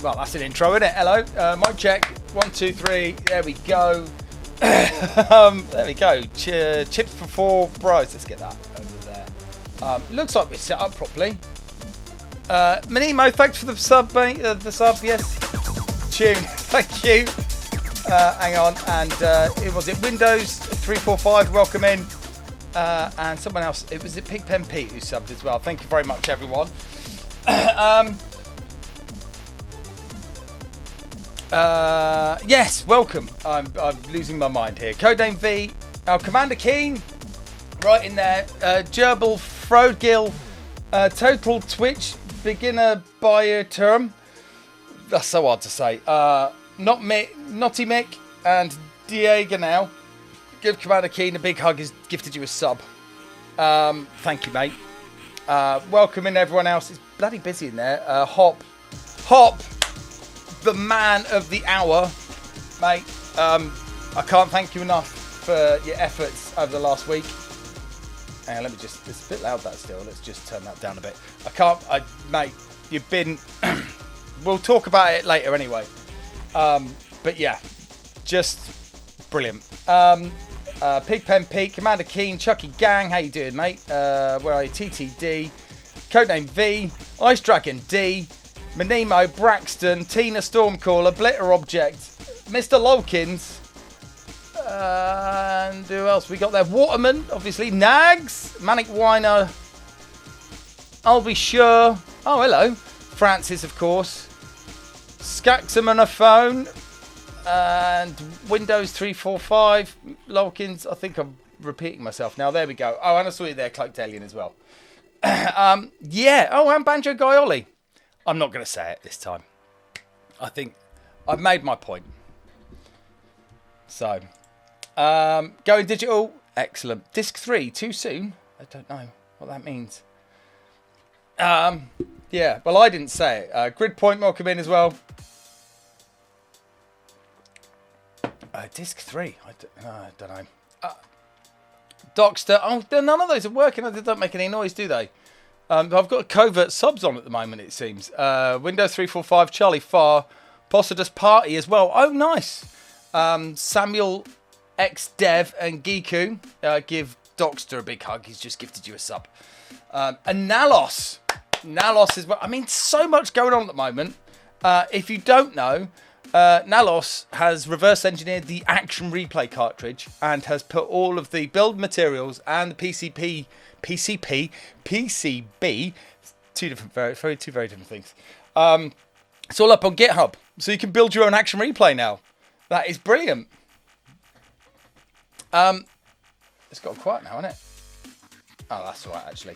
Well, that's an intro, isn't it? Hello, mic check. 1, 2, 3. There we go. There we go. Chips for 4 bros. Let's get that over there. Looks like we're set up properly. Minimo, thanks for the sub, mate. The sub, yes. Tune, thank you. Hang on, and it was it Windows 345. Welcome in. And someone else. It was Pigpen Pete who subbed as well. Thank you very much, everyone. Yes, welcome. I'm losing my mind here. Codename V, Commander Keen, right in there. Gerbil, Frodgill, Total Twitch, Beginner Buyer Term. That's so hard to say. Not Mick, Naughty Mick, and Diego now. Give Commander Keen a big hug. He's gifted you a sub. Thank you, mate. Welcome in everyone else. It's bloody busy in there. Hop. The man of the hour, mate. I can't thank you enough for your efforts over the last week. Hang on, let me just, it's a bit loud that still. Let's just turn that down a bit. Mate, you've been, we'll talk about it later anyway. But yeah, just brilliant. Pigpen Pete, Commander Keen, Chucky Gang, how you doing, mate? Where are you? TTD, Codename V, Ice Dragon D, Minimo, Braxton, Tina Stormcaller, Blitter Object, Mr. Lolkins, and who else we got there? Waterman, obviously, Nags, Manic Whiner, I'll be sure. Oh, hello. Francis, of course. Skaxam on a phone, and Windows 345, Lolkins. I think I'm repeating myself now. There we go. Oh, and I saw you there, Cloaked Alien as well. Yeah. Oh, and Banjo Guy Ollie. I'm not going to say it this time. I think I've made my point. So, going digital. Excellent. Disc 3, too soon? I don't know what that means. Yeah, well, I didn't say it. Grid Point, welcome in as well. Disc 3. I don't know. Dockster. Oh, none of those are working. They don't make any noise, do they? I've got covert subs on at the moment, it seems. Windows 345, Charlie Farr, Possidus Party as well. Oh, nice. Samuel X Dev and Giku. Give Dockster a big hug. He's just gifted you a sub. And Nalos. Nalos as well. I mean, so much going on at the moment. If you don't know, Nalos has reverse engineered the Action Replay cartridge and has put all of the build materials and the PCB, two very different things. It's all up on GitHub, so you can build your own Action Replay now. That is brilliant. It's got quiet now, hasn't it? Oh, that's all right, actually.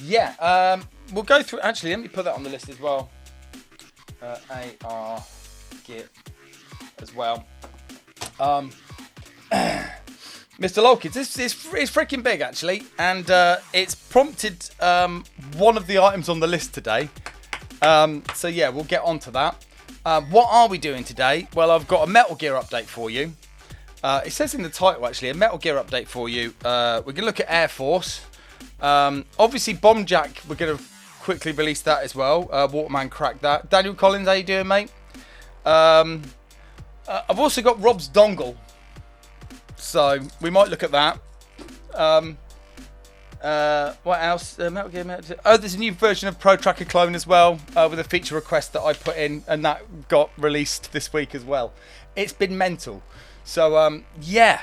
Yeah, we'll go through. Actually, let me put that on the list as well. AR Git as well. Mr. Lolkins, this is freaking big actually, and it's prompted one of the items on the list today. So yeah, we'll get on to that. What are we doing today? Well, I've got a Metal Gear update for you. It says in the title actually, a Metal Gear update for you. We're going to look at AIRA Force. Obviously, Bombjack, we're going to quickly release that as well. Waterman cracked that. Daniel Collins, how you doing, mate? I've also got Rob's Dongle. So, we might look at that. What else? Metal Gear. Oh, there's a new version of Pro Tracker Clone as well, with a feature request that I put in, and that got released this week as well. It's been mental. So, yeah,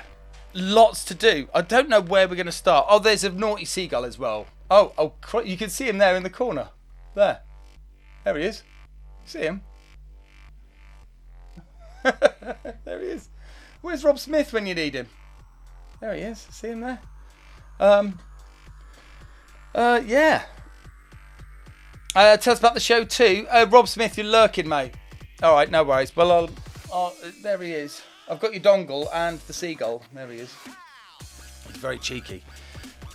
lots to do. I don't know where we're going to start. Oh, there's a naughty seagull as well. Oh, you can see him there in the corner. There he is. See him? There he is. Where's Rob Smith when you need him? There he is. See him there? Yeah. Tell us about the show too. Rob Smith, you're lurking, mate. All right, no worries. Well, there he is. I've got your dongle and the seagull. There he is. He's very cheeky.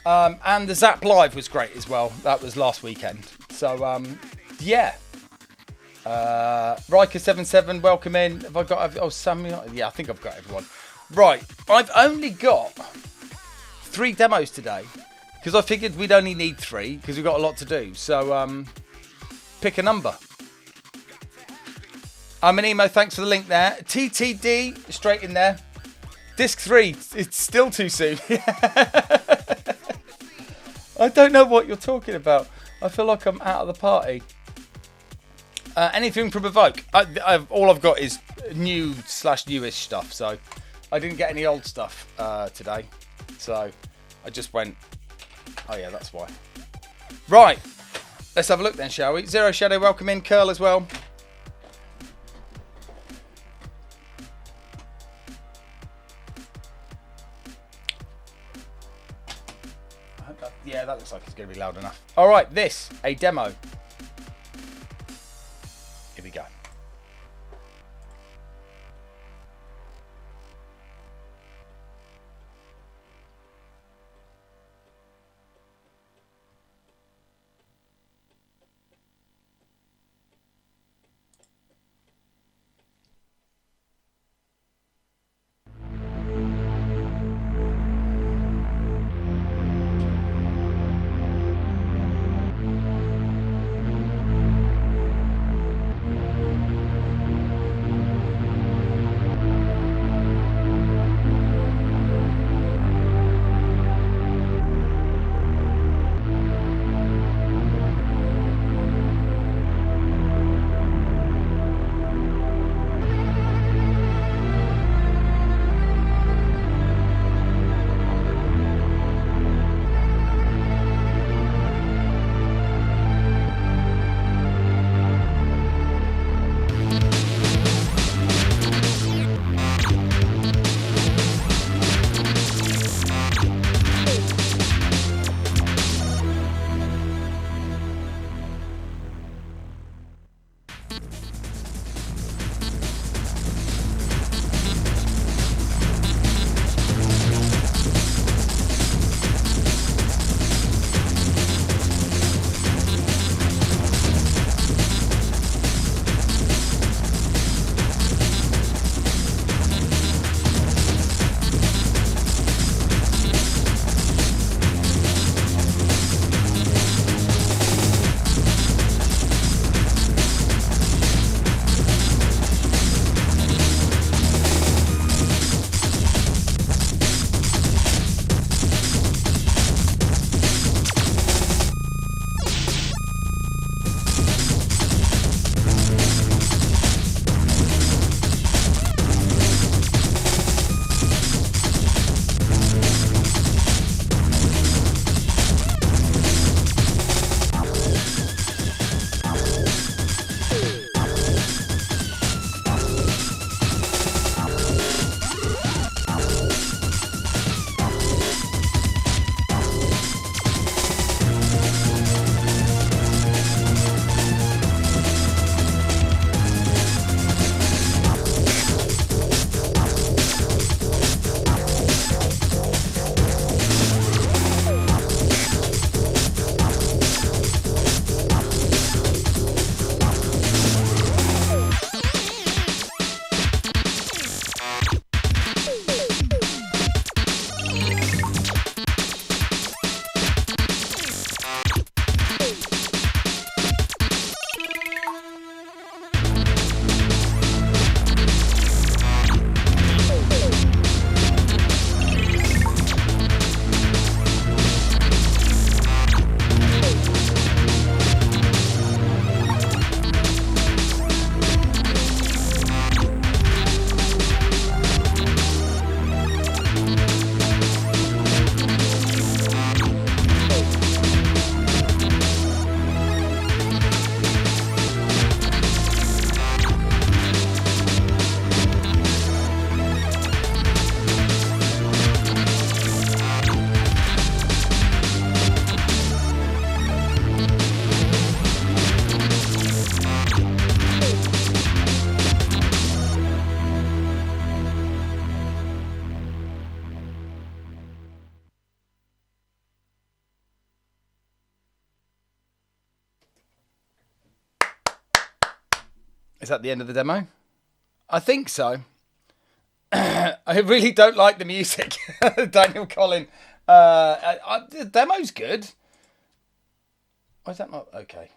And the Zap Live was great as well. That was last weekend. So, yeah. Riker77, welcome in. Have I got... Oh, Samuel... Yeah, I think I've got everyone. Right. I've only got 3 demos today. Because I figured we'd only need 3. Because we've got a lot to do. So, pick a number. I'm an emo. Thanks for the link there. TTD, straight in there. Disc 3, it's still too soon. I don't know what you're talking about. I feel like I'm out of the party. Anything from Evoke? All I've got is new/newish stuff. So I didn't get any old stuff today. So I just went, oh yeah, that's why. Right. Let's have a look then, shall we? Zero Shadow, welcome in. Curl as well. Yeah, that looks like it's going to be loud enough. All right, this, a demo. Here we go. Is that the end of the demo? I think so. I really don't like the music. Daniel Collin. The demo's good. Why is that not okay?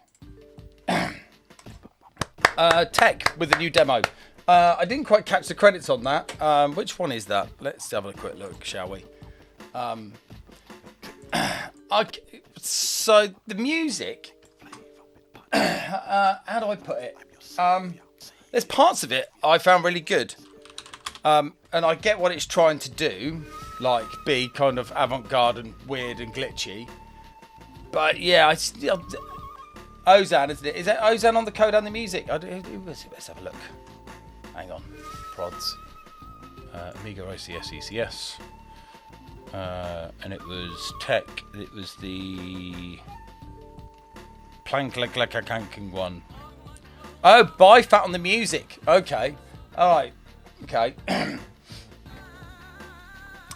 Tech with the new demo. I didn't quite catch the credits on that. Which one is that? Let's have a quick look, shall we? So the music, how do I put it? There's parts of it I found really good. And I get what it's trying to do, like be kind of avant-garde and weird and glitchy. But yeah, I still... Ozan, isn't it? Is that Ozan on the code and the music? Let's have a look. Hang on. Prods. Amiga OCS ECS. And it was Tech. It was the Plank one. Oh, Bifat on the music. Okay. Alright. Okay.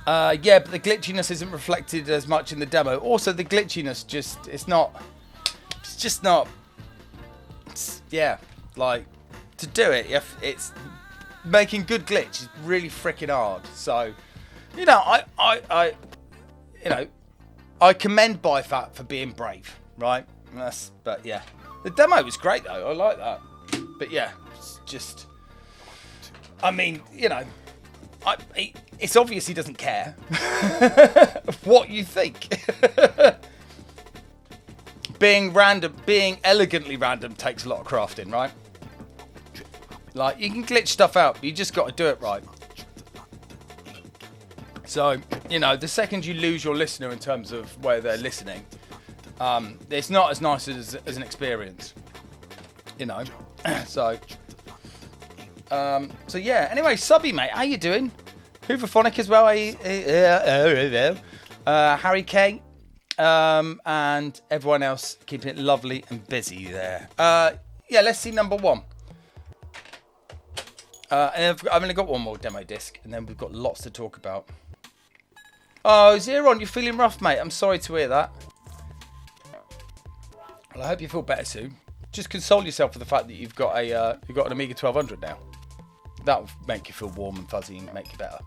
Yeah, but the glitchiness isn't reflected as much in the demo. Also, the glitchiness it's just not, yeah, like, to do it, it's making good glitch is really freaking hard. So, you know, I commend Bifat for being brave, right? But yeah, the demo was great though. I like that. But yeah, it's just, I mean, you know, it's obvious he doesn't care what you think. Being elegantly random takes a lot of crafting, right? Like, you can glitch stuff out, but you just got to do it right. So, you know, the second you lose your listener in terms of where they're listening, it's not as nice as an experience, you know. So yeah. Anyway, Subby, mate, how you doing? Hooverphonic as well. Harry K. And everyone else keeping it lovely and busy there. Yeah, let's see number one. And I've only got one more demo disc, and then we've got lots to talk about. Oh, Zeron, you're feeling rough, mate. I'm sorry to hear that. Well, I hope you feel better soon. Just console yourself for the fact that you've got an Amiga 1200 now. That will make you feel warm and fuzzy and make you better.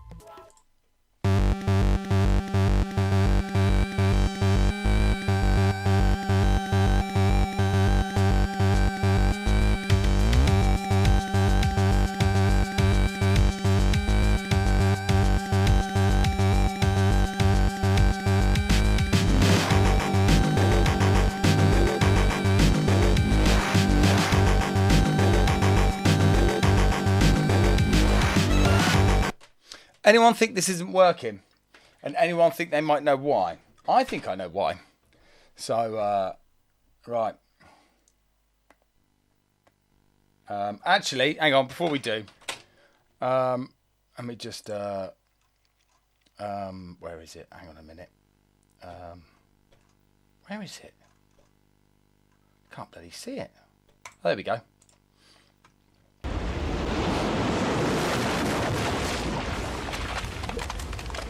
Anyone think this isn't working? And anyone think they might know why? I think I know why. So, right. Actually, hang on, before we do. Let me just... where is it? Hang on a minute. Where is it? Can't bloody see it. Oh, there we go.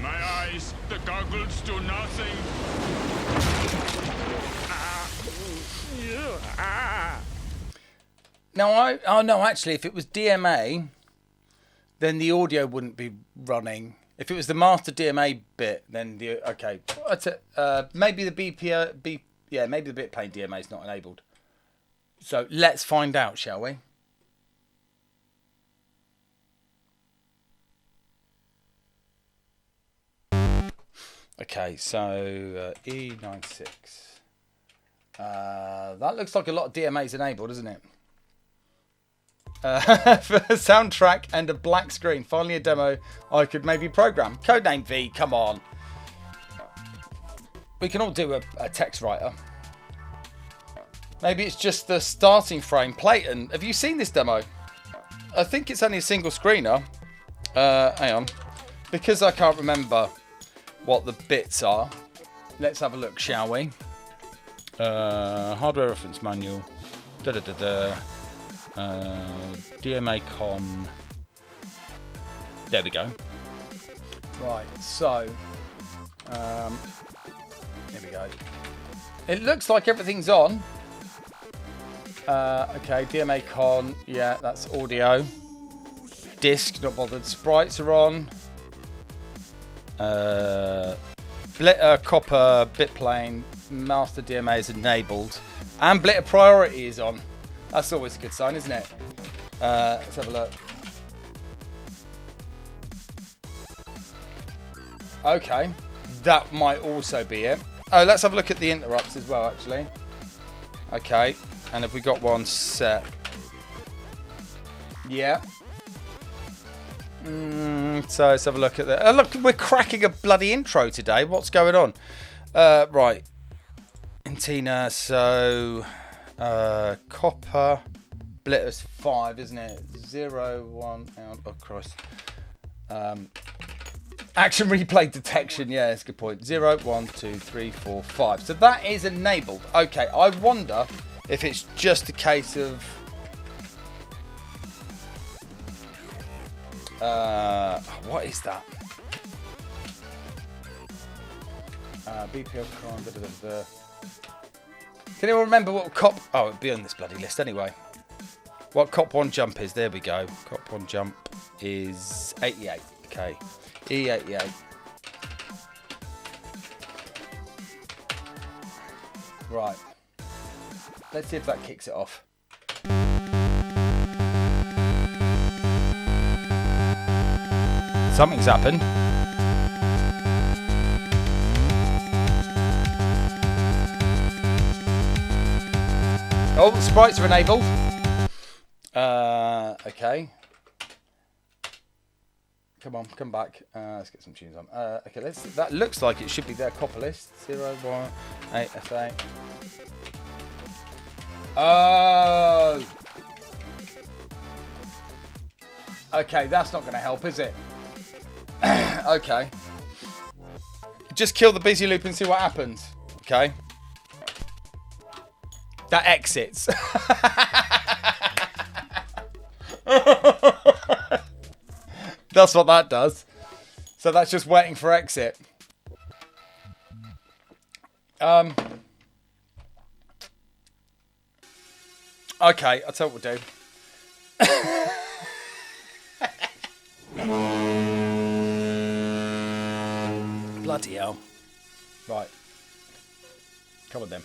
My eyes, the goggles do nothing. No, actually, if it was DMA, then the audio wouldn't be running. If it was the master DMA bit, then okay. Maybe the maybe the bit playing DMA is not enabled. So let's find out, shall we? Okay, so E96. That looks like a lot of DMAs enabled, doesn't it? For a soundtrack and a black screen. Finally a demo I could maybe program. Codename V, come on. We can all do a text writer. Maybe it's just the starting frame. Playton, have you seen this demo? I think it's only a single screener. Hang on. Because I can't remember what the bits are, let's have a look, shall we? Hardware reference manual. DMA con. There we go. Right, so here we go. It looks like everything's on. Okay, DMA con. Yeah, that's audio. Disc, not bothered. Sprites are on. Copper bit plane master DMA is enabled and Blitter priority is on. That's always a good sign, isn't it? Let's have a look. Okay, that might also be it. Oh, let's have a look at the interrupts as well, actually. Okay, and have we got one set? Yeah. So let's have a look at that. Look, we're cracking a bloody intro today. What's going on? Right. Intina, so copper. Blitters 5, isn't it? 0, 1, out. Oh, Christ. Action replay detection. Yeah, that's a good point. 0, 1, 2, 3, 4, 5. So that is enabled. Okay, I wonder if it's just a case of... what is that? BPL crime. Can anyone remember what cop... Oh, it'd be on this bloody list anyway. What cop 1 jump is? There we go. Cop 1 jump is 88. Okay. E88. Right. Let's see if that kicks it off. Something's happened. Oh, the sprites are enabled. Okay. Come on, come back. Let's get some tunes on. Okay, that looks like it should be their copper list. 0, 1, 8, F8. Oh. Okay, that's not going to help, is it? Okay. Just kill the busy loop and see what happens. Okay. That exits. That's what that does. So that's just waiting for exit. Okay, I'll tell you what we'll do. Bloody hell. Right. Come on then.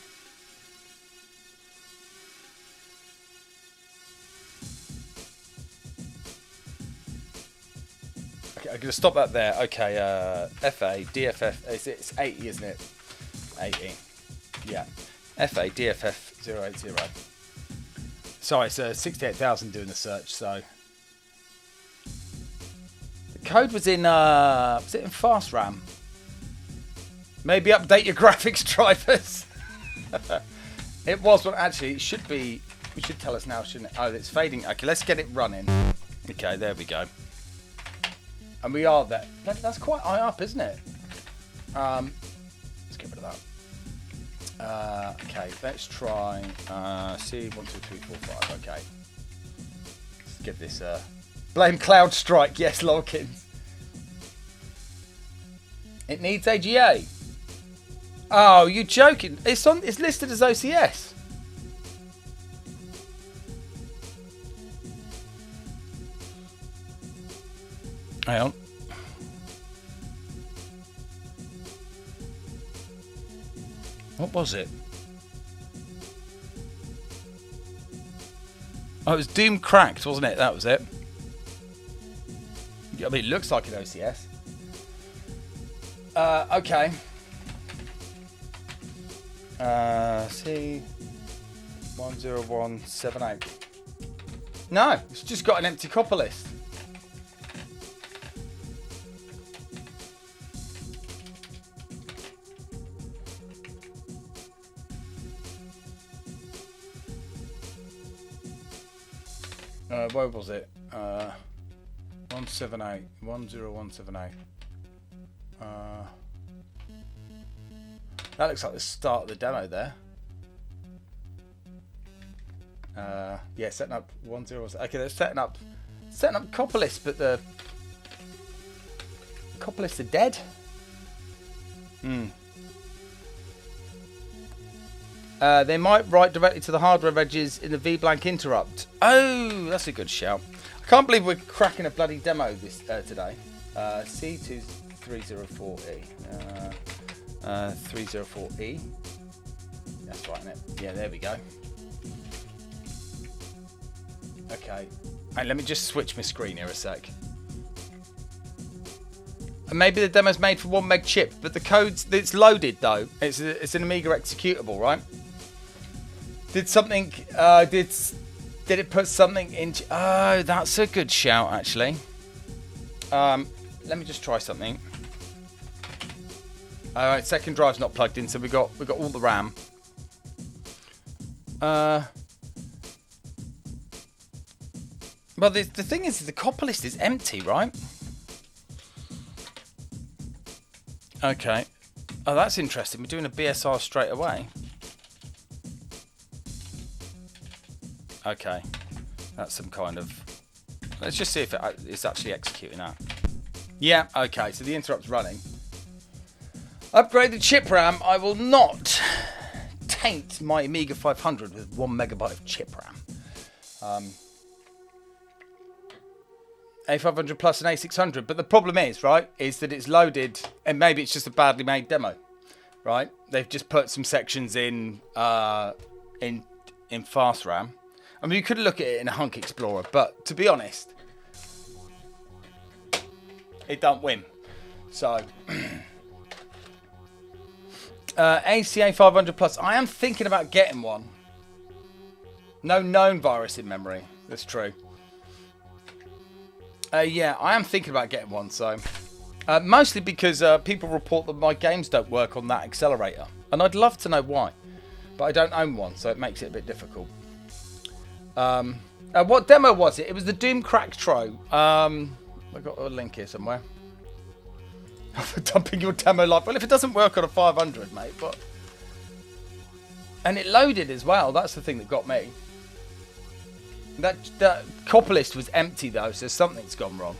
Okay, I'm going to stop that there. Okay, FA, DFF, it's 80, isn't it? 80. Yeah. FA, DFF 080. Sorry, it's 68,000 doing the search, so. The code was it in fast RAM? Maybe update your graphics drivers. It was, but actually it should be, it should tell us now, shouldn't it? Oh, it's fading. Okay, let's get it running. Okay, there we go. And we are there. That's quite high up, isn't it? Let's get rid of that. Okay, let's try C 1, 2, 3, 4, 5. Okay. Let's get this blame Cloud Strike. Yes, Logins. It needs AGA. Oh, you joking? It's listed as OCS. Hang on. What was it? Oh, it was Doom Cracked, wasn't it? That was it. I mean, it looks like an OCS. Okay. C 10178. No, it's just got an empty copper list. Where was it? 178. 10178. That looks like the start of the demo there. Yeah, setting up 10. Okay, they're setting up copper lists, but the copper lists are dead. They might write directly to the hardware edges in the VBlank interrupt. Oh, that's a good shout. I can't believe we're cracking a bloody demo this today. C2304E. 304E. That's right, isn't it? Yeah, there we go. Okay. And let me just switch my screen here a sec. And maybe the demo's made for 1 meg chip, but the code's it's loaded though. It's an Amiga executable, right? Did something? Did it put something into? Oh, that's a good shout actually. Let me just try something. All right, second drive's not plugged in, so we got all the RAM. Well, the thing is, the copper list is empty, right? Okay. Oh, that's interesting. We're doing a BSR straight away. Okay. That's some kind of... Let's just see if it's actually executing that. Yeah, okay. So the interrupt's running. Upgrade the chip RAM. I will not taint my Amiga 500 with 1 megabyte of chip RAM. A500 plus an A600, but the problem is, right, is that it's loaded, and maybe it's just a badly made demo, right? They've just put some sections in fast RAM. I mean, you could look at it in a Hunk Explorer, but to be honest, it don't win. So, ACA 500 plus. I am thinking about getting one. No known virus in memory. That's true. Yeah, I am thinking about getting one. So, mostly because people report that my games don't work on that accelerator, and I'd love to know why, but I don't own one, so it makes it a bit difficult. What demo was it? It was the Doom Crack Tro. I've got a link here somewhere. For dumping your demo live. Well, if it doesn't work on a 500, mate, but... And it loaded as well. That's the thing that got me. That copper list was empty, though, so something's gone wrong.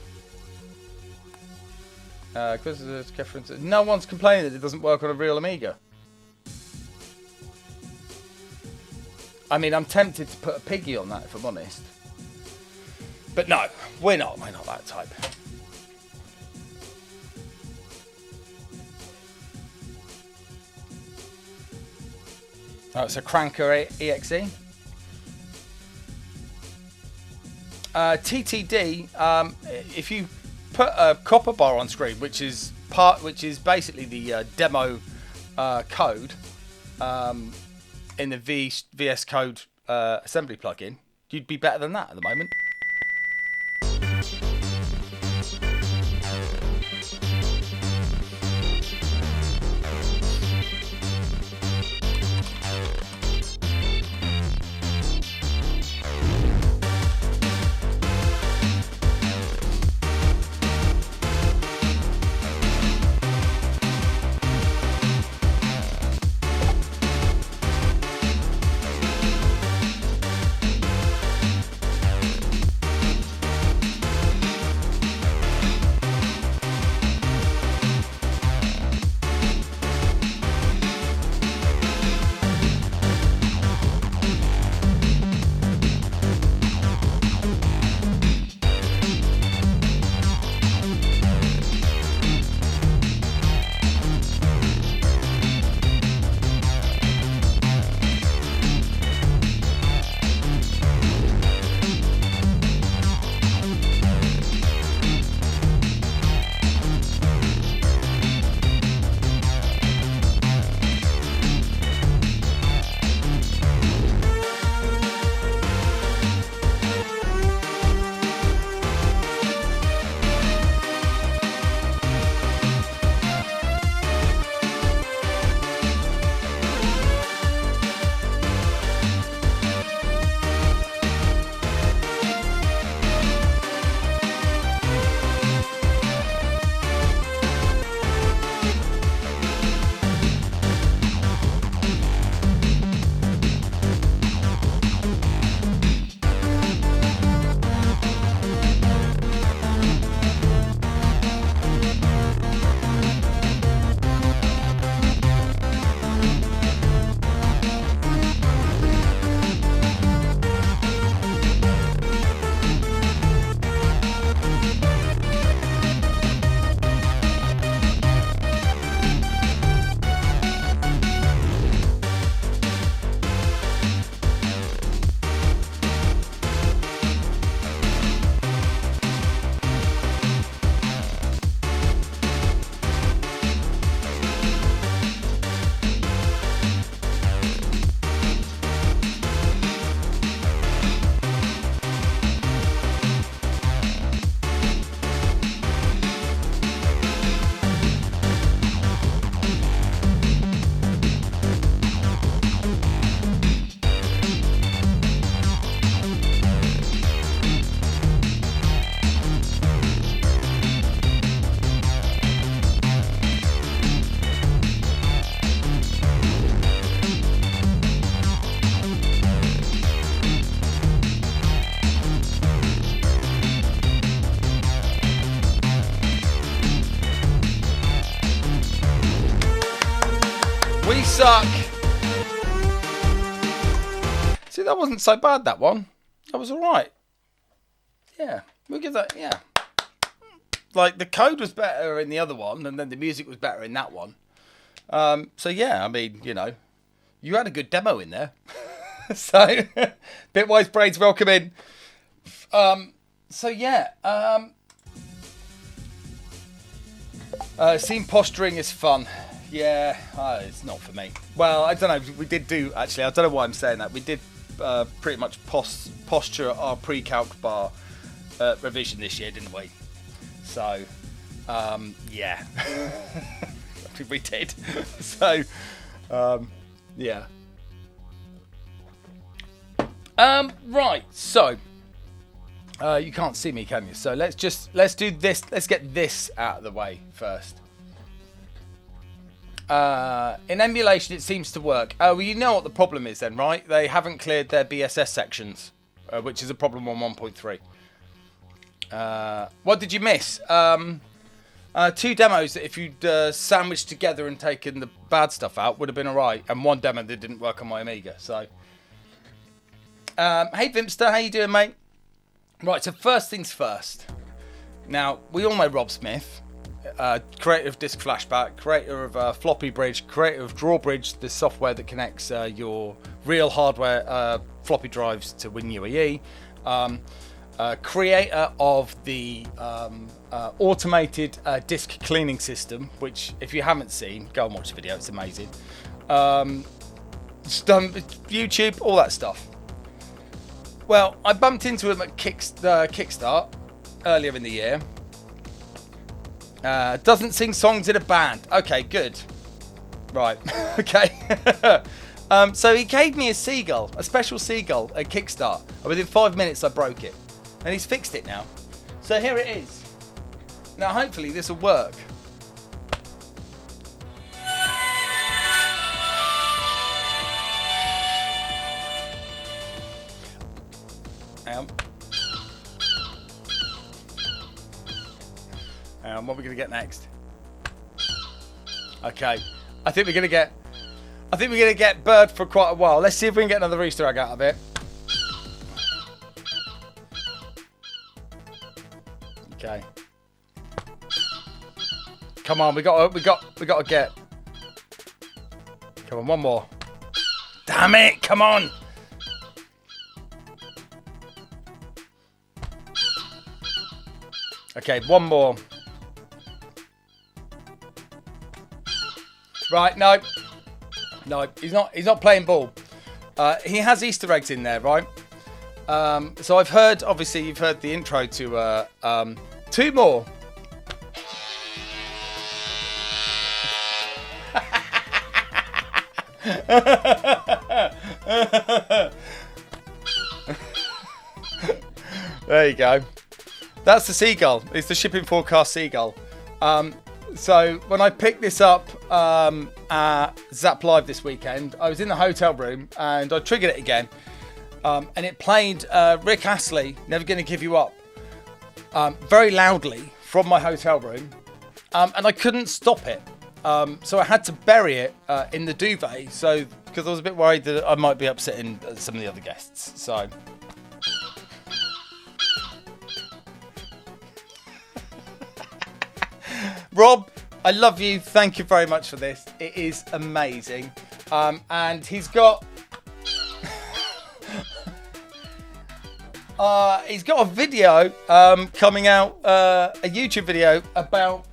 No one's complaining that it doesn't work on a real Amiga. I mean, I'm tempted to put a piggy on that, if I'm honest. But no, we're not that type. Oh, it's a Cranker EXE. TTD. If you put a copper bar on screen, which is basically the demo code in the VS Code assembly plugin, you'd be better than that at the moment. We suck. See, that wasn't so bad, that one. That was alright. Yeah, we'll give that, yeah. Like, the code was better in the other one, and then the music was better in that one. So, yeah, I mean, you know, you had a good demo in there. So, Bitwise Braids, welcome in. So, yeah. Scene posturing is fun. Yeah, it's not for me. Well, I don't know. We did do, actually, I don't know why I'm saying that. We did pretty much posture our pre-calc bar revision this year, didn't we? So, yeah. We did. So, yeah. Right, so you can't see me, can you? So let's do this. Let's get this out of the way first. In emulation, it seems to work. Oh, well, you know what the problem is then, right? They haven't cleared their BSS sections, which is a problem on 1.3. What did you miss? 2 demos that if you'd sandwiched together and taken the bad stuff out would have been alright, and 1 demo that didn't work on my Amiga. So, hey Vimpster, how you doing, mate? Right, so first things first. Now, we all know Rob Smith, creator of Disk Flashback, creator of Floppy Bridge, creator of Drawbridge, the software that connects your real hardware floppy drives to WinUAE. Creator of the automated disk cleaning system, which if you haven't seen, go and watch the video, it's amazing. It's done YouTube, all that stuff. Well, I bumped into him at Kickstart earlier in the year. Doesn't sing songs in a band. Okay, good. Right, okay. So he gave me a seagull, a special seagull at Kickstart. And within 5 minutes I broke it. And he's fixed it now. So here it is. Now hopefully this will work. What are we going to get next? Okay. I think we're going to get Bird for quite a while. Let's see if we can get another Easter egg out of it. Okay. Come on, we got to get. Come on, one more. Damn it! Come on. Okay, one more. Right, no, he's not playing ball. He has Easter eggs in there, right? So I've heard, obviously, you've heard the intro to 2 more. There you go. That's the seagull. It's the shipping forecast seagull. So when I picked this up at Zap Live this weekend, I was in the hotel room and I triggered it again. And it played Rick Astley, Never Gonna Give You Up, very loudly from my hotel room. And I couldn't stop it. So I had to bury it in the duvet, because I was a bit worried that I might be upsetting some of the other guests. So... Rob, I love you. Thank you very much for this. It is amazing. And he's got... he's got a video coming out, a YouTube video about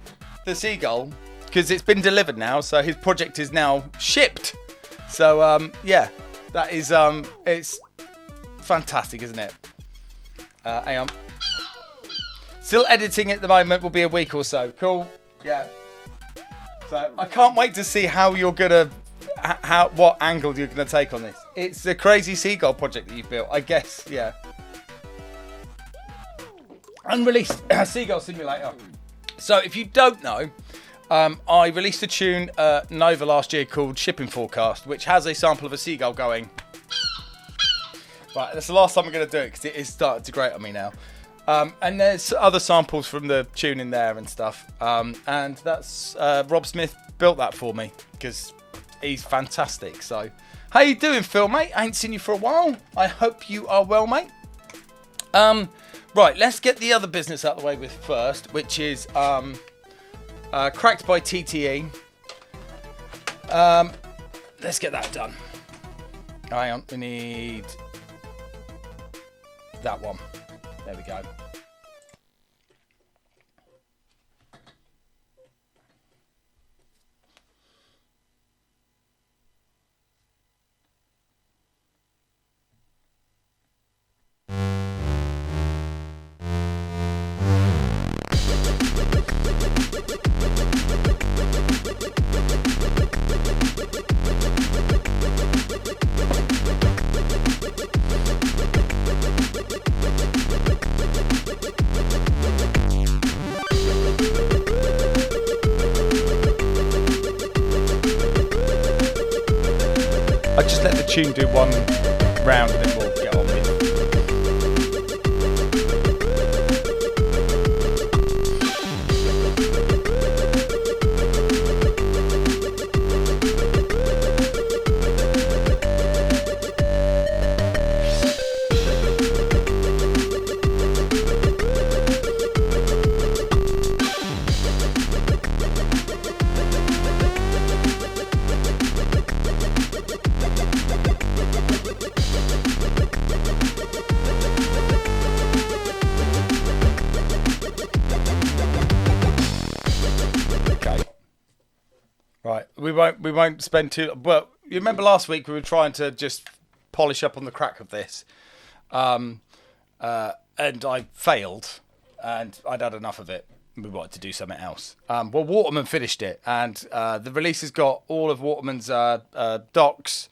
the seagull, because it's been delivered now, so his project is now shipped. So, yeah, that is, it's fantastic, isn't it? Hang on. Still editing at the moment, will be a week or so. Cool. Yeah. So I can't wait to see how you're gonna, what angle you're gonna take on this. It's the crazy seagull project that you've built, I guess. Yeah. Unreleased seagull simulator. So if you don't know, I released a tune Nova last year called Shipping Forecast, which has a sample of a seagull going. Right, that's the last time I'm gonna do it because it is starting to grate on me now. And there's other samples from the tune in there and stuff. And that's Rob Smith built that for me because he's fantastic. So, how you doing, Phil, mate? I ain't seen you for a while. I hope you are well, mate. Right, let's get the other business out of the way with first, which is cracked by TTE. Let's get that done. Hang on, we need that one. There we go. I just let the tune do one round and then we'll get on with it. We won't spend too. Well, you remember last week we were trying to just polish up on the crack of this, and I failed, and I'd had enough of it. We wanted to do something else. Well, Waterman finished it, and the release has got all of Waterman's docs,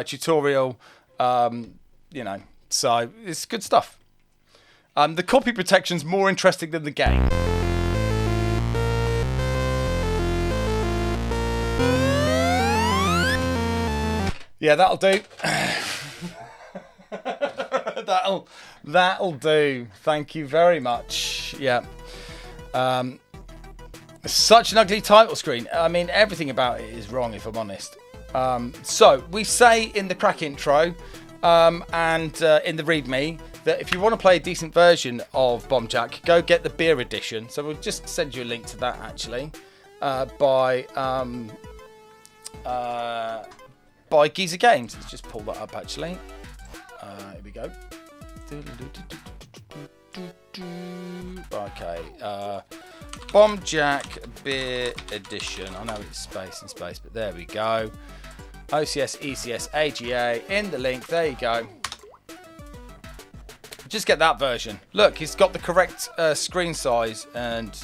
tutorial, you know, so it's good stuff. The copy protection's more interesting than the game. Yeah, that'll do. that'll do. Thank you very much. Yeah. Such an ugly title screen. I mean, everything about it is wrong, if I'm honest. So we say in the crack intro and in the README that if you want to play a decent version of Bombjack, go get the beer edition. So we'll just send you a link to that actually by Geezer Games. Let's just pull that up actually. Here we go. Okay. Bombjack Beer Edition. I know it's space and space, but there we go. OCS, ECS, AGA in the link. There you go. Just get that version. Look, it's got the correct screen size and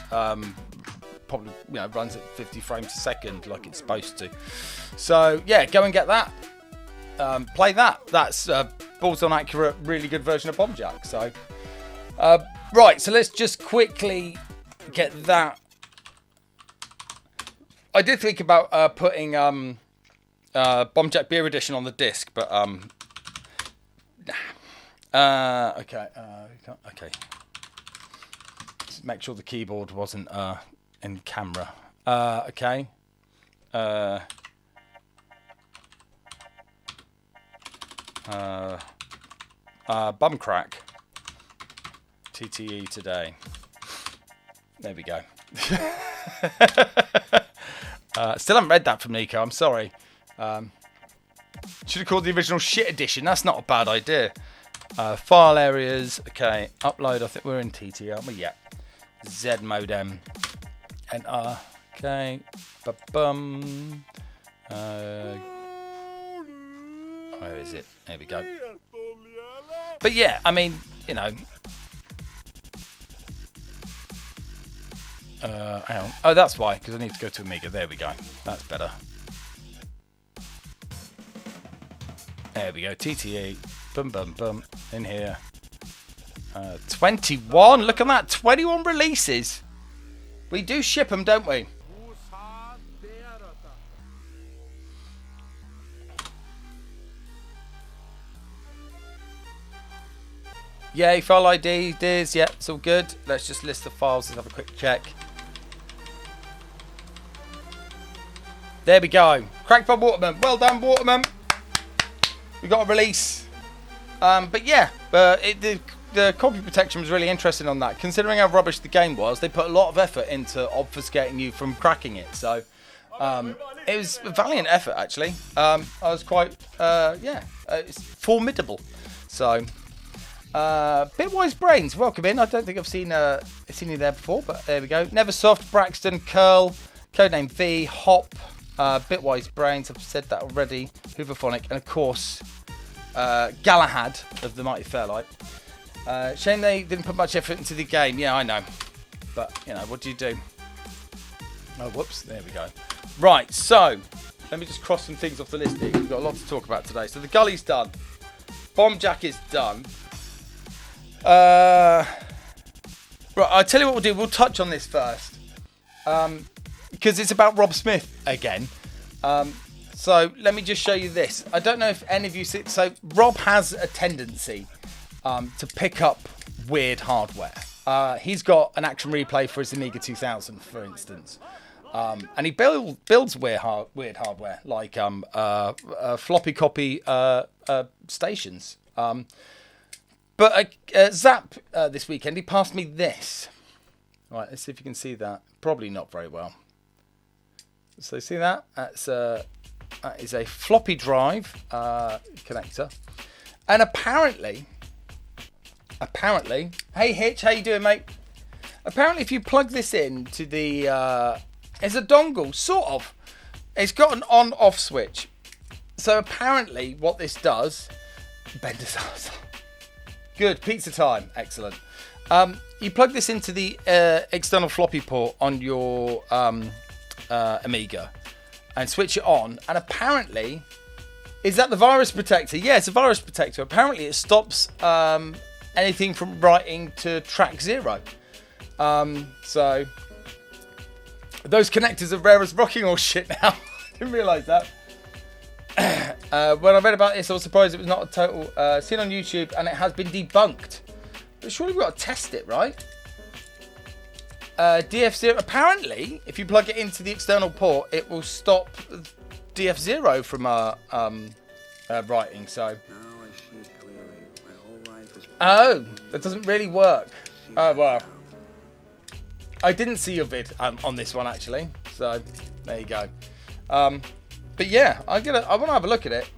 probably runs at 50 frames a second like it's supposed to. So yeah, go and get that. Play that. That's balls on accurate, really good version of Bombjack. So right, so let's just quickly get that. I did think about putting Bombjack Beer Edition on the disc, but nah. Okay. Just make sure the keyboard wasn't in camera. Okay. Bumcrack TTE today. There we go. Still haven't read that from Nico. I'm sorry. Should have called the original shit edition. That's not a bad idea. File areas. Okay. Upload. I think we're in TT, aren't we? Yeah. Z modem. Enter. Okay. Ba-bum. Where is it? There we go. But yeah, I mean, you know. Hang on. Oh, that's why, because I need to go to Amiga. There we go. That's better. There we go. TTE. Bum, bum, bum. In here. 21. Look at that. 21 releases. We do ship them, don't we? Yay, file ID, Diz, yeah, it's all good. Let's just list the files and have a quick check. There we go. Cracked by Waterman. Well done, Waterman. We got a release. But yeah, the copy protection was really interesting on that. Considering how rubbish the game was, they put a lot of effort into obfuscating you from cracking it. So it was a valiant effort, actually. I was quite, it's formidable. So, Bitwise Brains, welcome in. I don't think I've seen you there before, but there we go. Neversoft, Braxton, Curl, Codename V, Hop, Bitwise Brains, I've said that already, Hooverphonic, and of course, Galahad of the Mighty Fairlight. Shame they didn't put much effort into the game. Yeah, I know. But, you know, what do you do? Oh, whoops. There we go. Right, so, let me just cross some things off the list here. We've got a lot to talk about today. So, the Gully's done. Bombjack is done. Right, I'll tell you what we'll do. We'll touch on this first. Because it's about Rob Smith again. So let me just show you this. I don't know if any of you see. So Rob has a tendency to pick up weird hardware. He's got an action replay for his Amiga 2000, for instance. And he builds weird hardware, like floppy copy stations. But Zap this weekend, he passed me this. Right, let's see if you can see that. Probably not very well. So see that? That is a floppy drive connector. And apparently, hey Hitch, how you doing, mate? Apparently, if you plug this in to the, it's a dongle, sort of. It's got an on-off switch. So apparently, what this does, Bender's ass. Good, pizza time, excellent. You plug this into the external floppy port on your Amiga and switch it on, and apparently, is that the virus protector? Yeah, it's a virus protector. Apparently, it stops anything from writing to track 0. So those connectors are rare as rocking horse shit now. I didn't realise that. When I read about this, I was surprised it was not a total seen on YouTube, and it has been debunked. But surely we've got to test it, right? DF0, apparently, if you plug it into the external port, it will stop DF0 from writing, so... Oh, that doesn't really work. Oh, well. I didn't see your vid on this one, actually, so there you go. But yeah, I want to have a look at it.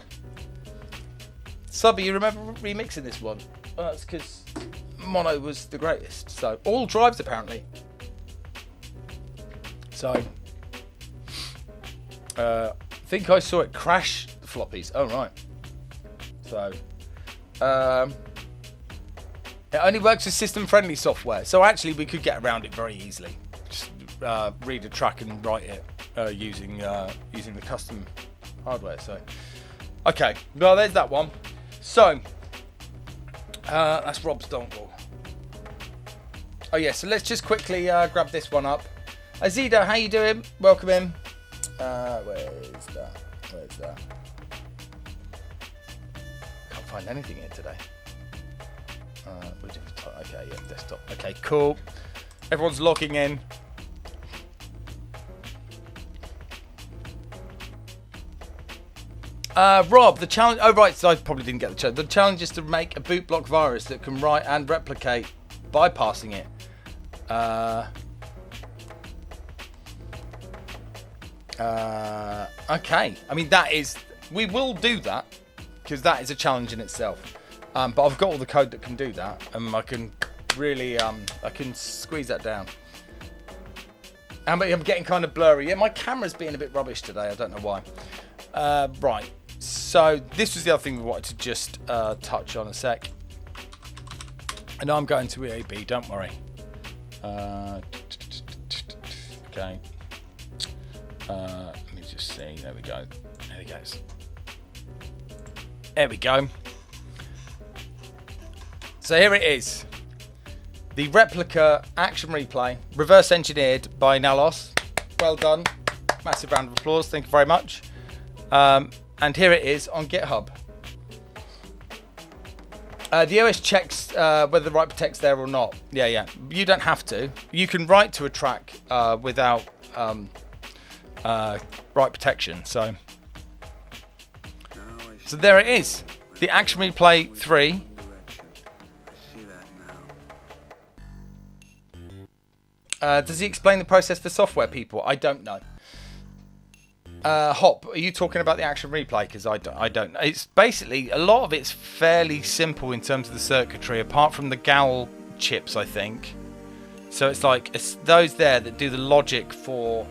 Subby, you remember remixing this one? Well, that's because mono was the greatest. So, all drives, apparently. So, I think I saw it crash the floppies. Oh, right. So, it only works with system-friendly software. So, actually, we could get around it very easily. Just read a track and write it using the custom hardware. So, okay. Well, there's that one. So, that's Rob's dongle. Oh, yeah. So, let's just quickly grab this one up. Azido, how you doing? Welcome in. Where's that? Can't find anything here today. Okay, yeah, desktop. Okay, cool. Everyone's logging in. Rob, the challenge... Oh, right, so I probably didn't get the challenge. The challenge is to make a boot block virus that can write and replicate bypassing it. Okay. I mean, that is... We will do that, because that is a challenge in itself. But I've got all the code that can do that, and I can really... I can squeeze that down. And I'm getting kind of blurry. Yeah, my camera's being a bit rubbish today. I don't know why. Right. So, this was the other thing we wanted to just touch on a sec. And I'm going to EAB, don't worry. Okay. Let me just see. There we go. There he goes. There we go. So here it is. The replica action replay, reverse engineered by Nalos. Well done. Massive round of applause. Thank you very much. And here it is on GitHub. The OS checks whether the write protect's there or not. Yeah. You don't have to. You can write to a track without write protection. So So there it is. The Action Replay 3. Does he explain the process for software people? I don't know. Hop, are you talking about the Action Replay? Because I don't know. It's basically, a lot of it's fairly simple in terms of the circuitry, apart from the GAL chips, I think. So it's like it's those there that do the logic for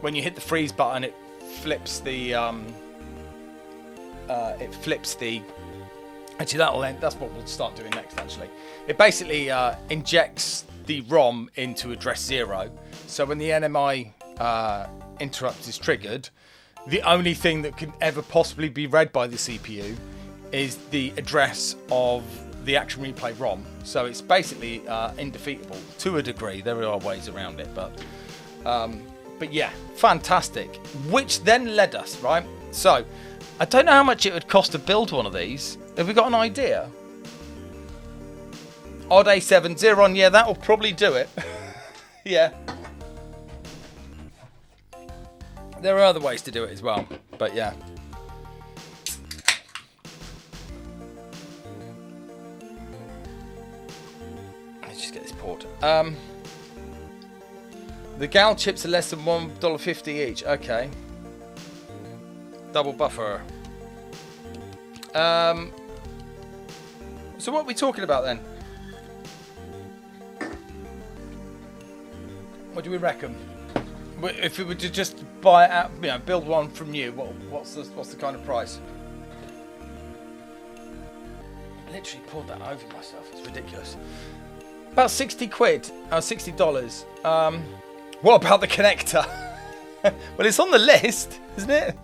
when you hit the freeze button, it flips the actually that's what we'll start doing next. Actually, it basically injects the ROM into address 0. So when the NMI interrupt is triggered, the only thing that can ever possibly be read by the CPU is the address of the Action Replay ROM. So it's basically indefeatable to a degree. There are ways around it, but yeah, fantastic. Which then led us, right? So I don't know how much it would cost to build one of these. Have we got an idea? Odd A7 Xeron, yeah, that will probably do it. Yeah. There are other ways to do it as well, but yeah. Let's just get this port. The GAL chips are less than $1.50 each. Okay. Double buffer. So what are we talking about then? What do we reckon? If we were to just buy it out, build one from you, what's the kind of price? I literally poured that over myself. It's ridiculous. About 60 quid. $60. What about the connector? Well, it's on the list, isn't it?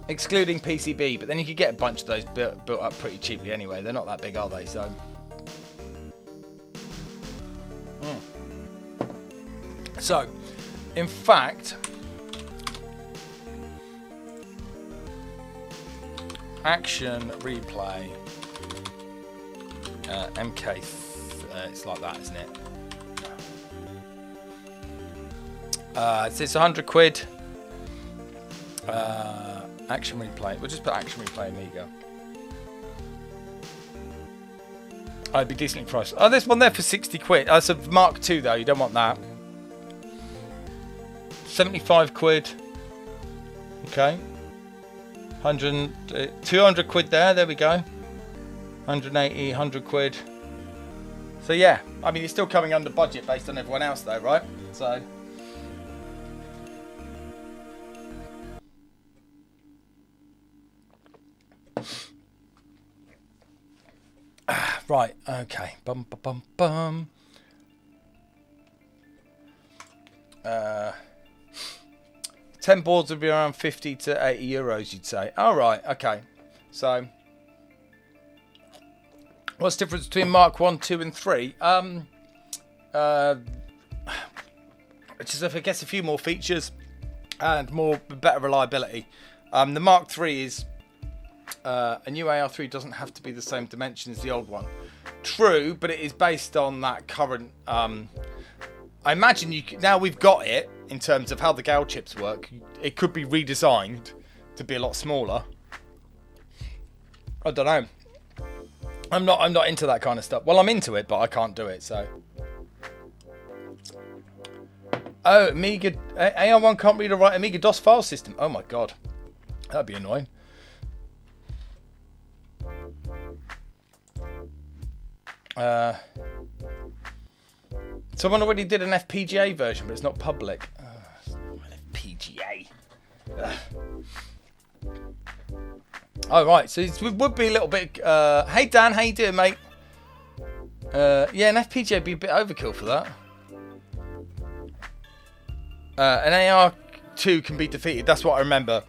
Excluding PCB, but then you could get a bunch of those built up pretty cheaply anyway. They're not that big, are they? So. So, in fact, Action Replay MK, it's like that, isn't it? It's 100 quid. Action Replay. We'll just put Action Replay Amiga. Oh, it'd be decently priced. Oh, there's one there for 60 quid. It's a Mark II though. You don't want that. 75 quid. Okay. 200 quid there. There we go. 180, 100 quid. So yeah, I mean, it's still coming under budget based on everyone else though, right? So. Right, okay. 10 boards would be around 50 to 80 euros, you'd say. All right, okay. So, what's the difference between Mark 1, 2, and 3? Just, I guess, a few more features and better reliability. The Mark 3 is a new AR3 doesn't have to be the same dimension as the old one. True, but it is based on that current. I imagine now we've got it in terms of how the GAL chips work. It could be redesigned to be a lot smaller. I don't know. I'm not into that kind of stuff. Well, I'm into it, but I can't do it. So. Oh, Amiga AR1 can't read or write Amiga DOS file system. Oh my god, that'd be annoying. Someone already did an FPGA version, but it's not public. FPGA. Oh, right. So it would be a little bit. Hey Dan, how you doing, mate? Yeah, an FPGA would be a bit overkill for that. An AR2 can be defeated. That's what I remember.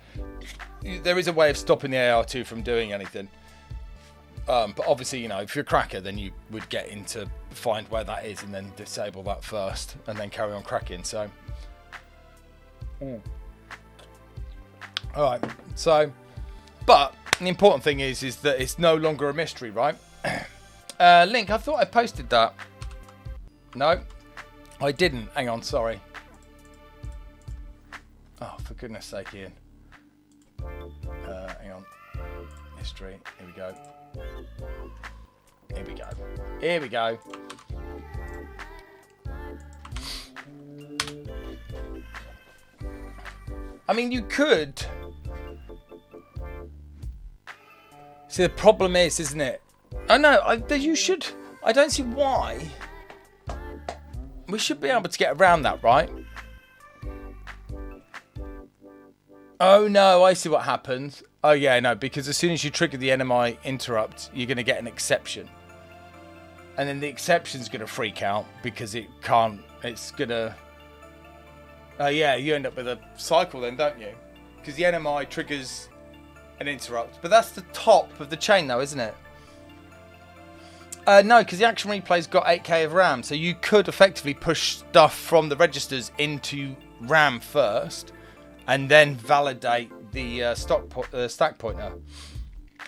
There is a way of stopping the AR2 from doing anything. But obviously, if you're a cracker, then you would get into find where that is and then disable that first and then carry on cracking. So, all right. So, but the important thing is that it's no longer a mystery, right? Link, I thought I posted that. No, I didn't. Hang on, sorry. Oh, for goodness sake, Ian. history. Here we go. Here we go. Here we go. I mean, you could. See, the problem is, isn't it? Oh no, you should. I don't see why. We should be able to get around that, right? Oh no, I see what happens. Oh yeah, no, because as soon as you trigger the NMI interrupt, you're going to get an exception. And then the exception's going to freak out because it can't, it's going to... Oh yeah, you end up with a cycle then, don't you? Because the NMI triggers an interrupt. But that's the top of the chain though, isn't it? No, because the action replay's got 8k of RAM, so you could effectively push stuff from the registers into RAM first, and then validate the stack pointer.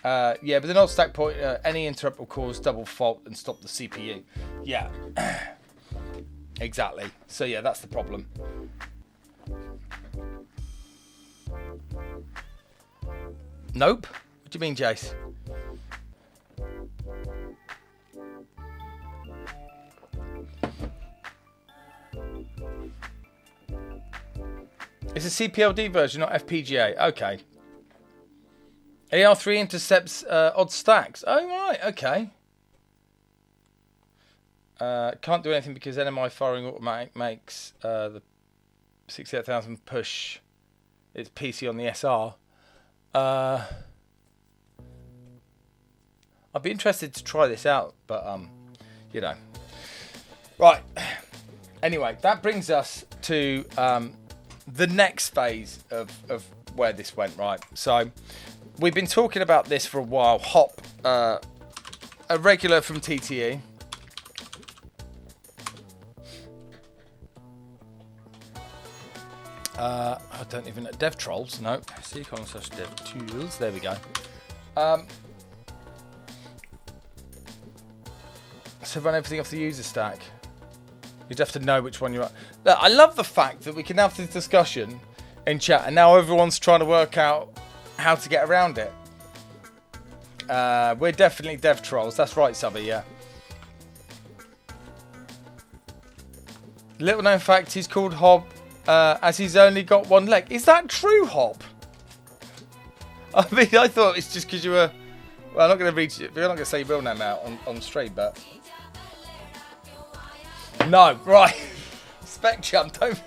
Yeah, but the not stack pointer, any interrupt will cause double fault and stop the CPU. Yeah, exactly. So yeah, that's the problem. Nope. What do you mean, Jace? It's a CPLD version, not FPGA. Okay. AR3 intercepts odd stacks. Oh, right. Okay. Can't do anything because NMI firing automatic makes the 68,000 push its PC on the SR. I'd be interested to try this out, but, you know. Right. Anyway, that brings us to... the next phase of where this went, right? So we've been talking about this for a while. Hop, a regular from TTE. I don't even know. Dev Trolls, no. C / Dev Tools. There we go. So run everything off the user stack. You'd have to know which one you're at. Look, I love the fact that we can have this discussion in chat, and now everyone's trying to work out how to get around it. We're definitely dev trolls. That's right, Subby, yeah. Little known fact, he's called Hob as he's only got one leg. Is that true, Hob? I mean, I thought it's just because you were... Well, I'm not going to read it. We're not going to say your real name out on stream, but... No, right. Spectrum, don't...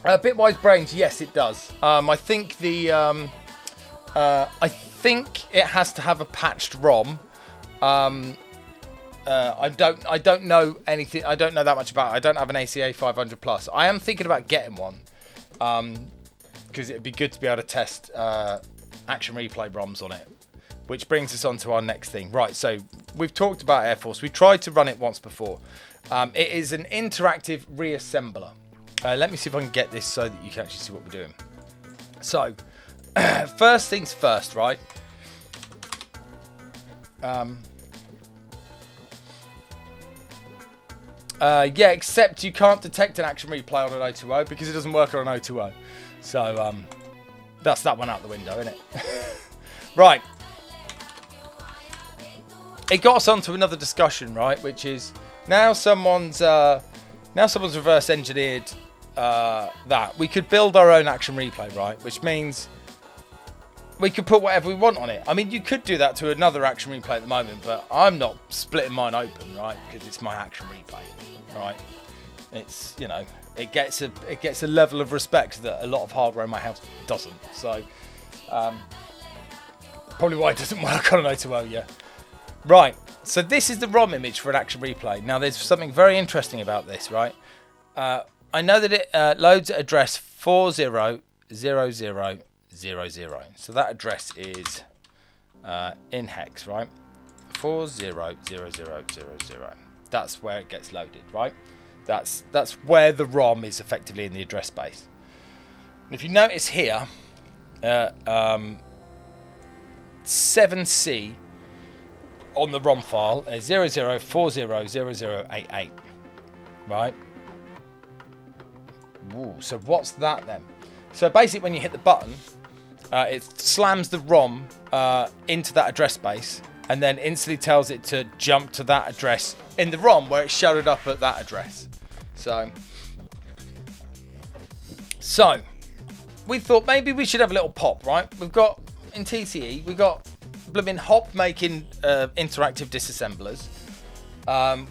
Bitwise Brains, yes, it does. I think the... I think it has to have a patched ROM. I don't know anything. I don't know that much about it. I don't have an ACA 500 plus. I am thinking about getting one. Because it'd be good to be able to test action replay ROMs on it. Which brings us on to our next thing. Right, so we've talked about AIRA Force. We tried to run it once before. It is an interactive reassembler. Let me see if I can get this so that you can actually see what we're doing. So, first things first, right? Yeah, except you can't detect an action replay on an 020 because it doesn't work on an 020. So, that's that one out the window, isn't it? Right. It got us onto another discussion, right? Which is now someone's reverse engineered that. We could build our own action replay, right? Which means we could put whatever we want on it. I mean, you could do that to another action replay at the moment, but I'm not splitting mine open, right? Because it's my action replay, right? It's, you know, it gets a level of respect that a lot of hardware in my house doesn't. So, probably why it doesn't work on an 020, yeah. Right, so this is the ROM image for an action replay. Now, there's something very interesting about this, right? I know that it loads at address 400000. So that address is in hex, right? 400000. That's where it gets loaded, right? That's where the ROM is effectively in the address space. And if you notice here, 7C on the ROM file is 00400088, right? Ooh, so what's that then? So basically when you hit the button, it slams the ROM into that address space and then instantly tells it to jump to that address in the ROM where it showed up at that address. So we thought maybe we should have a little pop, right? We've got in TCE, we've got blooming hop making interactive disassemblers.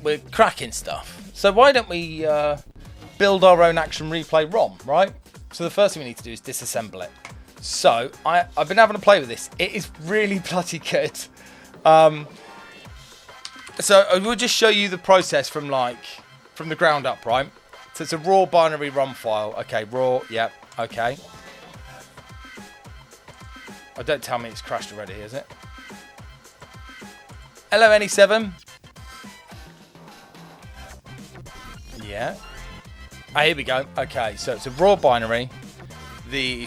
We're cracking stuff. So why don't we build our own action replay ROM, right? So the first thing we need to do is disassemble it. So I've been having a play with this. It is really bloody good. So I will just show you the process from the ground up, right? So it's a raw binary ROM file. Okay, raw. Yep. Okay. Oh, don't tell me it's crashed already, is it? Hello, NE7. Yeah. Ah, here we go. Okay, so it's a raw binary. The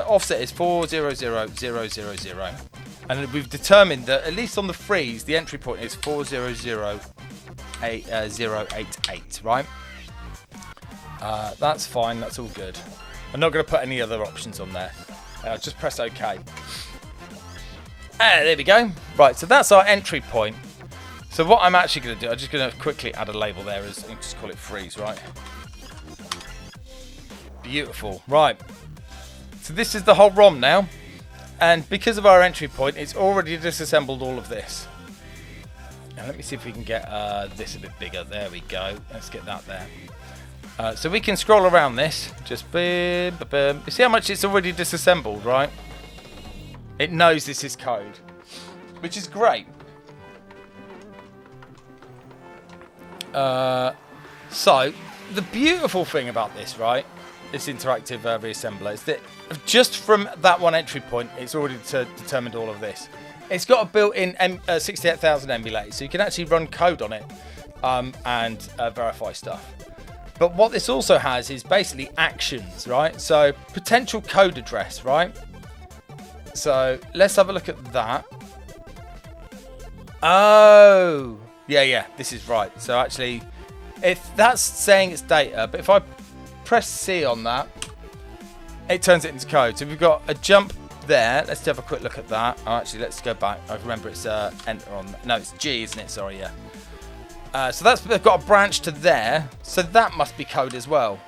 offset is 400000, and we've determined that at least on the freeze, the entry point is 400088, right? That's fine. That's all good. I'm not going to put any other options on there. Just press OK. There we go. Right, so that's our entry point. So what I'm actually going to do, I'm just going to quickly add a label there and just call it freeze, right? Beautiful. Right. So this is the whole ROM now. And because of our entry point, it's already disassembled all of this. Now let me see if we can get this a bit bigger. There we go. Let's get that there. So we can scroll around this. Just boom, boom, boom. You see how much it's already disassembled, right? It knows this is code, which is great. So the beautiful thing about this, right, this interactive reassembler, is that just from that one entry point, it's already determined all of this. It's got a built-in 68,000 emulator, so you can actually run code on it and verify stuff. But what this also has is basically actions, right? So potential code address, right? So let's have a look at that. Oh, yeah, this is right. So actually, if that's saying it's data, but if I press C on that, it turns it into code. So we've got a jump there. Let's have a quick look at that. Oh, actually, let's go back. I remember it's enter on. No, it's G, isn't it? Sorry, yeah. So they've got a branch to there. So that must be code as well.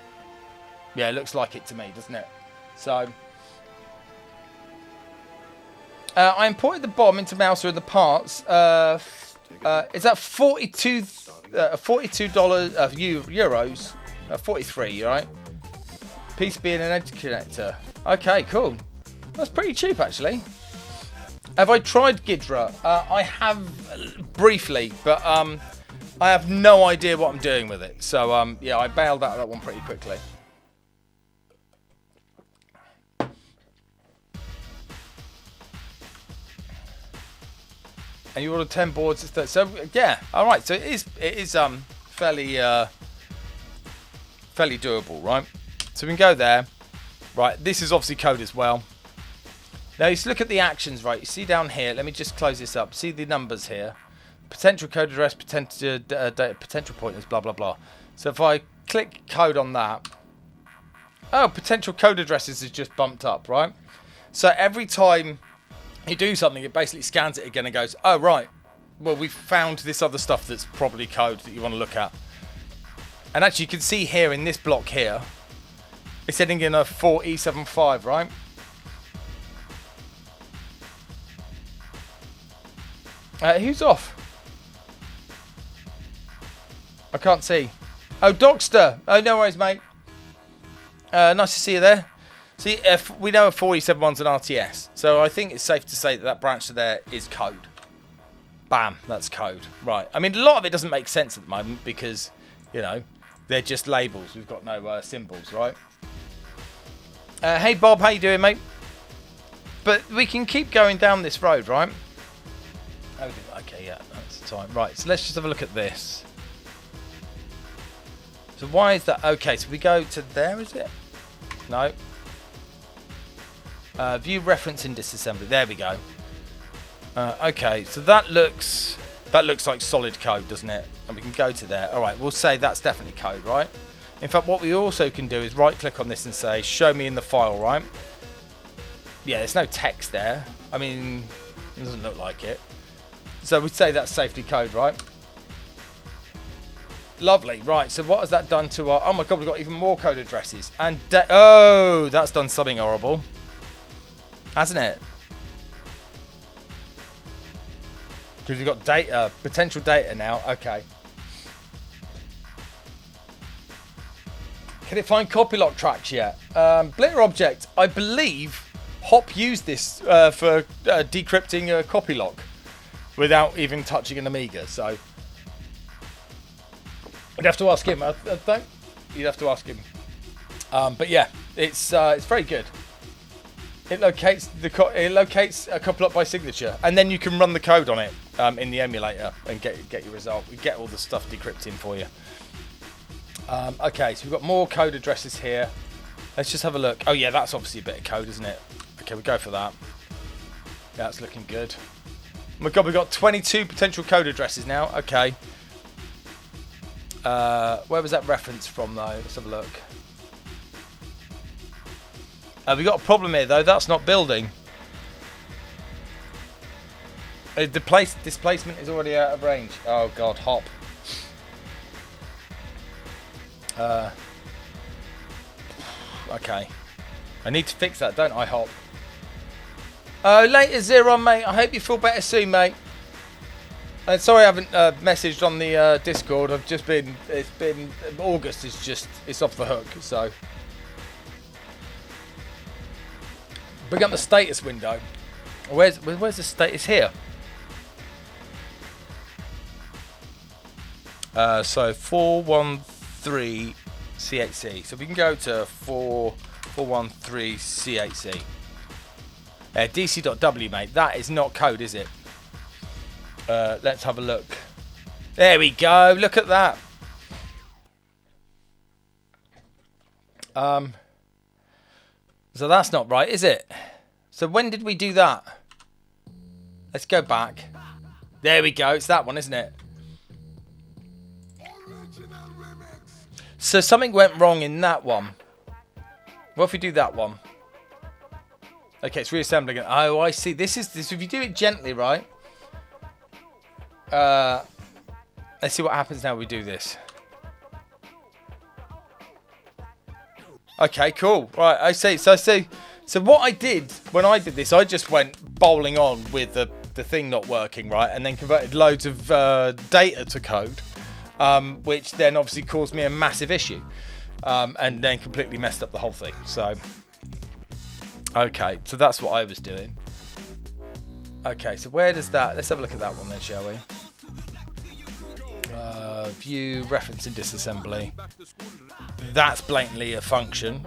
Yeah, it looks like it to me, doesn't it? So I imported the bomb into Mouser and the parts. Is that $42 euros? 43, right? PCB and an interconnector. Okay, cool. That's pretty cheap, actually. Have I tried Ghidra? I have briefly, but I have no idea what I'm doing with it. So yeah, I bailed out of that one pretty quickly. And you ordered 10 boards. So yeah, all right. So it is fairly doable, right? So we can go there. Right, this is obviously code as well. Now you look at the actions, right? You see down here. Let me just close this up. See the numbers here. Potential code address, potential pointers, blah blah blah. So if I click code on that, oh, potential code addresses is just bumped up, right? So every time you do something, it basically scans it again and goes, oh right, well we've found this other stuff that's probably code that you want to look at. And actually you can see here in this block here, it's heading in a 4E75, right? Who's off? I can't see. Oh, Dockster. Oh, no worries, mate. Nice to see you there. See, we know a 4E71's an RTS, so I think it's safe to say that that branch to there is code. Bam, that's code. Right. I mean, a lot of it doesn't make sense at the moment because, you know, they're just labels. We've got no symbols, right? Hey, Bob, how you doing, mate? But we can keep going down this road, right? Okay, yeah, that's the time. Right, so let's just have a look at this. So why is that? Okay, so we go to there, is it? No. View reference in disassembly. There we go. Okay, so that looks like solid code, doesn't it? And we can go to there. All right, we'll say that's definitely code, right? In fact, what we also can do is right-click on this and say, show me in the file, right? Yeah, there's no text there. I mean, it doesn't look like it. So we'd say that's safety code, right? Lovely. Right, so what has that done to our... Oh my god, we've got even more code addresses. And... Oh, that's done something horrible. Hasn't it? Because we've got data, potential data now. Okay. Can it find copy lock tracks yet? Blitter object. I believe Hop used this for decrypting a copy lock without even touching an Amiga. So you'd have to ask him. I don't. You'd have to ask him. But yeah, it's very good. It locates a copy lock by signature, and then you can run the code on it in the emulator and get your result. We get all the stuff decrypting for you. Okay, so we've got more code addresses here. Let's just have a look. Oh yeah, that's obviously a bit of code, isn't it? Okay, we go for that. Yeah, that's looking good. Oh my god, we've got 22 potential code addresses now. Okay. Where was that reference from though? Let's have a look. We got a problem here though. That's not building. Displacement is already out of range. Oh god, hop. Okay. I need to fix that, don't I, Hop? Oh, later, Zero, mate. I hope you feel better soon, mate. Sorry I haven't messaged on the Discord. It's been August is just, it's off the hook, so. Bring up the status window. Where's the status here? So 413 C8C. So we can go to 413 C8C. DC.W, mate. That is not code, is it? Let's have a look. There we go. Look at that. So that's not right, is it? So when did we do that? Let's go back. There we go. It's that one, isn't it? So something went wrong in that one. What if we do that one? Okay, it's reassembling it. Oh, I see. This is this. If you do it gently, right? Let's see what happens now we do this. Okay, cool. Right, I see. So what I did when I did this, I just went bowling on with the thing not working, right? And then converted loads of data to code. Which then obviously caused me a massive issue, and then completely messed up the whole thing. So, okay, so that's what I was doing. Okay, so where does that? Let's have a look at that one then, shall we? View, reference and disassembly. That's blatantly a function,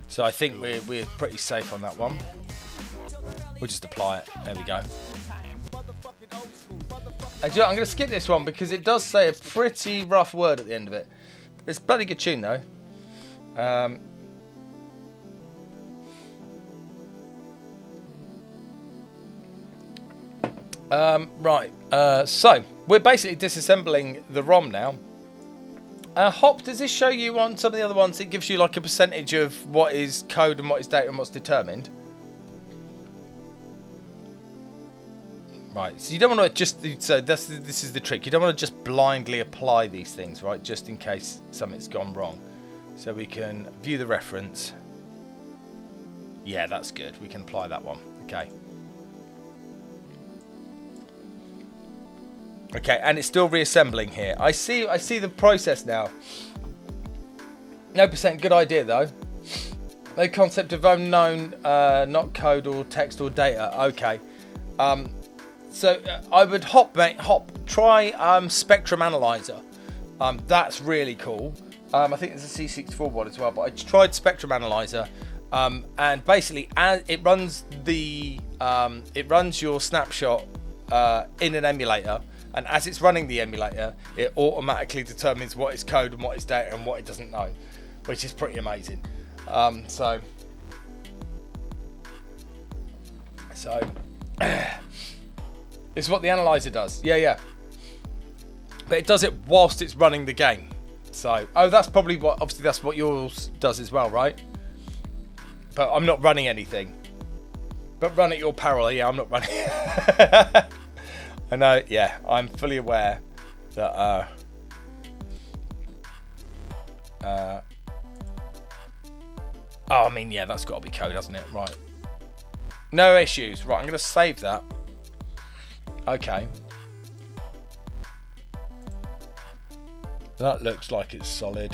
so I think we're pretty safe on that one. We'll just apply it. There we go. I'm going to skip this one because it does say a pretty rough word at the end of it. It's a bloody good tune though. So we're basically disassembling the ROM now. Hop, does this show you on some of the other ones? It gives you like a percentage of what is code and what is data and what's determined. Right, so you don't want to just, so this is the trick. You don't want to just blindly apply these things, right? Just in case something's gone wrong. So we can view the reference. Yeah, that's good. We can apply that one. Okay. Okay, and it's still reassembling here. I see the process now. No percent, good idea though. No concept of unknown, not code or text or data. Okay. So I would hop, try Spectrum Analyzer. That's really cool. I think there's a C64 one as well, but I tried Spectrum Analyzer, and basically it runs your snapshot in an emulator, and as it's running the emulator, it automatically determines what is code and what is data and what it doesn't know, which is pretty amazing. So. It's what the analyzer does. Yeah. But it does it whilst it's running the game. So, that's probably obviously that's what yours does as well, right? But I'm not running anything. But run at your peril. Yeah, I'm not running. I know. Yeah, I'm fully aware that. Oh, I mean, yeah, that's got to be code, hasn't it? Right. No issues. Right, I'm going to save that. Okay. That looks like it's solid.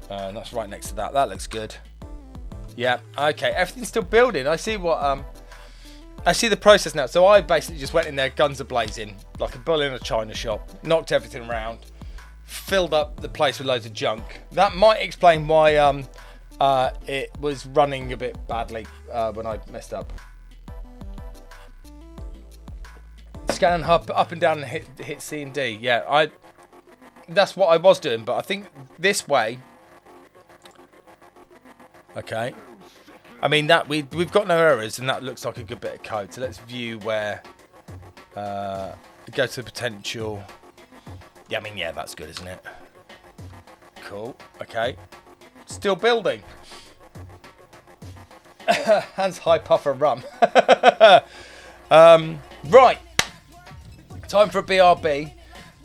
And that's right next to that. That looks good. Yeah. Okay. Everything's still building. I see what I see the process now. So I basically just went in there, guns a-blazing, like a bull in a china shop, knocked everything around, filled up the place with loads of junk. That might explain why it was running a bit badly when I messed up. Scan up and down and hit C and D. Yeah, that's what I was doing, but I think this way. Okay. I mean that we've got no errors, and that looks like a good bit of code. So let's view where go to the potential. Yeah, I mean, yeah, that's good, isn't it? Cool. Okay. Still building. Hands high, puffer, rum. Right. Time for a BRB.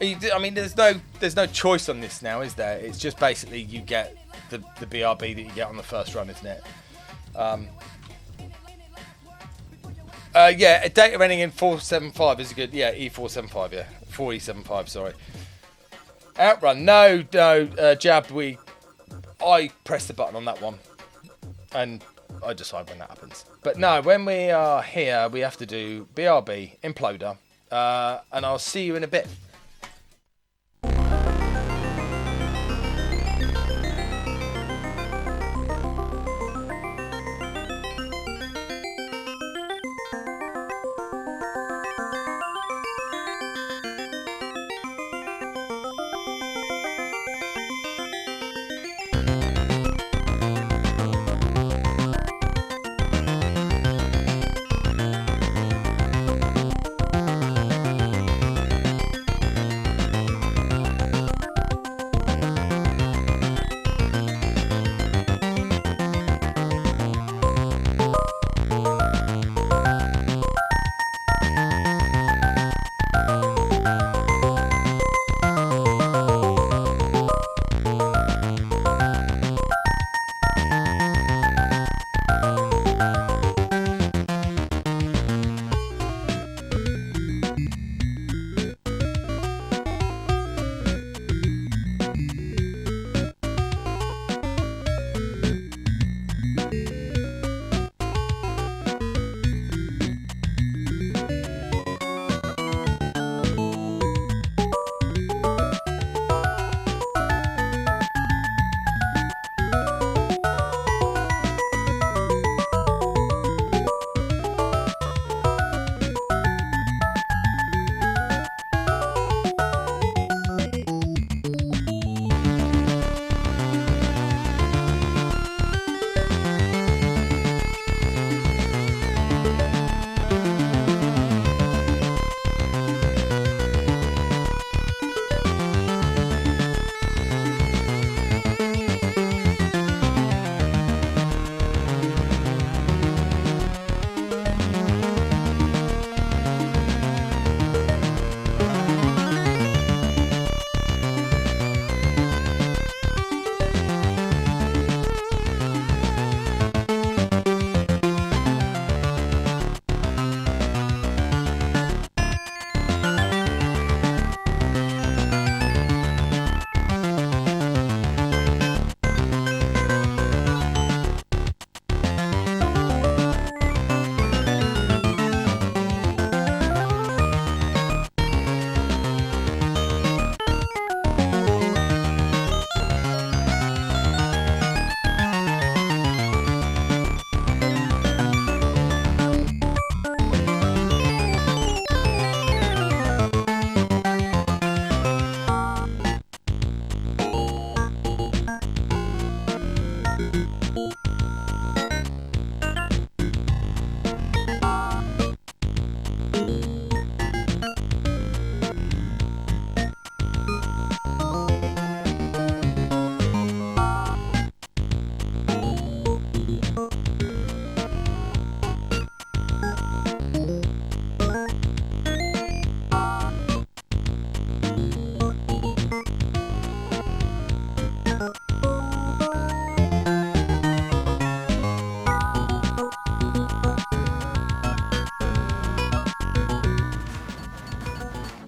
I mean, there's no choice on this now, is there? It's just basically you get the BRB that you get on the first run, isn't it? Yeah, data ending in 475 is a good. Yeah, E475. Yeah, 4E75. Sorry. Outrun. No, jabbed. I press the button on that one, and I decide when that happens. But no, when we are here, we have to do BRB imploder, and I'll see you in a bit.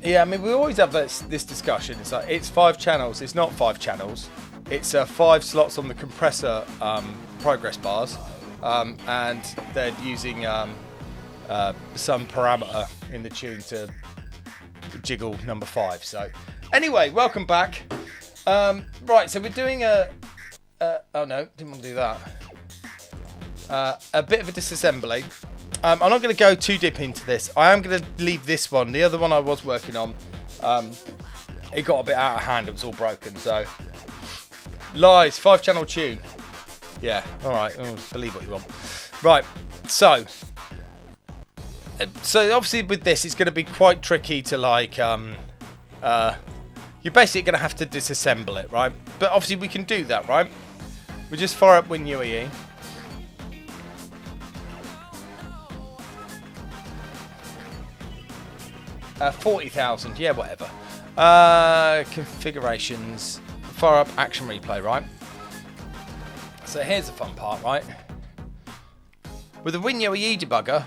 Yeah, I mean, we always have this discussion. It's like, it's 5 channels. It's not 5 channels. It's 5 slots on the compressor progress bars. And they're using some parameter in the tune to jiggle number 5. So, anyway, welcome back. Right, so we're doing oh no, didn't want to do that. A bit of a disassembly. I'm not going to go too deep into this. I am going to leave this one. The other one I was working on, it got a bit out of hand. It was all broken. So, lies, 5-channel tune. Yeah, all right. Believe what you want. Right. So obviously with this, it's going to be quite tricky to like. You're basically going to have to disassemble it, right? But obviously we can do that, right? We just fire up WinUAE. 40,000, yeah, whatever. Configurations, fire up action replay, right? So here's the fun part, right? With the WinUAE debugger,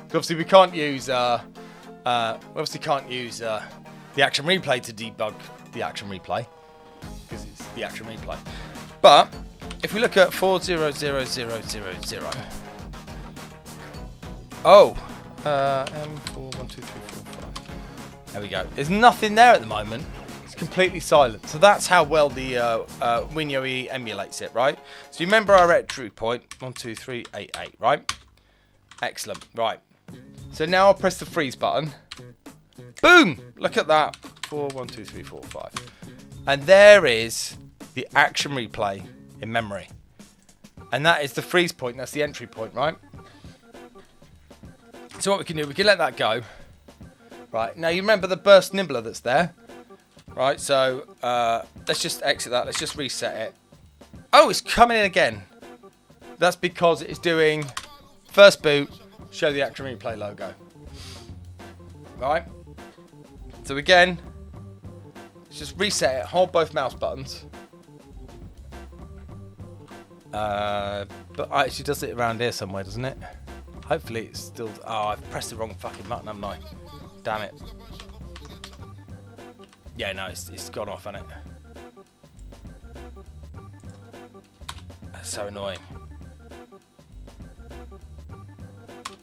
obviously we can't use, the action replay to debug the action replay because it's the action replay. But if we look at 400000, M41234. There we go. There's nothing there at the moment. It's completely silent. So that's how well the WinUAE emulates it, right? So you remember our entry point, 12388, right? Excellent. Right. So now I'll press the freeze button. Boom! Look at that. 4, 1, 2, 3, 4, 5. And there is the action replay in memory. And that is the freeze point. That's the entry point, right? So what we can do, we can let that go. Right, now you remember the burst nibbler that's there. Right, so let's just exit that. Let's just reset it. Oh, it's coming in again. That's because it's doing first boot, show the action replay logo. Right. So again, let's just reset it. Hold both mouse buttons. But it actually does it around here somewhere, doesn't it? Hopefully it's still... Oh, I've pressed the wrong fucking button, haven't I? Damn it. Yeah, no, it's gone off, hasn't it? That's so annoying.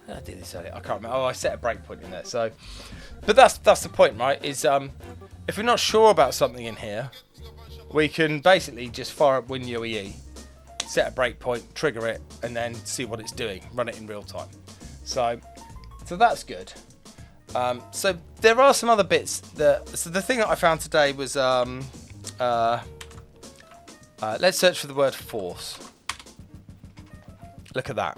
I did this earlier. I can't remember. Oh, I set a breakpoint in there. So, but that's the point, right? Is if we're not sure about something in here, we can basically just fire up WinUAE, set a breakpoint, trigger it, and then see what it's doing. Run it in real time. So that's good. So there are some other bits so the thing that I found today was let's search for the word force. Look at that.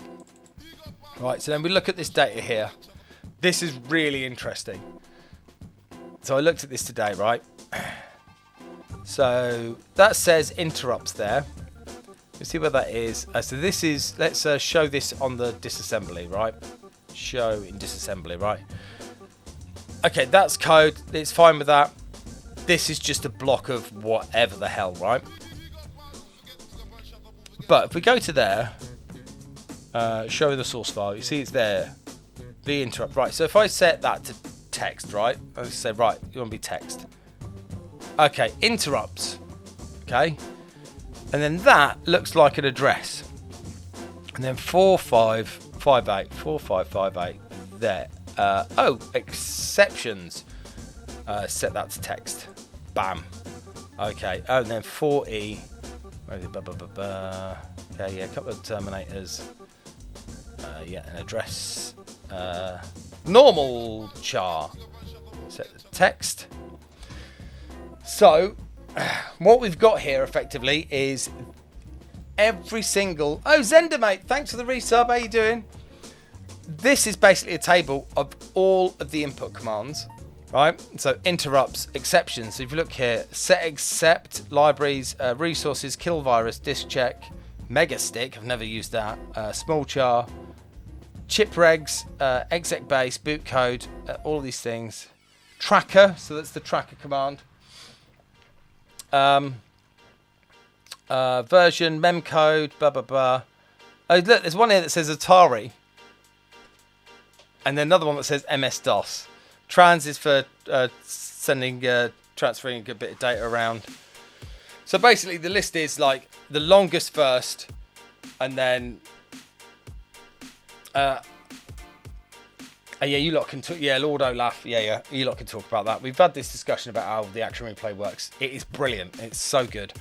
Right, so then we look at this data here. This is really interesting. So I looked at this today, right? So that says interrupts there. You see where that is. So this is, let's show this on the disassembly, right? Show in disassembly, right? Okay, that's code. It's fine with that. This is just a block of whatever the hell, right? But if we go to there, show the source file, you see it's there. The interrupt, right? So if I set that to text, right? I just say, right, you want to be text. Okay, interrupts. Okay, and then that looks like an address. And then 4558 there. Oh, exceptions. Set that to text. Bam. Okay. Oh, and then 4E. Okay, yeah, a couple of terminators. Yeah, an address. Normal char. Set the text. So, what we've got here effectively is every single... Oh, Zender, mate, thanks for the resub. How you doing? This is basically a table of all of the input commands, right? So interrupts, exceptions. So if you look here, set except, libraries, resources, kill virus, disk check, mega stick, I've never used that, small char, chip regs, exec base, boot code, all of these things. Tracker, so that's the tracker command. Version, mem code, blah, blah, blah. Oh, look, there's one here that says Atari. And then another one that says MS-DOS. Trans is for transferring a bit of data around. So basically the list is like the longest first, and then yeah, you lot can talk. Yeah, Lord Olaf. Yeah, you lot can talk about that. We've had this discussion about how the action replay works. It is brilliant. It's so good.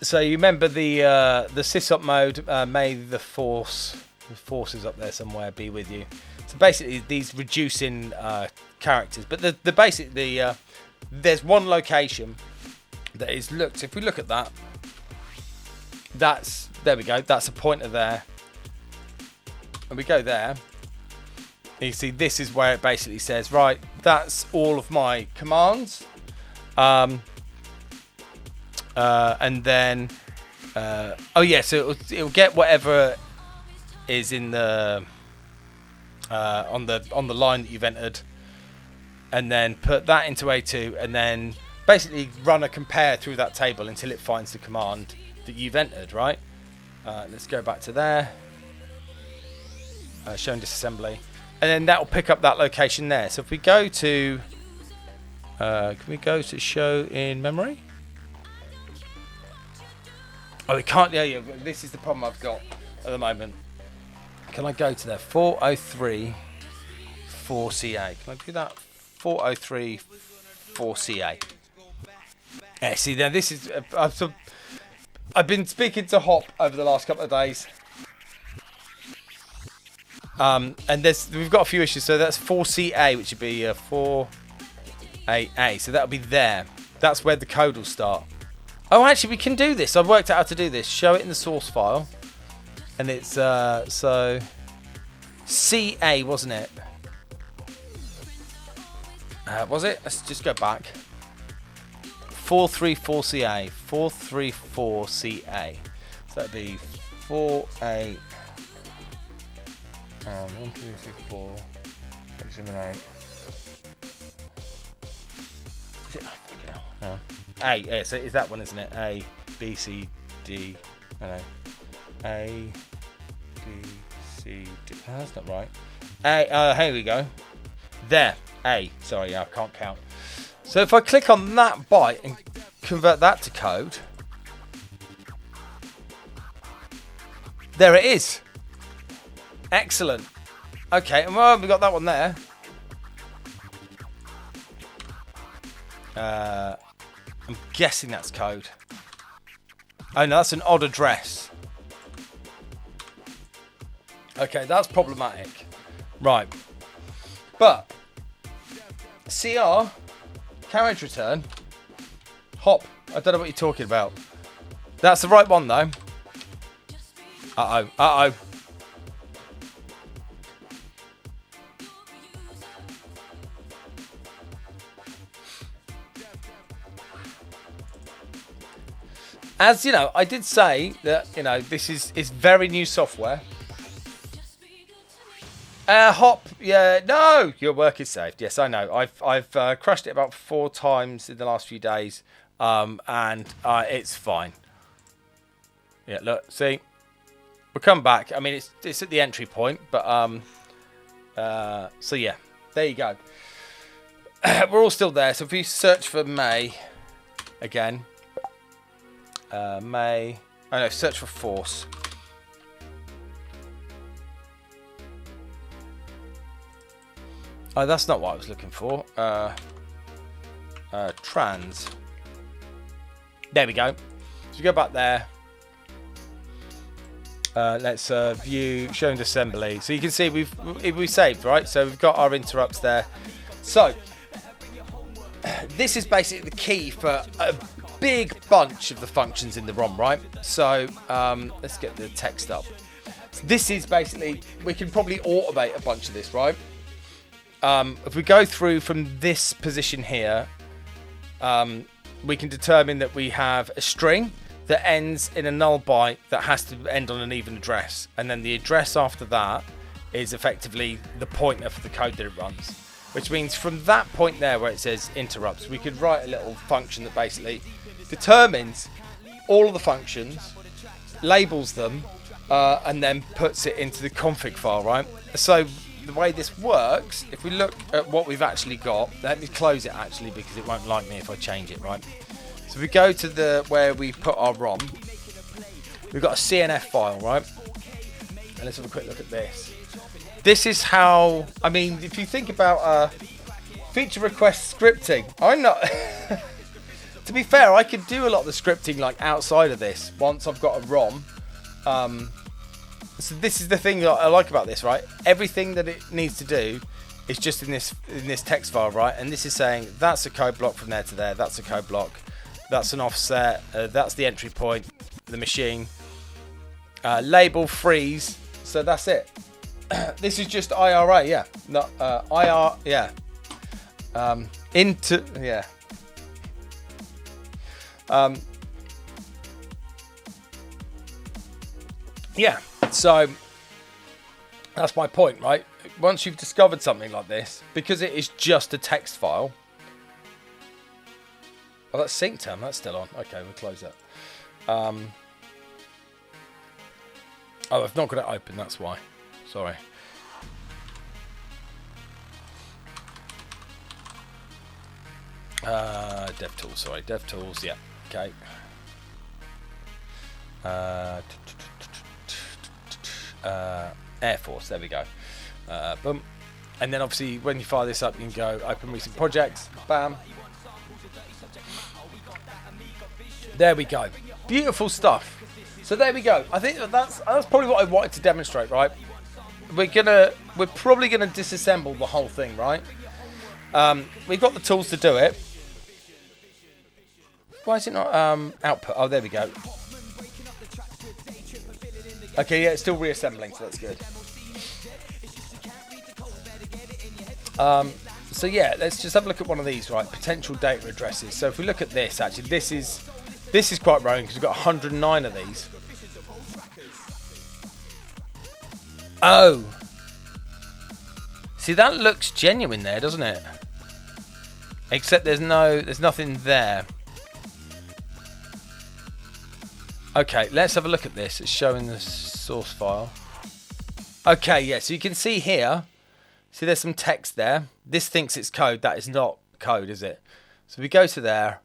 So you remember the sysop mode? May the force is up there somewhere be with you. So basically these reducing characters, but the basically there's one location that is looked. If we look at that, there we go. That's a pointer there. And we go there, you see this is where it basically says, right, that's all of my commands, and then oh yeah, so it'll get whatever is in the on the line that you've entered, and then put that into A2, and then basically run a compare through that table until it finds the command that you've entered, right? Let's go back to there. Showing disassembly, and then that will pick up that location there. So if we go to can we go to show in memory? Oh, we can't. Yeah, this is the problem I've got at the moment. Can I go to there? 403 4CA. Can I do that? 403 4CA. Yeah, see there, this is I've been speaking to Hop over the last couple of days. And we've got a few issues. So that's 4CA, which would be 4AA. So that'll be there. That's where the code will start. Oh, actually, we can do this. I've worked out how to do this. Show it in the source file. And it's, so, CA, wasn't it? Was it? Let's just go back. 434CA. 434CA. So that'd be 4A. 1, 2, 3, 4, 6, 7, 8. Is it? No. A. Yeah, so is that one, isn't it? A, B, C, D. No. A, B, C, D. Oh, that's not right. A. Here we go. There. A. Sorry, I can't count. So if I click on that byte and convert that to code, there it is. Excellent. Okay, and well, we got that one there. I'm guessing that's code. Oh no, that's an odd address. Okay, that's problematic. Right. But CR, carriage return, Hop. I don't know what you're talking about. That's the right one though. Uh-oh. As you know, I did say that, you know, this is very new software. Hop, yeah, no, your work is saved. Yes, I know. I've crashed it about 4 times in the last few days, and it's fine. Yeah, look, see, we'll come back. I mean, it's at the entry point, but so yeah, there you go. We're all still there. So if we search for May again. May. Oh no, search for Force. Oh, that's not what I was looking for. Trans. There we go. So we go back there. Let's view showing assembly. So you can see we've saved, right? So we've got our interrupts there. So this is basically the key for a big bunch of the functions in the ROM, right? So let's get the text up. So this is basically, we can probably automate a bunch of this, right? If we go through from this position here, we can determine that we have a string that ends in a null byte that has to end on an even address, and then the address after that is effectively the pointer for the code that it runs, which means from that point there where it says interrupts, we could write a little function that basically determines all of the functions, labels them, and then puts it into the config file, right? So the way this works, if we look at what we've actually got, let me close it actually because it won't like me if I change it, right? So if we go to where we put our ROM, we've got a CNF file, right? And let's have a quick look at this. This is how, I mean, if you think about feature request scripting, I'm not, to be fair, I could do a lot of the scripting like outside of this once I've got a ROM. So this is the thing that I like about this, right? Everything that it needs to do is just in this text file, right? And this is saying that's a code block from there to there. That's a code block. That's an offset. That's the entry point, the machine. Label freeze. So that's it. This is just IRA, yeah. Not IR, yeah. Into, yeah. Yeah, so that's my point, right? Once you've discovered something like this, because it is just a text file. Oh, that's sync term, that's still on. Okay, we'll close that. Oh, I've not got it open, that's why. Sorry. DevTools, sorry, DevTools, yeah, okay. AIRA Force, there we go. Boom. And then obviously when you fire this up, you can go open recent projects, bam. There we go. Beautiful stuff. So there we go. I think that's probably what I wanted to demonstrate, right? We're probably gonna disassemble the whole thing, right? We've got the tools to do it. Why is it not output? Oh, there we go. Okay, yeah, it's still reassembling, so that's good. So yeah, let's just have a look at one of these, right? Potential data addresses. So if we look at this, actually, this is quite wrong because we've got 109 of these. Oh, see, that looks genuine there, doesn't it? Except there's nothing there. Okay, let's have a look at this. It's showing the source file. Okay, yeah, so you can see here. See, there's some text there. This thinks it's code. That is not code, is it? So we go to there.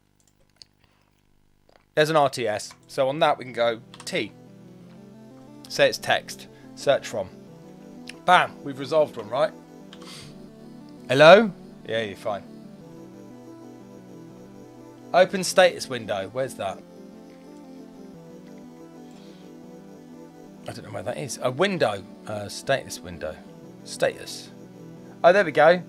There's an RTS. So on that, we can go T. Say it's text. Search from. Bam, we've resolved one, right? Hello? Yeah, you're fine. Open status window. Where's that? I don't know where that is. A window. Status window. Status. Oh, there we go.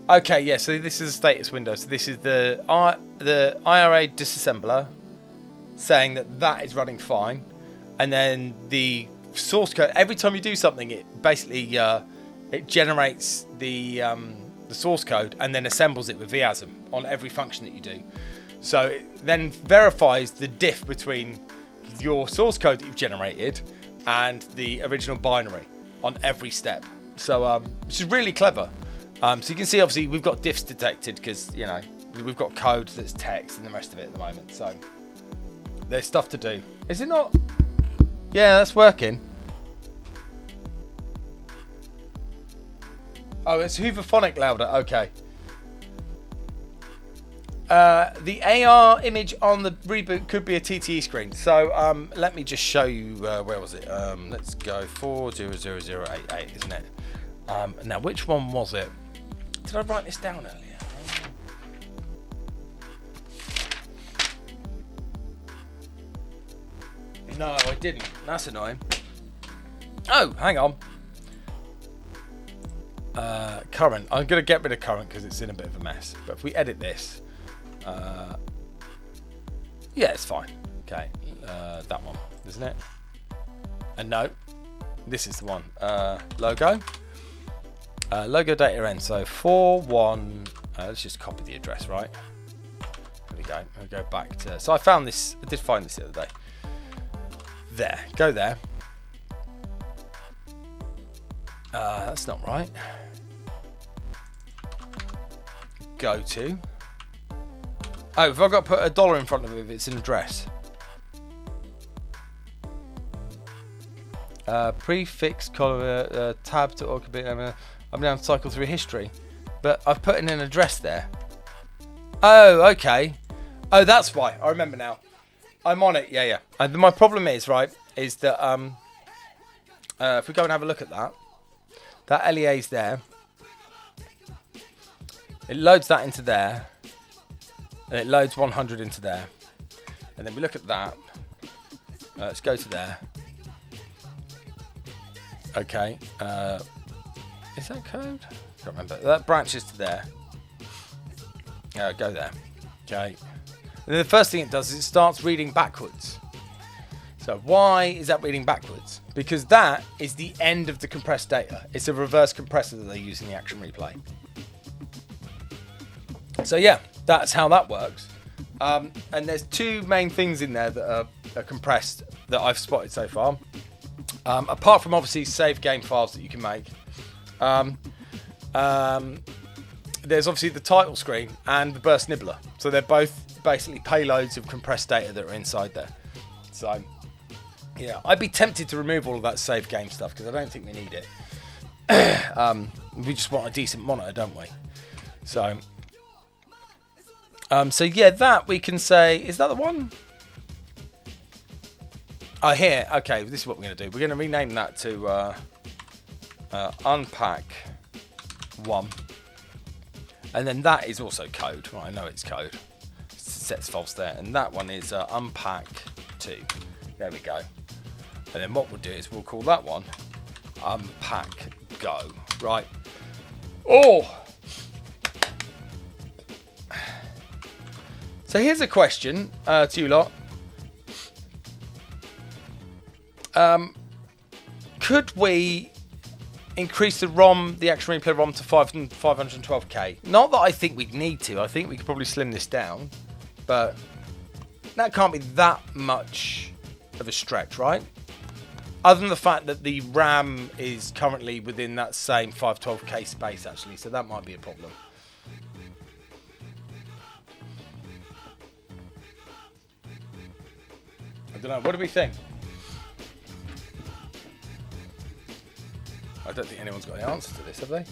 Okay, yeah, so this is a status window. So this is the IRA disassembler saying that is running fine. And then the source code, every time you do something, it basically it generates the source code and then assembles it with VASM on every function that you do. So it then verifies the diff between your source code that you've generated and the original binary on every step. So which is really clever. So you can see obviously we've got diffs detected because, you know, we've got code that's text and the rest of it at the moment. So there's stuff to do. Is it not? Yeah, that's working. Oh, it's Hooverphonic louder. Okay. The AR image on the reboot could be a TTE screen. So let me just show you, where was it? Let's go 400088, isn't it? Now, which one was it? Did I write this down earlier? No, I didn't. That's annoying. Oh, hang on. Current. I'm going to get rid of current because it's in a bit of a mess. But if we edit this, yeah, it's fine. Okay, that one, isn't it? And no, this is the one. Logo. Logo data end. So 41. Let's just copy the address, right? There we go. I'll go back to. So I found this. I did find this the other day. There. Go there. That's not right. Go to. Oh, if I've got to put $1 in front of it, if it's an address. Prefix column tab to occupy. I'm now cycle through history, but I've put in an address there. Oh, okay. Oh, that's why. I remember now. I'm on it. Yeah. My problem is is that if we go and have a look at that LEA's there. It loads that into there, and it loads 100 into there, and then we look at that. Let's go to there. Okay, is that code? Can't remember. That branches to there. Go there. Okay. And then the first thing it does is it starts reading backwards. So why is that reading backwards? Because that is the end of the compressed data. It's a reverse compressor that they use in the action replay. So yeah, that's how that works. And there's two main things in there that are compressed that I've spotted so far. Apart from obviously save game files that you can make. There's obviously the title screen and the burst nibbler. So they're both basically payloads of compressed data that are inside there. So yeah, I'd be tempted to remove all of that save game stuff because I don't think we need it. We just want a decent monitor, don't we? So yeah, that we can say, is that the one? Oh, here. Okay, this is what we're going to do. We're going to rename that to unpack 1. And then that is also code. Well, I know it's code. It sets false there. And that one is unpack 2. There we go. And then what we'll do is we'll call that one unpack go. Right. Oh! So here's a question to you lot. Could we increase the ROM, the Action Replay ROM to 512K? Not that I think we'd need to. I think we could probably slim this down. But that can't be that much of a stretch, right? Other than the fact that the RAM is currently within that same 512K space, actually. So that might be a problem. I don't know. What do we think? I don't think anyone's got the answer to this, have they?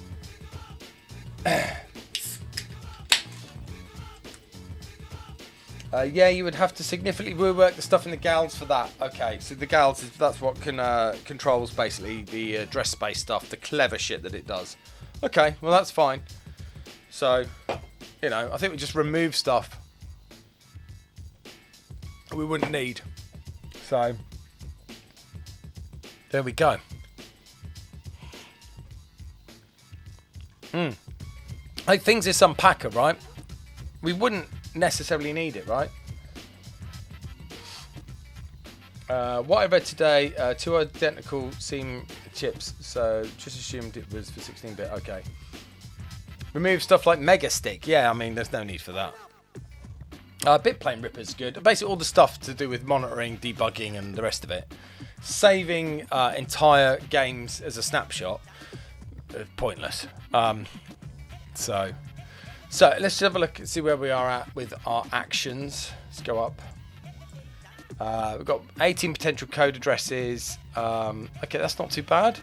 Yeah, you would have to significantly rework the stuff in the GALs for that. Okay, so the GALs, that's what controls basically the address space stuff, the clever shit that it does. Okay, well that's fine. So, you know, I think we just remove stuff we wouldn't need. So, there we go. Like things is some packer, right? We wouldn't necessarily need it, right? What I read today, 2 identical seam chips, so just assumed it was for 16-bit. Okay. Remove stuff like Mega Stick. Yeah, I mean, there's no need for that. Bitplane Ripper's good. Basically, all the stuff to do with monitoring, debugging, and the rest of it. Saving entire games as a snapshot, pointless. So let's just have a look and see where we are at with our actions. Let's go up. We've got 18 potential code addresses. Okay, that's not too bad.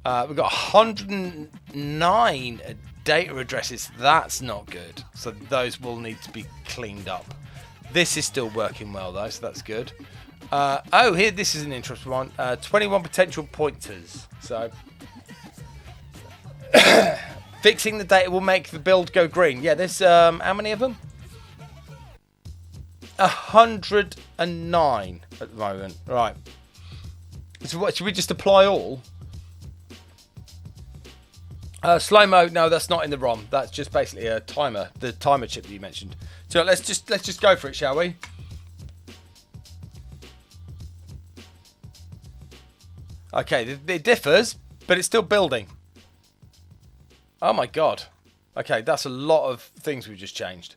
We've got 109 data addresses. That's not good. So those will need to be cleaned up. This is still working well though, so that's good. Oh, here, this is an interesting one. 21 potential pointers. So fixing the data will make the build go green. Yeah, there's how many of them? 109 at the moment. Right. So what, should we just apply all? Slow-mo, no, that's not in the ROM. That's just basically a timer, the timer chip that you mentioned. So let's just go for it, shall we? Okay, it differs, but it's still building. Oh my god. Okay, that's a lot of things we've just changed.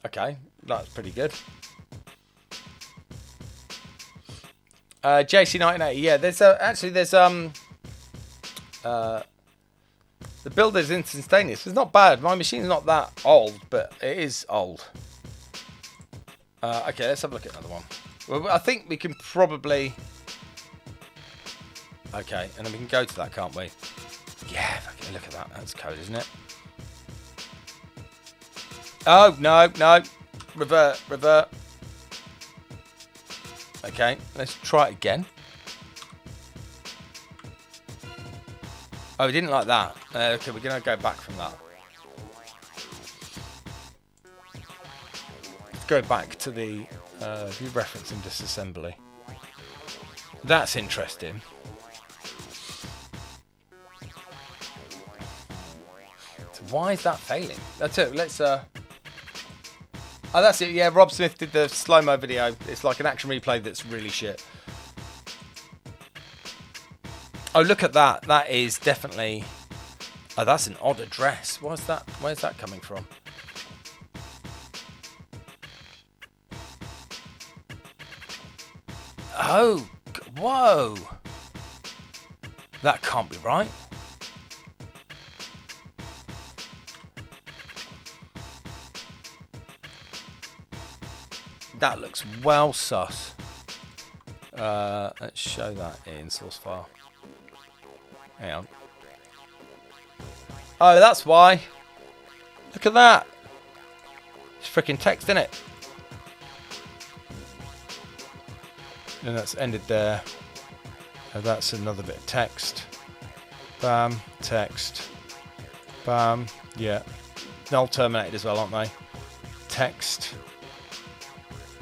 Okay, that's pretty good. JC1980, yeah, there's the build is instantaneous. It's not bad. My machine's not that old, but it is old. Okay, let's have a look at another one. Well, I think we can probably Okay, and then we can go to that, can't we? Yeah, okay, look at that. That's code, isn't it? Oh, no, no. Revert, revert. Okay, let's try it again. Oh, we didn't like that. Okay, we're going to go back from that. Let's go back to the view reference and disassembly. That's interesting. So why is that failing? That's it. Let's... Oh, that's it. Yeah, Rob Smith did the slow-mo video. It's like an action replay that's really shit. Oh, look at that. That is definitely... Oh, that's an odd address. What's that? Where's that coming from? Oh, whoa. That can't be right. That looks well sus. Let's show that in source file. Hang on. Oh, that's why. Look at that. It's freaking text, isn't it? And that's ended there. And that's another bit of text. Bam, text. Bam, yeah. They're all terminated as well, aren't they? Text.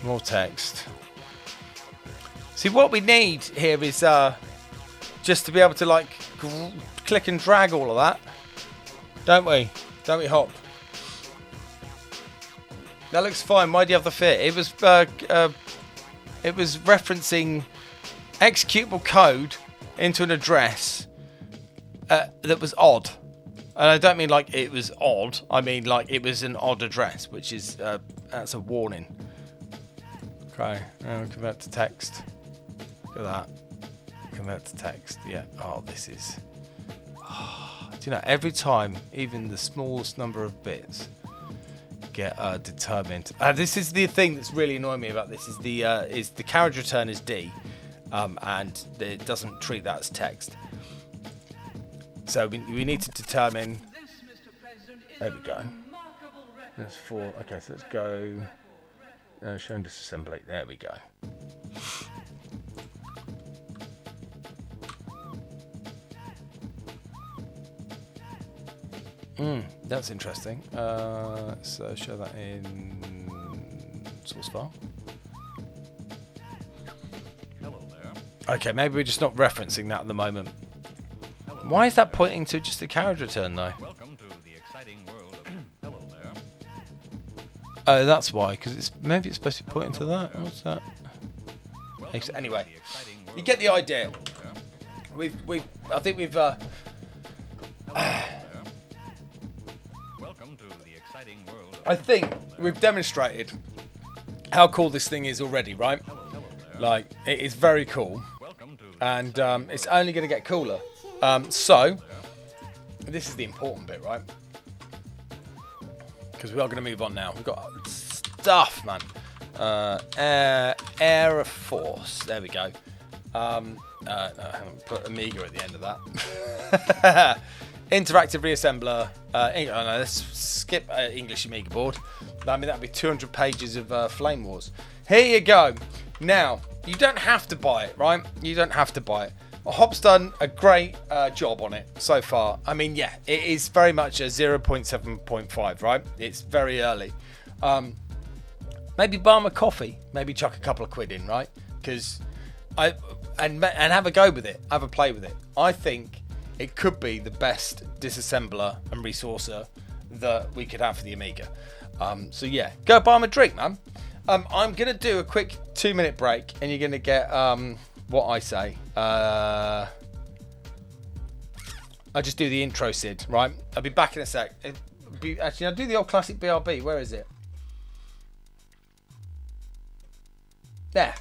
More text. See, what we need here is just to be able to like click and drag all of that, don't we? Don't we, Hop? That looks fine. Why do you have the fit? It was referencing executable code into an address that was odd, and I don't mean like it was odd. I mean like it was an odd address, which is that's a warning. Okay, now convert to text. Look at that. Convert to text. Yeah. Oh, this is... Oh, do you know, every time, even the smallest number of bits get determined. This is the thing that's really annoying me about this, is the carriage return is D, and it doesn't treat that as text. So we need to determine... There we go. That's 4. Okay, so let's go... show and disassembly. There we go. That's interesting. So show that in source file. Hello there. Okay, maybe we're just not referencing that at the moment. Why is that pointing to just the carriage return though? Welcome to the exciting world of Hello there. Oh, that's why, because maybe it's supposed to be pointing to that. What's that? Anyway, you get the idea. I think we've I think we've demonstrated how cool this thing is already, right? Like, it is very cool, and it's only going to get cooler. So, this is the important bit, right? Because we are going to move on now. We've got stuff, man. AIRA Force. There we go. No, hang on, put Amiga at the end of that. Interactive reassembler. No, let's skip English Amiga board. I mean, that'd be 200 pages of Flame Wars. Here you go. Now, you don't have to buy it, right? You don't have to buy it. Hop's done a great job on it so far. I mean, yeah, it is very much a 0.7.5, right? It's very early. Maybe buy him a coffee. Maybe chuck a couple of quid in, right? Because and have a go with it. Have a play with it. I think it could be the best disassembler and resourcer that we could have for the Amiga. So yeah, go buy him a drink, man. I'm going to do a quick 2-minute break, and you're going to get what I say. I'll just do the intro, Sid, right? I'll be back in a sec. Actually, I'll do the old classic BRB. Where is it? There.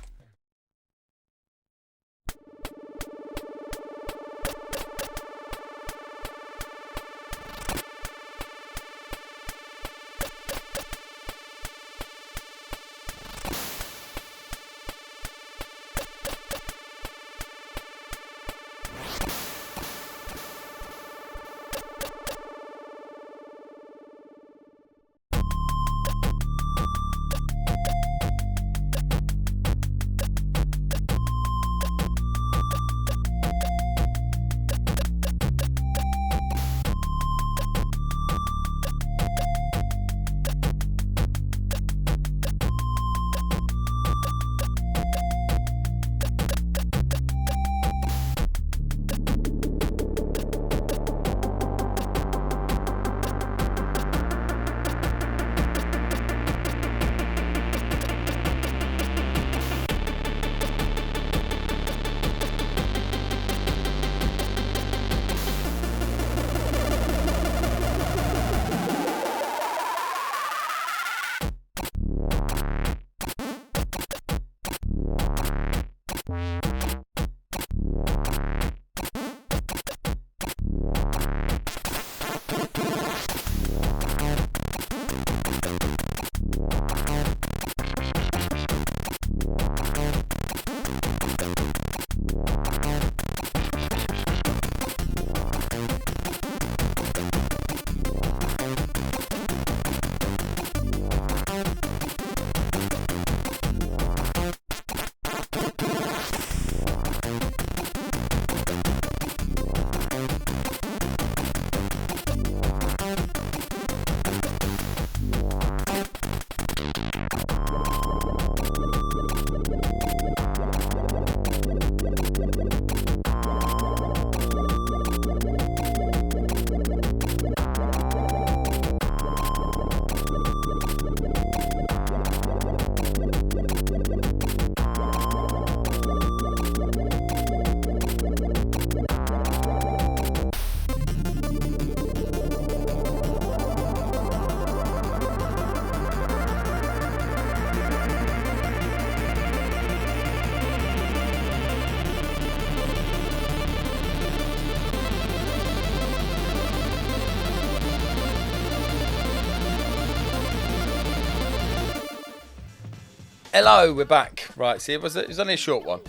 Hello, we're back. Right, see, it was only a short one.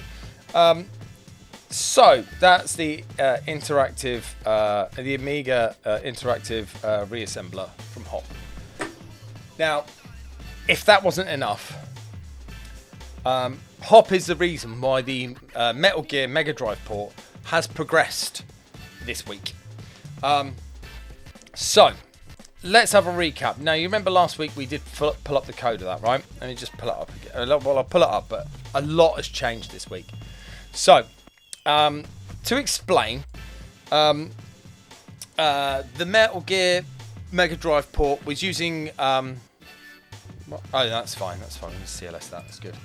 So that's the interactive, the Amiga interactive reassembler from Hop. Now, if that wasn't enough, Hop is the reason why the Metal Gear Mega Drive port has progressed this week. So, let's have a recap. Now, you remember last week we did pull up the code of that, right? Let me just pull it up again. Well, I'll pull it up, but a lot has changed this week. So, to explain, the Metal Gear Mega Drive port was using... oh, that's fine. That's fine. Let's CLS that. That's good.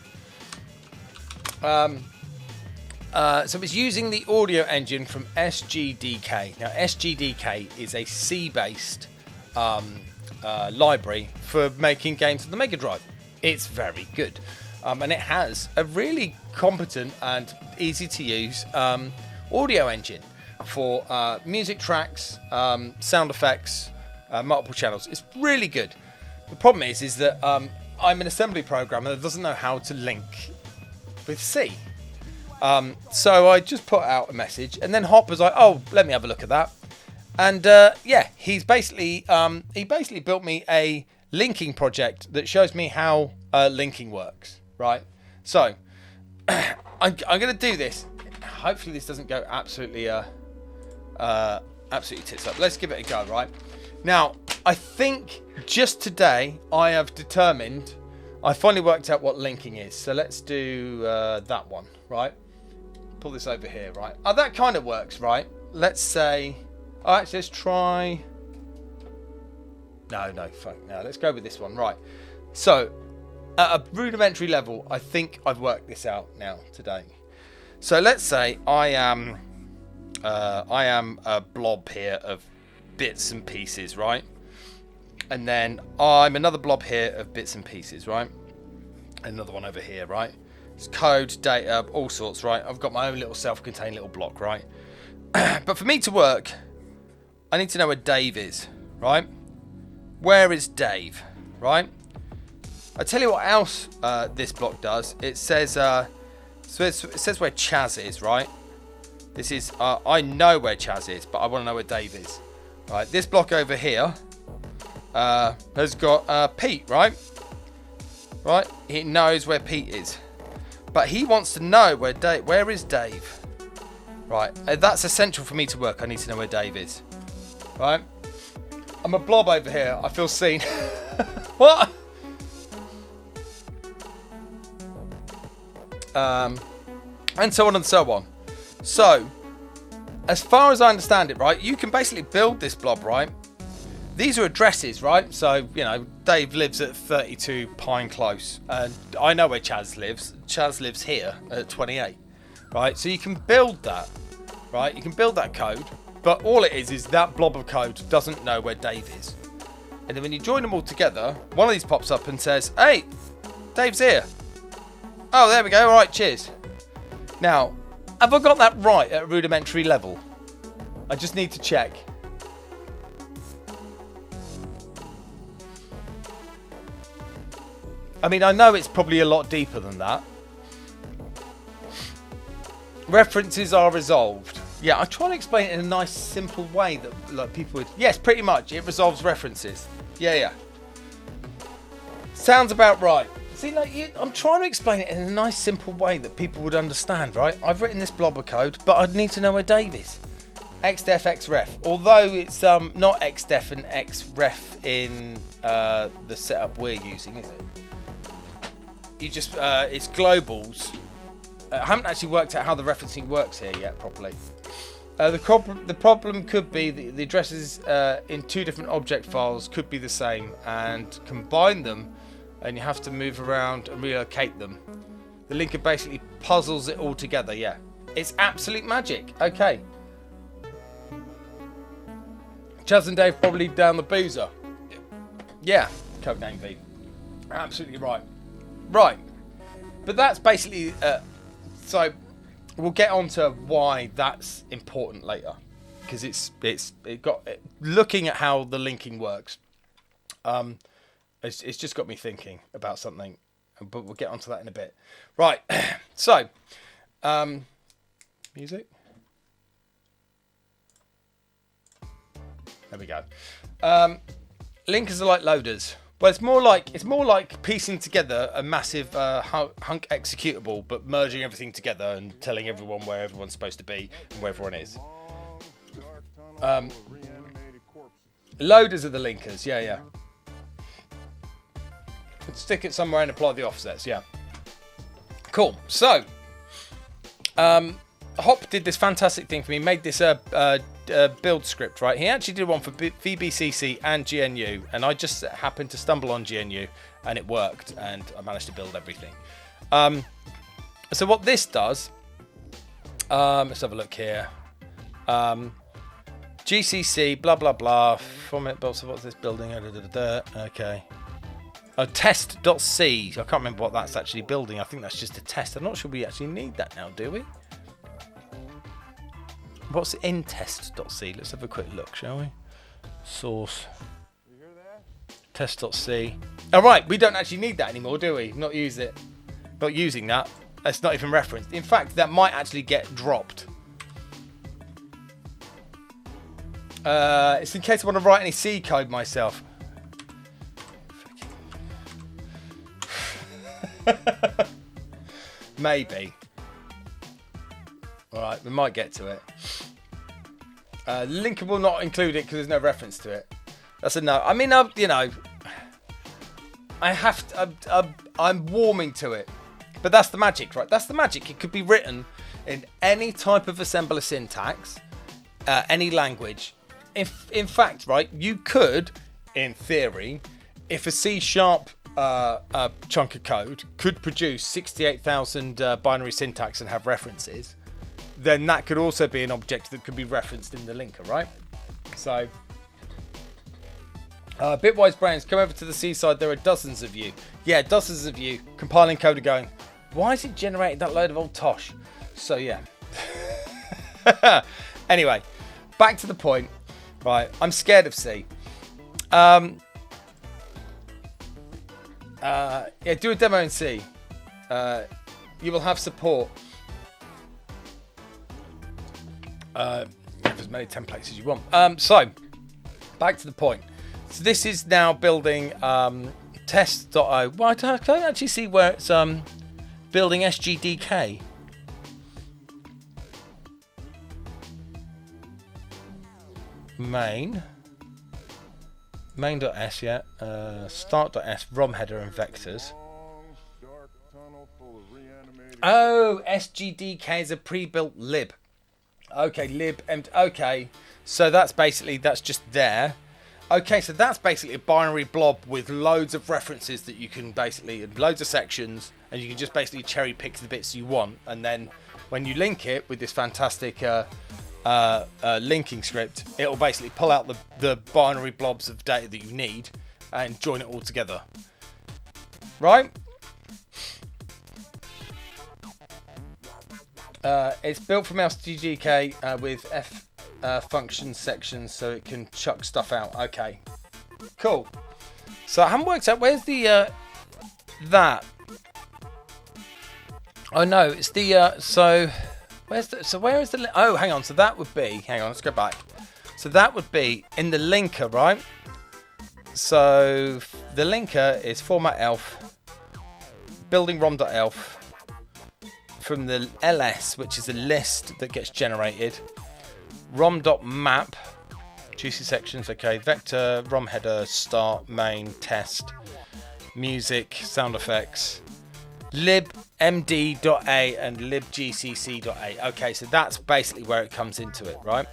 So it's using the audio engine from SGDK. Now, SGDK is a C-based library for making games on the Mega Drive. It's very good. And it has a really competent and easy to use audio engine for music tracks, sound effects, multiple channels. It's really good. The problem is that I'm an assembly programmer that doesn't know how to link with C. So I just put out a message, and then Hop was like, "Oh, let me have a look at that." And yeah, he basically built me a linking project that shows me how linking works. Right. So I'm going to do this. Hopefully, this doesn't go absolutely tits up. Let's give it a go. Right. Now, I think just today I have determined. I finally worked out what linking is. So let's do that one. Right. Pull this over here. Right. Oh, that kind of works. Right. Let's say. Oh, actually, let's try. No, fuck. No, let's go with this one. Right. So, at a rudimentary level, I think I've worked this out now today. So let's say I am a blob here of bits and pieces, right? And then I'm another blob here of bits and pieces, right? Another one over here, right? It's code, data, all sorts, right? I've got my own little self-contained little block, right? But for me to work, I need to know where Dave is, right? Where is Dave, right? I tell you what else this block does. It says it says where Chaz is, right? This is I know where Chaz is, but I want to know where Dave is. Right, this block over here has got Pete, right? Right, he knows where Pete is, but he wants to know where Dave. Where is Dave? Right, that's essential for me to work. I need to know where Dave is. Right, I'm a blob over here. I feel seen. What? And so on and so on. So, as far as I understand it, right, you can basically build this blob, right? These are addresses, right? So, you know, Dave lives at 32 Pine Close, and I know where Chaz lives. Chaz lives here at 28, right? So you can build that, right? You can build that code, but all it is that blob of code doesn't know where Dave is. And then when you join them all together, one of these pops up and says, "Hey, Dave's here." Oh, there we go. All right, cheers. Now, have I got that right at a rudimentary level? I just need to check. I mean, I know it's probably a lot deeper than that. References are resolved. Yeah, I try to explain it in a nice, simple way that like people would... Yes, pretty much. It resolves references. Yeah. Sounds about right. See, like, I'm trying to explain it in a nice, simple way that people would understand, right? I've written this blob of code, but I'd need to know where Dave is. Xdef, xref. Although it's not xdef and xref in the setup we're using, is it? You just it's globals. I haven't actually worked out how the referencing works here yet properly. The problem could be the addresses in two different object files could be the same, and combine them, and you have to move around and relocate them. The linker basically puzzles it all together. Yeah, it's absolute magic. Okay. Chaz and Dave probably down the boozer. Yeah, codename V. Absolutely right. Right, but that's basically so we'll get on to why that's important later, because looking at how the linking works, it's just got me thinking about something, but we'll get onto that in a bit. Right, so, music. There we go. Linkers are like loaders. Well, it's more like piecing together a massive hunk executable, but merging everything together and telling everyone where everyone's supposed to be and where everyone is. Loaders are the linkers, yeah. Stick it somewhere and apply the offsets, yeah. Cool. So, Hop did this fantastic thing for me. Made this build script, right? He actually did one for VBCC and GNU, and I just happened to stumble on GNU, and it worked, and I managed to build everything. So what this does, let's have a look here. GCC, blah blah blah. Format. What's this building? Okay. Oh, test.c. I can't remember what that's actually building. I think that's just a test. I'm not sure we actually need that now, do we? What's in test.c? Let's have a quick look, shall we? Source. You hear that? Test.c. All right, we don't actually need that anymore, do we? Not use it. Not using that. That's not even referenced. In fact, that might actually get dropped. It's in case I want to write any C code myself. Maybe. Alright, we might get to it. Linker will not include it because there's no reference to it. That's a no. I mean, you know, I have to, I'm warming to it. But that's the magic, right? That's the magic. It could be written in any type of assembler syntax, any language. In fact, right, you could, in theory, if a C# chunk of code could produce 68,000 binary syntax and have references, then that could also be an object that could be referenced in the linker, right? So, Bitwise Brains, come over to the seaside. There are dozens of you. Yeah, dozens of you compiling code and going, why is it generating that load of old tosh? So, yeah. Anyway, back to the point. Right, I'm scared of C. Yeah, do a demo in C. You will have support. Have as many templates as you want. So, back to the point. So this is now building test.io. Well, I can't actually see where it's building SGDK. Main.s, yeah. Start.s, ROM header and vectors. Oh, SGDK is a pre-built lib. Okay, lib. Okay, so that's just there. Okay, so that's basically a binary blob with loads of references that you can basically, loads of sections, and you can just basically cherry pick the bits you want, and then when you link it with this fantastic linking script, it'll basically pull out the binary blobs of data that you need and join it all together. Right? It's built from SGDK with F function sections so it can chuck stuff out. Okay, cool. So I haven't worked out where's the that. Oh no, it's the so where is the oh hang on, so that would be, hang on, let's go back. So that would be in the linker, right? So the linker is format elf building rom.elf from the ls, which is a list that gets generated. Rom.map, juicy sections, okay, vector, rom header, start, main, test, music, sound effects, libmd.a and libgcc.a. Okay, so that's basically where it comes into it, right?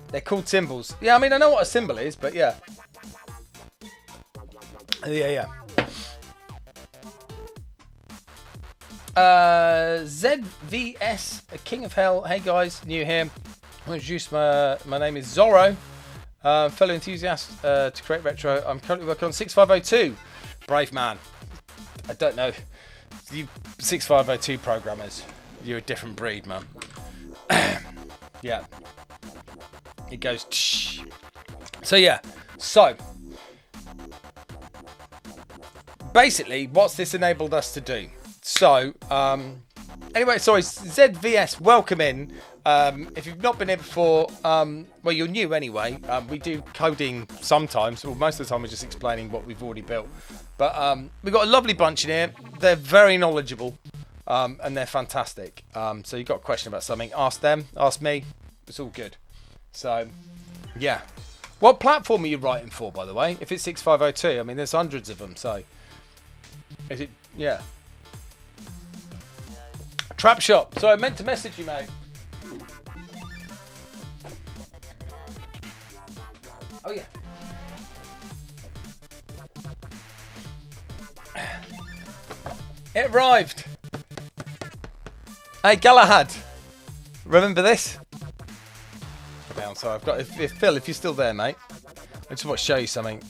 They're called symbols. Yeah, I mean, I know what a symbol is, but yeah. Yeah. ZVS, King of Hell. Hey guys, new here. I'll introduce my name is Zorro, fellow enthusiast to create retro. I'm currently working on 6502. Brave man. I don't know. You 6502 programmers, you're a different breed, man. Yeah. It goes. Tsh. So yeah. So basically, what's this enabled us to do? So, anyway, sorry, ZVS, welcome in. If you've not been here before, well, you're new anyway. We do coding sometimes. Well, most of the time we're just explaining what we've already built. But we've got a lovely bunch in here. They're very knowledgeable, and they're fantastic. So you've got a question about something, ask them, ask me. It's all good. So, yeah. What platform are you writing for, by the way? If it's 6502, I mean, there's hundreds of them, so... Is it... Yeah. Trap shop. So I meant to message you, mate. Oh, yeah. It arrived. Hey, Galahad. Remember this? Down, so I've got... If Phil, if you're still there, mate. I just want to show you something.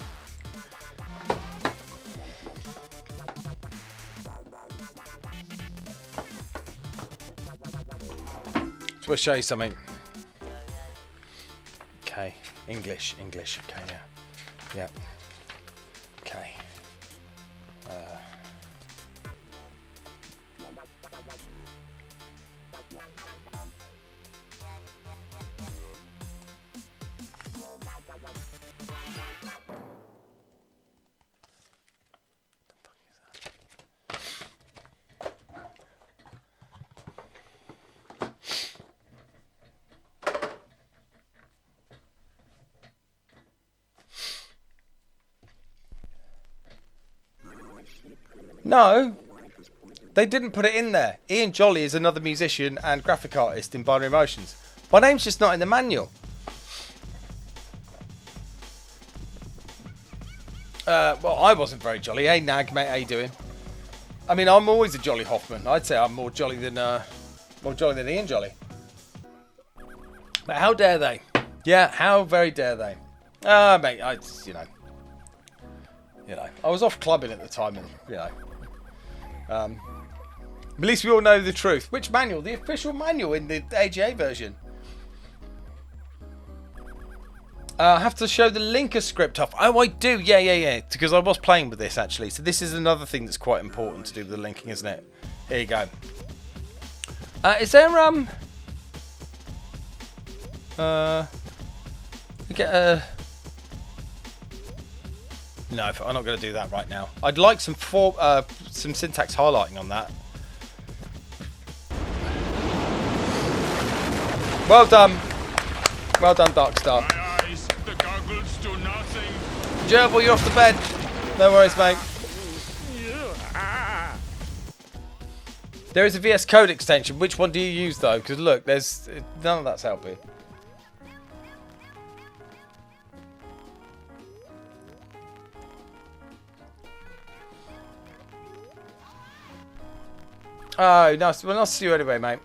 Just want to show you something. Okay. English. Okay, yeah. Yeah. Okay. No, they didn't put it in there. Ian Jolly is another musician and graphic artist in Binary Motions. My name's just not in the manual. Well, I wasn't very jolly. Hey, Nag, mate, how you doing? I mean, I'm always a jolly Hoffman. I'd say I'm more jolly than Ian Jolly. But how dare they? Yeah, how very dare they? Mate, I was off clubbing at the time, and at least we all know the truth. Which manual? The official manual in the AGA version. I have to show the linker script off. Oh, I do. Yeah. Because I was playing with this, actually. So this is another thing that's quite important to do with the linking, isn't it? Here you go. Is there, we get a... No, I'm not going to do that right now. I'd like some syntax highlighting on that. Well done, Darkstar. My eyes, the goggles do nothing. Gerbil, you're off the bed. No worries, mate. There is a VS Code extension. Which one do you use though? Because look, there's none of that's helping. Oh, nice. Well, nice to see you anyway, mate.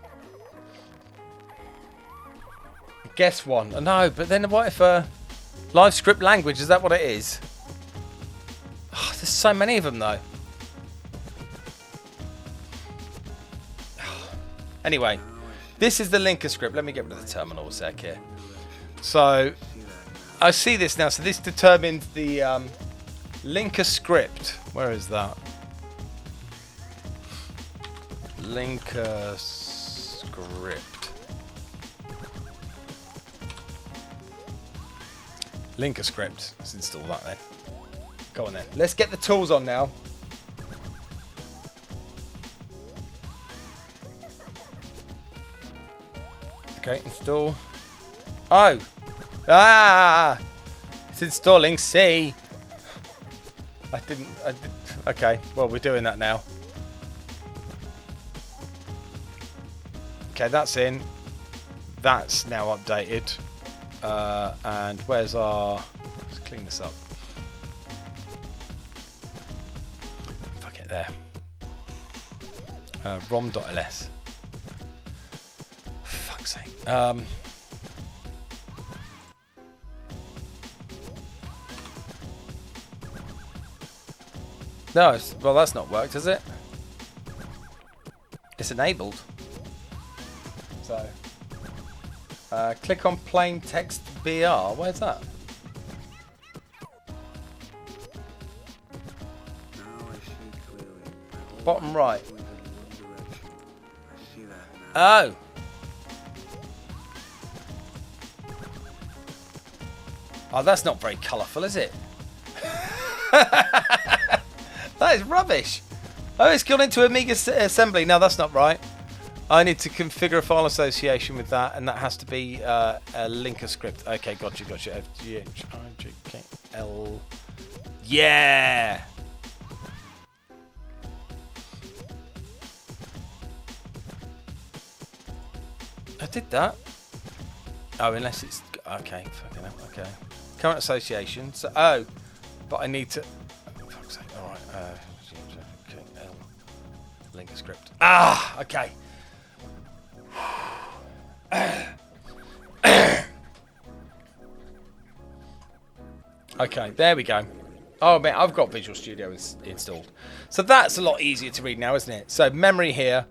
Guess one. Oh, no, but then what if live script language, is that what it is? Oh, there's so many of them, though. Anyway, this is the linker script. Let me get rid of the terminal a sec here. So, I see this now. So this determines the linker script. Where is that? Linker script. Linker script. Let's install that then. Go on then. Let's get the tools on now. Okay, install. Oh! Ah! It's installing C. I didn't. Okay, well, we're doing that now. Okay, that's in. That's now updated. And where's our... Let's clean this up. Fuck it, there. rom.ls. Fuck's sake. No, well, that's not worked, has it? It's enabled. So, click on plain text BR. Where's that? Bottom right. Oh. Oh, that's not very colourful, is it? That is rubbish. Oh, it's gone into Amiga assembly. No, that's not right. I need to configure a file association with that, and that has to be a linker script. Okay, gotcha. FGHIJKL. Yeah. I did that. Oh, unless it's okay. Fucking hell. Okay. Current association. So, oh, but I need to. Oh, fuck's sake. All right. Linker script. Ah. Okay. Okay, there we go. Oh man, I've got Visual Studio installed, so that's a lot easier to read now, isn't it? So memory here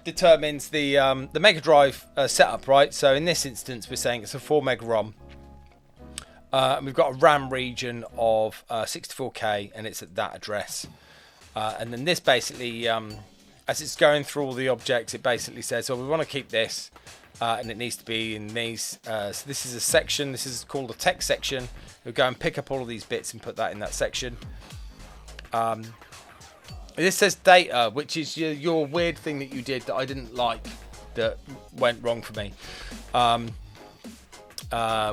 determines the Mega Drive setup, right? So in this instance, we're saying it's a 4 meg ROM. We've got a RAM region of 64K, and it's at that address. And then this basically, as it's going through all the objects, it basically says, well, we want to keep this, and it needs to be in these. So this is a section. This is called a text section. We'll go and pick up all of these bits and put that in that section. This says data, which is your weird thing that you did that I didn't like, that went wrong for me.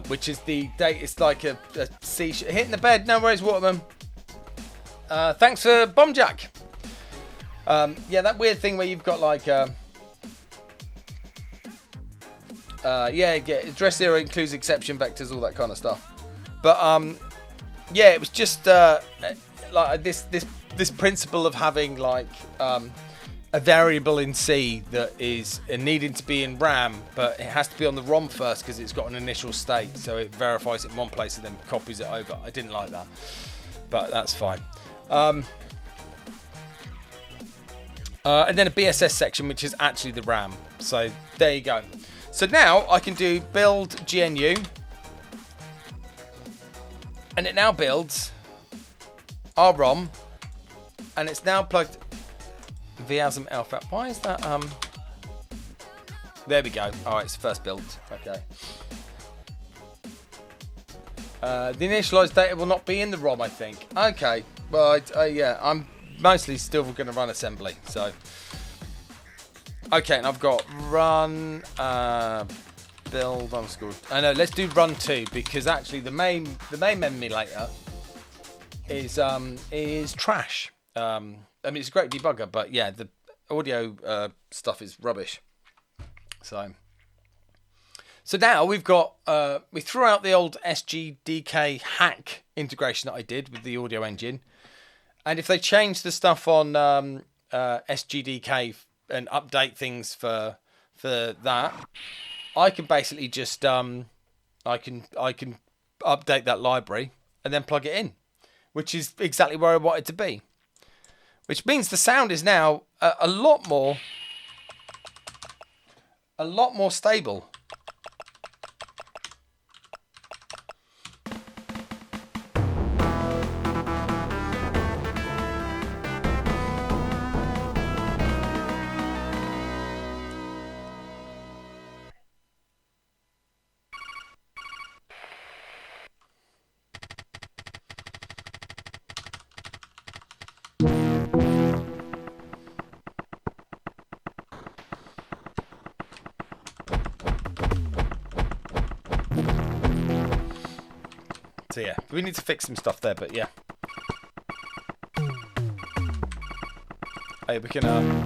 Which is the date. It's like a sea hitting the bed. No worries, Waterman. Thanks for Bombjack. Yeah, that weird thing where you've got like address 0 includes exception vectors, all that kind of stuff. But yeah, it was just like this principle of having like a variable in C that is needing to be in RAM, but it has to be on the ROM first because it's got an initial state, so it verifies it in one place and then copies it over. I didn't like that, but that's fine. And then a BSS section, which is actually the RAM. So there you go. So now I can do build GNU, and it now builds our ROM, and it's now plugged VASM Alpha. Why is that? There we go. All right, it's first built. Okay. The initialized data will not be in the ROM, I think. Okay. Well, yeah, I'm mostly still going to run assembly. So, okay, and I've got run build underscore. I know. Let's do run 2 because actually the main emulator is trash. I mean, it's a great debugger, but yeah, the audio stuff is rubbish. So now we've got we threw out the old SGDK hack integration that I did with the audio engine, and if they change the stuff on SGDK and update things for that, I can basically just I can update that library and then plug it in, which is exactly where I want it to be. Which means the sound is now a lot more stable. So yeah, we need to fix some stuff there, but yeah. Hey, we can no.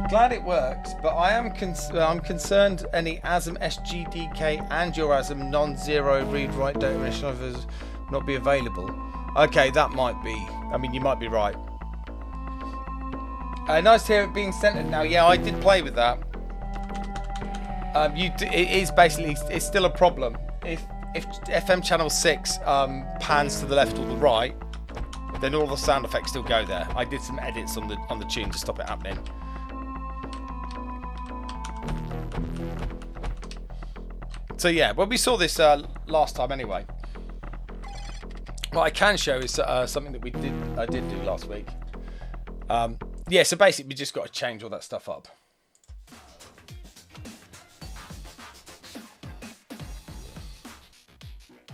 Glad it works, but I am I'm concerned any ASM SGDK and your ASM non-zero read-write data initializers not be available. Okay, that might be. I mean, you might be right. Nice to hear it being centered now. Yeah, I did play with that. It is basically, it's still a problem. if FM channel 6 pans to the left or the right, then all the sound effects still go there. I did some edits on the tune to stop it happening. So yeah, well, we saw this last time anyway. What I can show is something that I did do last week. Yeah, so basically we just got to change all that stuff up.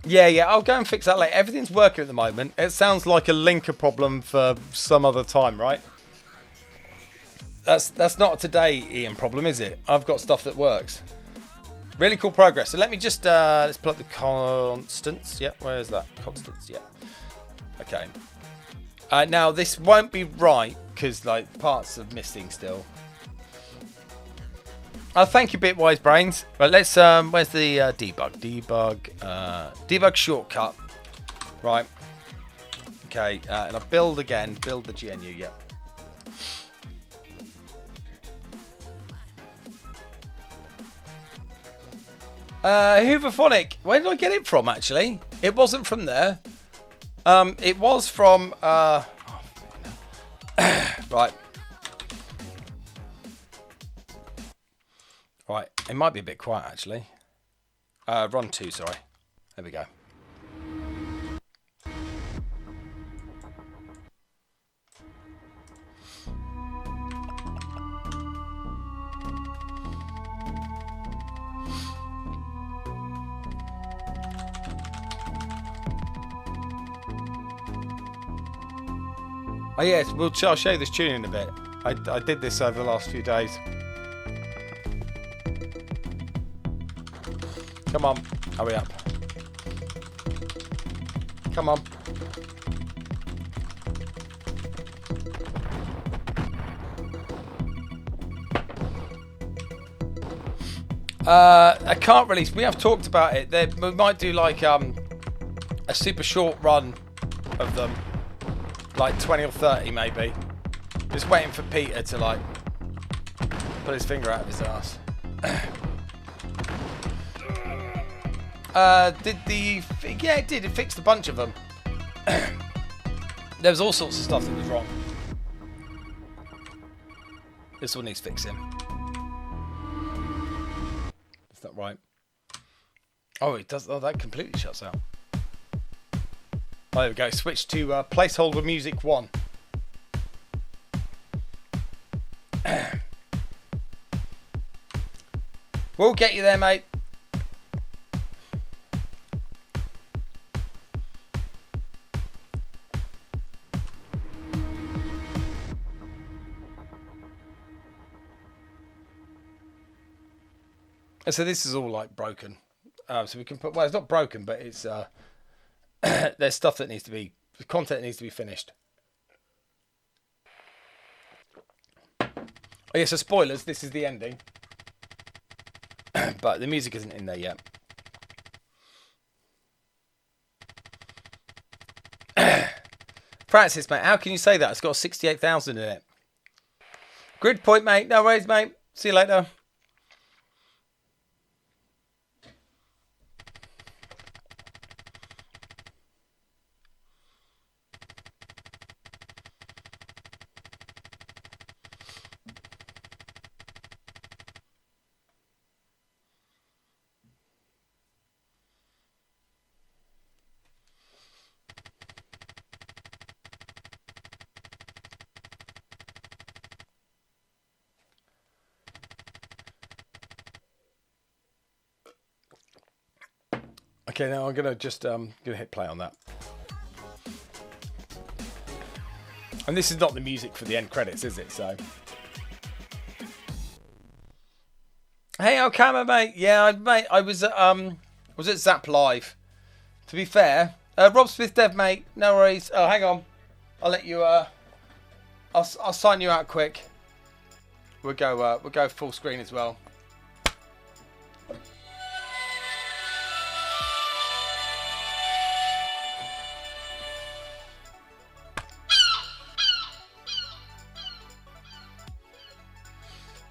Yeah, I'll go and fix that later. Everything's working at the moment. It sounds like a linker problem for some other time, right? That's not a today Ian problem, is it? I've got stuff that works. Really cool progress. So let me just let's plug the constants. Yeah, where is that? Constants. Yeah. Okay. Now this won't be right because like parts are missing still. Oh, thank you, Bitwise Brains. Right, let's where's the debug shortcut? Right. Okay, and I'll build the GNU. Yeah. Hooverphonic. Where did I get it from? Actually, it wasn't from there. It was from right. Right, it might be a bit quiet actually. Run 2, sorry. There we go. Oh yes, I'll show you this tune in a bit. I did this over the last few days. Come on, hurry up. Come on. I can't release. We have talked about it. We might do like a super short run of them, like 20 or 30 maybe. Just waiting for Peter to like put his finger out of his ass. Yeah, it did. It fixed a bunch of them. There was all sorts of stuff that was wrong. This one needs fixing. Is that right? Oh, it does. Oh, that completely shuts out. Oh, there we go. Switch to placeholder music 1. We'll get you there, mate. So this is all like broken. So we can put, well, it's not broken, but it's there's stuff that needs to be, content needs to be finished. Oh yeah, so spoilers, this is the ending. But the music isn't in there yet. Francis, mate, how can you say that? It's got 68,000 in it. Grid point, mate. No worries, mate. See you later. Okay, now I'm gonna just gonna hit play on that. And this is not the music for the end credits, is it? So, hey, Alcama, mate. Yeah, mate, I was at Zap Live. To be fair, Rob Smith Dev, mate. No worries. Oh, hang on. I'll let you. I'll sign you out quick. We'll go full screen as well.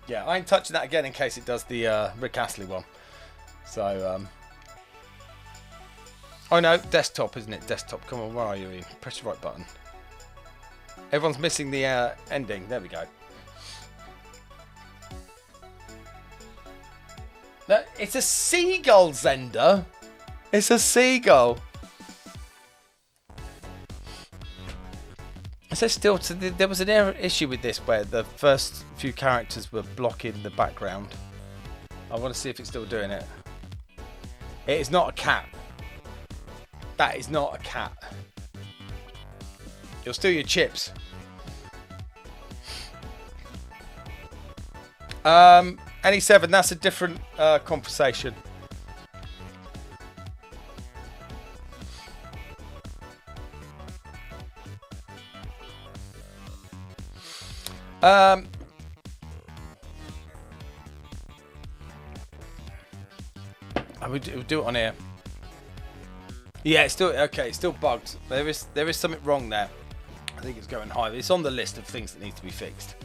Yeah, I ain't touching that again in case it does the Rick Astley one. So, Oh no, desktop, isn't it? Desktop. Come on, where are you, Ian? Press the right button. Everyone's missing the ending. There we go. No, it's a seagull, Zender. It's a seagull. So still, there was an issue with this where the first few characters were blocking the background. I want to see if it's still doing it. It is not a cat. That is not a cat. You'll steal your chips. NE7, that's a different conversation. We'll do it on here. Yeah, it's still okay. It's still bugged. There is something wrong there. I think it's going high. It's on the list of things that need to be fixed.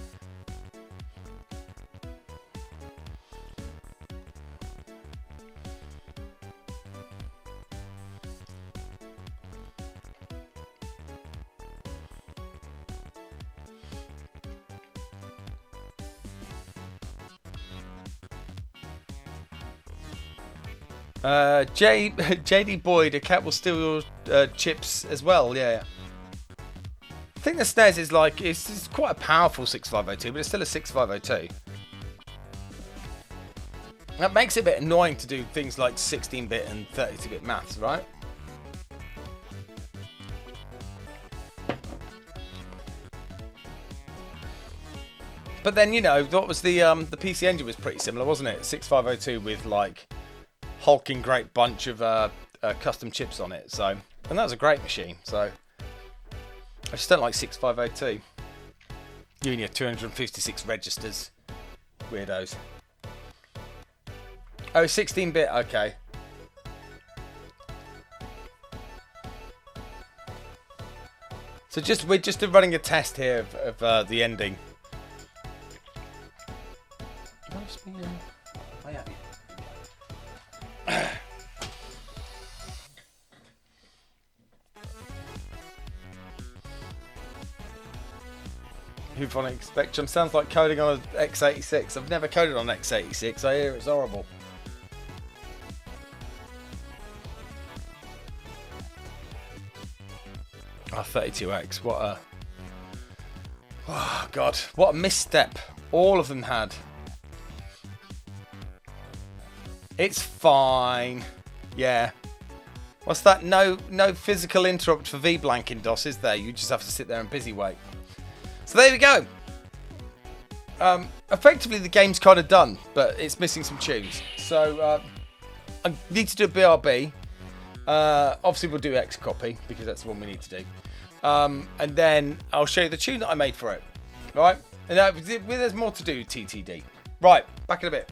JD Boyd, a cat will steal your chips as well. Yeah. I think the SNES is like it's quite a powerful 6502, but it's still a 6502. That makes it a bit annoying to do things like 16-bit and 32-bit maths, right? But then, you know, what was the PC Engine was pretty similar, wasn't it? 6502 with like hulking great bunch of custom chips on it. So, and that was a great machine. So, I just don't like 6502. You and your 256 registers, weirdos. Oh, 16-bit. Okay. So we're just running a test here of the ending. Euphonic Spectrum sounds like coding on an x86. I've never coded on x86. I hear it's horrible. Ah, 32X. What a... Oh, God. What a misstep. All of them had. It's fine. Yeah. What's that? No physical interrupt for VBlank in DOS, is there? You just have to sit there and busy wait. So there we go. Effectively, the game's kind of done, but it's missing some tunes. So I need to do a BRB. Obviously, we'll do Xcopy because that's the one we need to do. And then I'll show you the tune that I made for it. All right? And there's more to do, TTD. Right, back in a bit.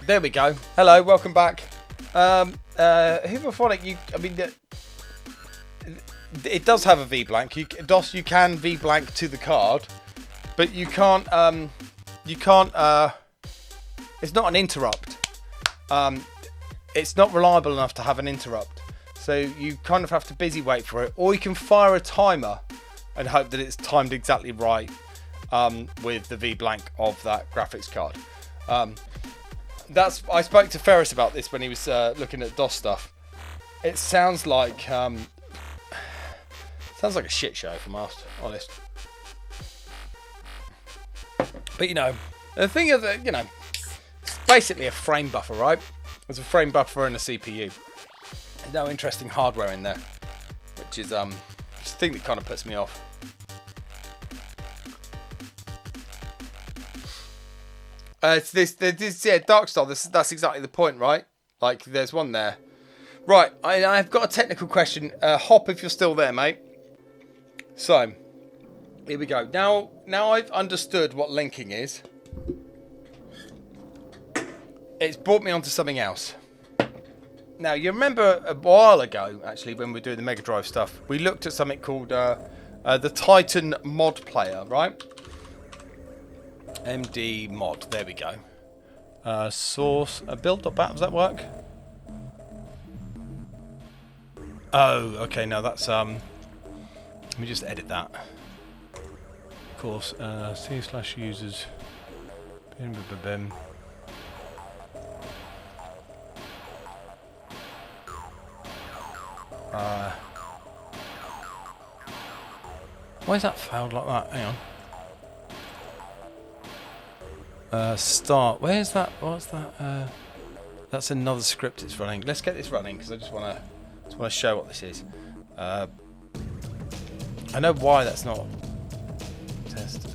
There we go. Hello, welcome back. Hooverphonic, it does have a V-blank. DOS, you can V-blank to the card, but you can't, it's not an interrupt. It's not reliable enough to have an interrupt. So you kind of have to busy wait for it, or you can fire a timer and hope that it's timed exactly right with the V-blank of that graphics card. I spoke to Ferris about this when he was looking at DOS stuff. It sounds like a shit show, if I'm honest. But the thing is that it's basically a frame buffer, right? There's a frame buffer and a CPU. There's no interesting hardware in there, which is the thing that kind of puts me off. It's this Darkstar. That's exactly the point, right? Like, there's one there. Right, I've got a technical question. Hop, if you're still there, mate. So, here we go. Now I've understood what linking is. It's brought me onto something else. Now, you remember a while ago, actually, when we were doing the Mega Drive stuff, we looked at something called the Titan Mod Player, right? MD mod, there we go. Source, build.bat, does that work? Oh, okay, now that's, let me just edit that. Of course, c/users, bim. Why is that failed like that? Hang on. Start. Where's that? What's that? That's another script it's running. Let's get this running because I just want to show what this is. I know why that's not test.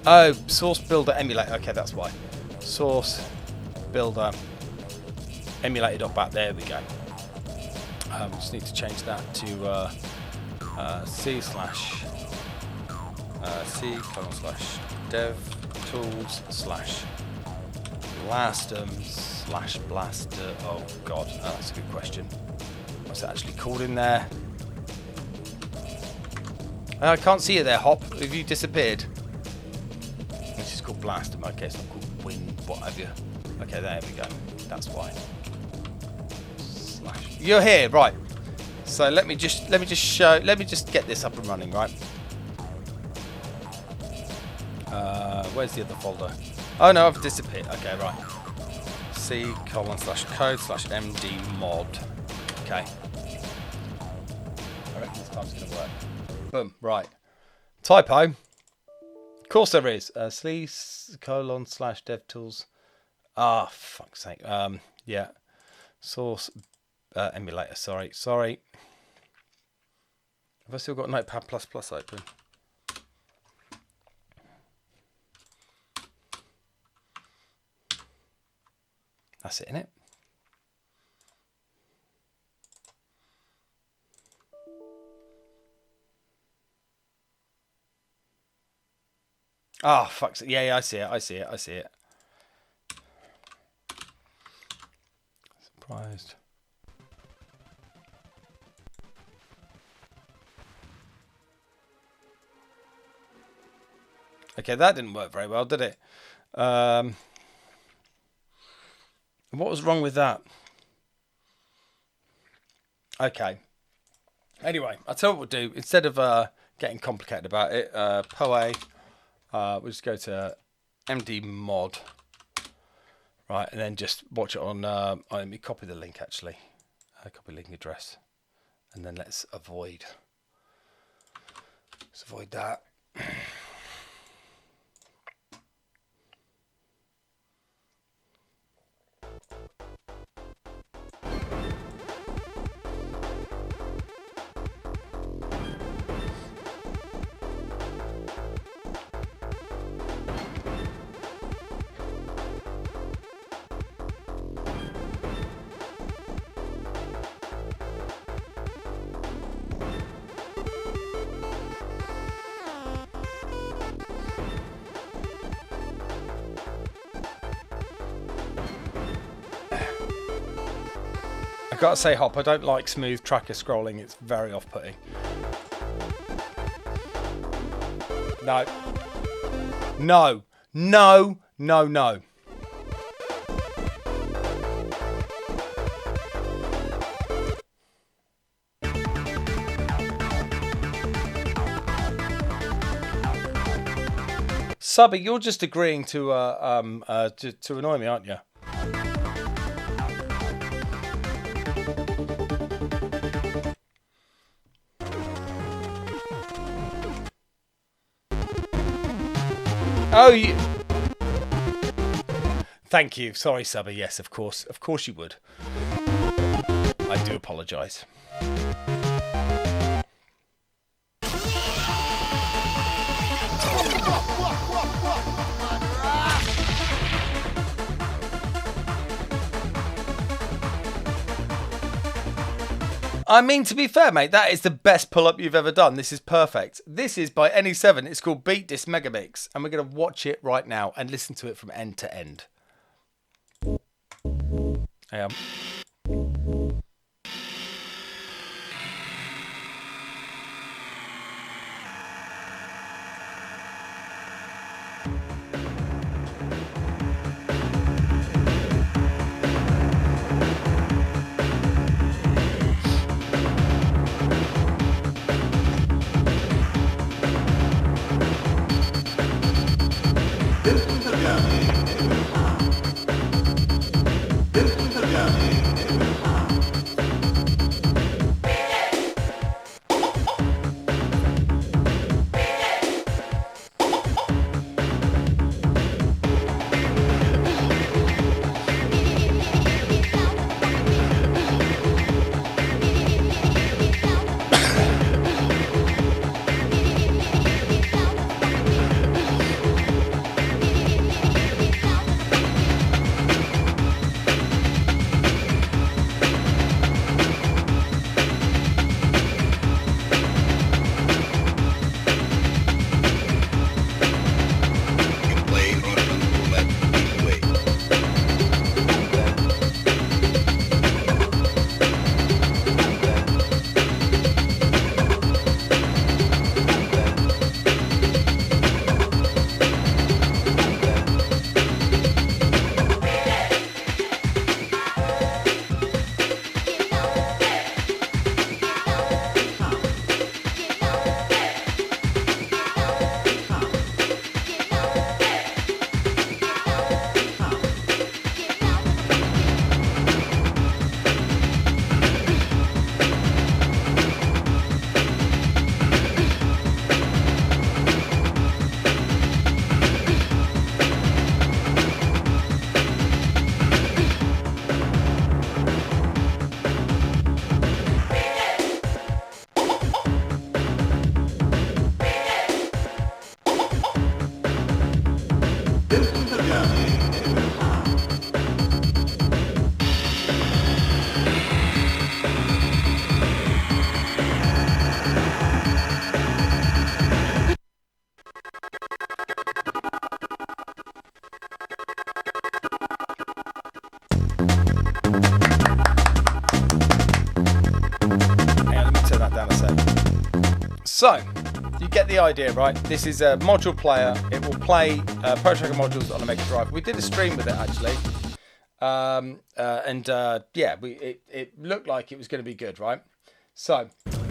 Oh, source builder emulator. Okay, that's why. Source builder emulator.bat. There we go. Just need to change that to c/dev/tools/blastum/blaster. Oh god, that's a good question. What's that actually called in there? I can't see it there, Hop. Have you disappeared? This is called Blastum. Okay, it's not called Win, what have you. Okay, there we go. That's why. You're here, right? So let me just get this up and running, right? Where's the other folder? Oh no, I've disappeared. Okay, right. c:/code/md mod. Okay. I reckon this time's gonna work. Boom. Right. Typo. Of course there is. /devtools. Ah, fuck's sake. Yeah. Source emulator. Sorry. Have I still got Notepad++ open? That's it, innit? Ah, fuck's it. Yeah, I see it. Surprised. Okay, that didn't work very well, did it? What was wrong with that? Okay. Anyway, I'll tell you what we'll do. Instead of getting complicated about it, POE, we'll just go to MD mod. Right, and then just watch it on, let me copy the link actually. Copy link address. And then let's avoid that. I've got to say, Hop, I don't like smooth tracker scrolling. It's very off-putting. No. No. No. No, no. Subby, you're just agreeing to annoy me, aren't you? Oh, you... Thank you. Sorry, Subby. Yes, of course. Of course you would. I do apologise. I mean, to be fair, mate, that is the best pull-up you've ever done. This is perfect. This is by NE7. It's called Beat This Megamix. And we're going to watch it right now and listen to it from end to end. I am. So, you get the idea, right? This is a module player. It will play Pro Tracker modules on a Mega Drive. We did a stream with it, actually. Yeah, it looked like it was going to be good, right? So, turn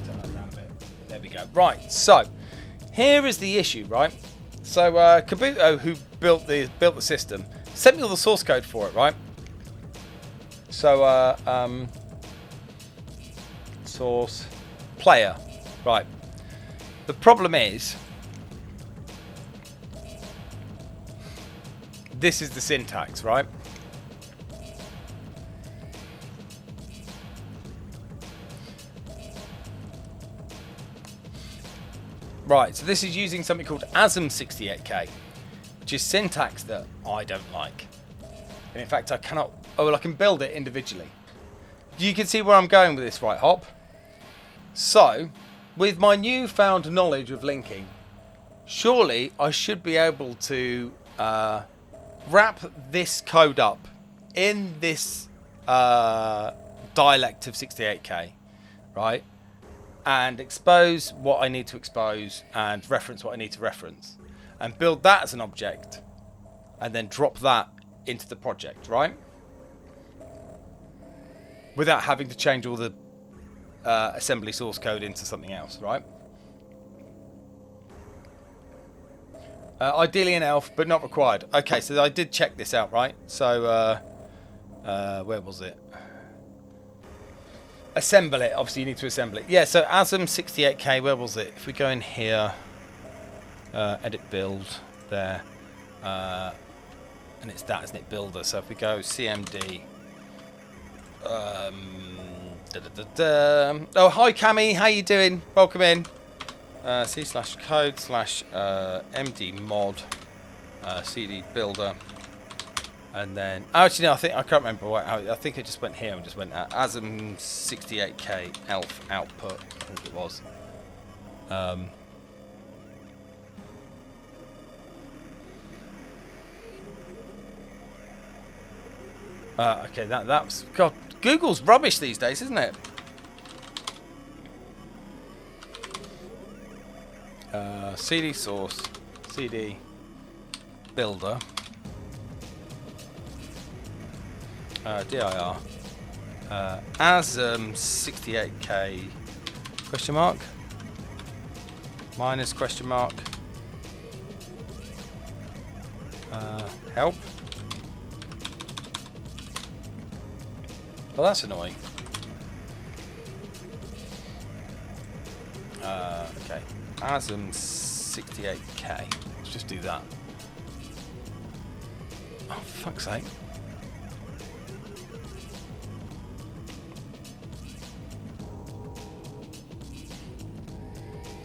that down a bit. There we go. Right, so, here is the issue, right? So, Kabuto, who built the system, sent me all the source code for it, right? So, source player, right? The problem is, this is the syntax, right? Right, so this is using something called ASM68K, which is syntax that I don't like. And in fact, I cannot, oh, well, I can build it individually. You can see where I'm going with this, right, Hop? So, with my newfound knowledge of linking, surely I should be able to wrap this code up in this dialect of 68K, right? And expose what I need to expose and reference what I need to reference. And build that as an object. And then drop that into the project, right? Without having to change all the assembly source code into something else, right? Ideally an elf, but not required. Okay, so I did check this out, right? So, where was it? Assemble it. Obviously, you need to assemble it. Yeah, so ASM 68K, where was it? If we go in here, edit build, there, and it's that, isn't it? Builder. So if we go CMD, oh, hi Cami, how you doing? Welcome in. C/code/md mod cd builder, and then actually no, I can't remember what. I think it just went here and just went ASM 68K elf output. I think it was. Okay, that's God. Google's rubbish these days, isn't it? CD source, CD builder, dir, ASM 68K question mark minus question mark help. Well, that's annoying. Okay. ASM 68K. Let's just do that. Oh, for fuck's sake.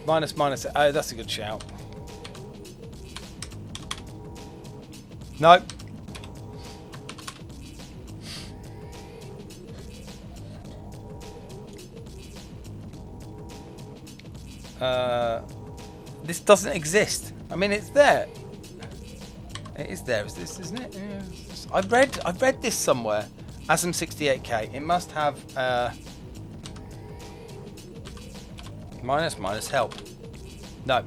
Minus. Oh, that's a good shout. Nope. This doesn't exist. I mean, it's there. It is there. Is this, isn't it? Yeah. I've read this somewhere. ASM 68K. It must have minus help. No.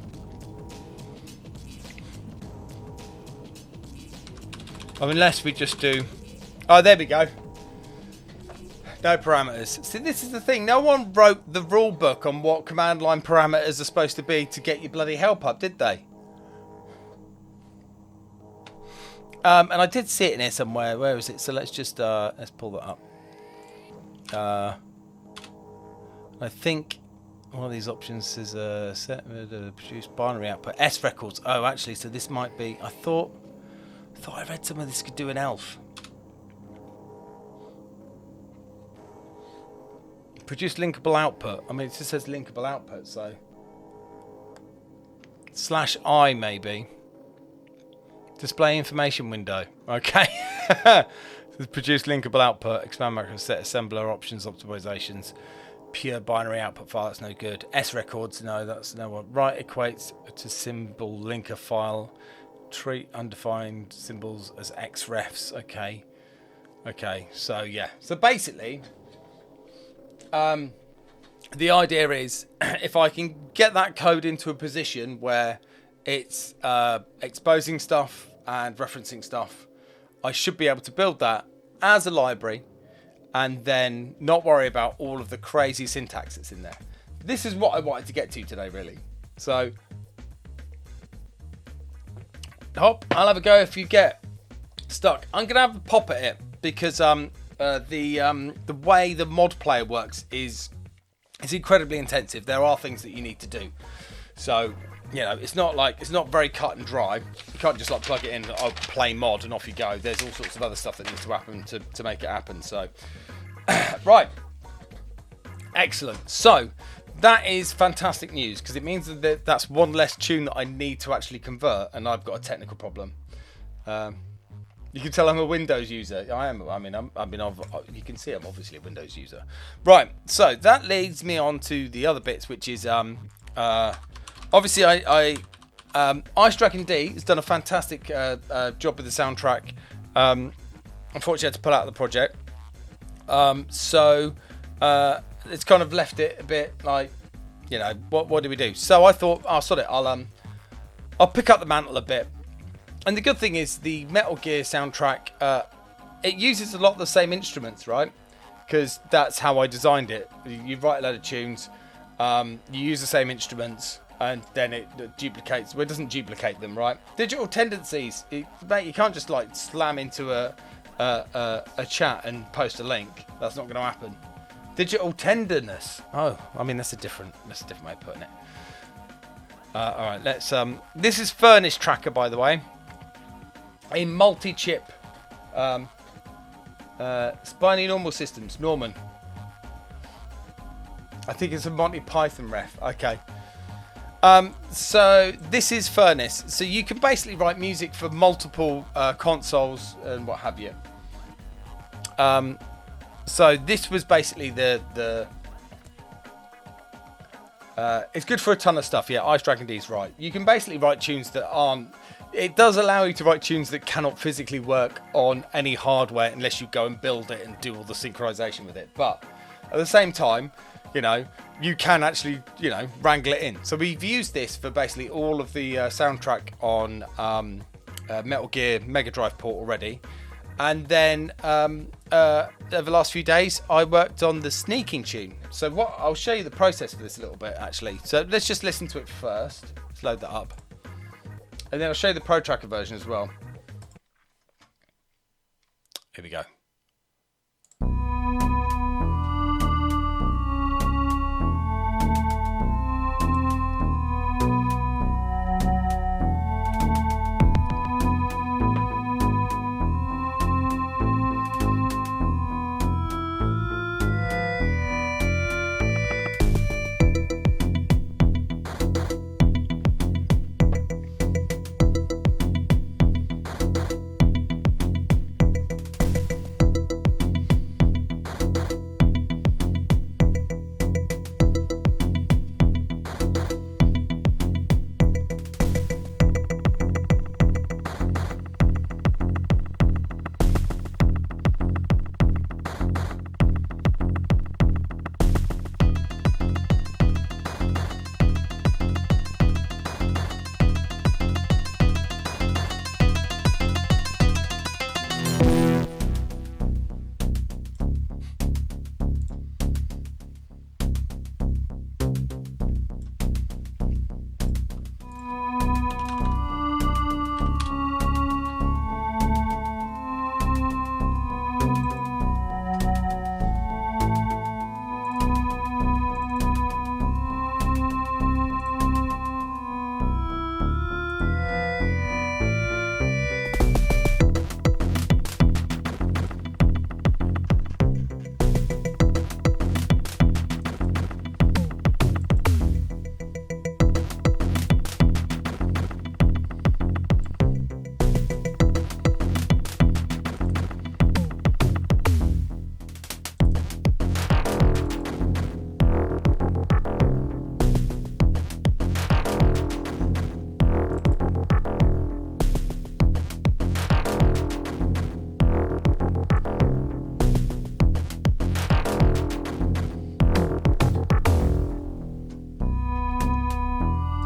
Oh, unless we just do. Oh, there we go. No parameters. See, this is the thing. No one wrote the rule book on what command line parameters are supposed to be to get your bloody help up, did they? And I did see it in here somewhere. Where is it? So let's just let's pull that up. I think one of these options is set produce binary output S records. Oh, actually, so this might be. I thought I read some of this could do an elf. Produce linkable output. I mean, it just says linkable output, so /I maybe. Display information window. Okay. Produce linkable output. Expand macro set assembler options optimizations. Pure binary output file. That's no good. S records. No, that's no one. Right equates to symbol linker file. Treat undefined symbols as xrefs. Okay. Okay. So yeah. So basically. The idea is if I can get that code into a position where it's exposing stuff and referencing stuff, I should be able to build that as a library and then not worry about all of the crazy syntax that's in there. This is what I wanted to get to today, really. So, hop, I'll have a go if you get stuck. I'm going to have a pop at it because the way the mod player works is incredibly intensive. There are things that you need to do, so you know it's not very cut and dry. You can't just like plug it in, I'll play mod and off you go. There's all sorts of other stuff that needs to happen to make it happen. So right, excellent. So that is fantastic news because it means that that's one less tune that I need to actually convert, and I've got a technical problem. You can tell I'm a Windows user. I am. You can see I'm obviously a Windows user. Right. So that leads me on to the other bits, which is obviously I Ice Dragon D has done a fantastic job with the soundtrack. Unfortunately, I had to pull out of the project. So it's kind of left it a bit like, you know, what do we do? So I thought, oh, sod it, I'll pick up the mantle a bit. And the good thing is the Metal Gear soundtrack, it uses a lot of the same instruments, right? Because that's how I designed it. You write a load of tunes, you use the same instruments, and then it duplicates. Well, it doesn't duplicate them, right? Digital tendencies, mate, you can't just like slam into a chat and post a link. That's not going to happen. Digital tenderness. Oh, I mean that's a different way of putting it. All right, let's. This is Furnace Tracker, by the way. A multi-chip. Spiny Normal Systems, Norman. I think it's a Monty Python ref. Okay. So this is Furnace. So you can basically write music for multiple consoles and what have you. So this was basically it's good for a ton of stuff. Yeah, Ice Dragon D's right. You can basically write tunes that aren't. It does allow you to write tunes that cannot physically work on any hardware unless you go and build it and do all the synchronization with it. But at the same time, you know, you can actually, you know, wrangle it in. So we've used this for basically all of the soundtrack on Metal Gear Mega Drive port already. And then over the last few days, I worked on the sneaking tune. So I'll show you the process for this a little bit, actually. So let's just listen to it first. Let's load that up. And then I'll show you the Pro Tracker version as well. Here we go.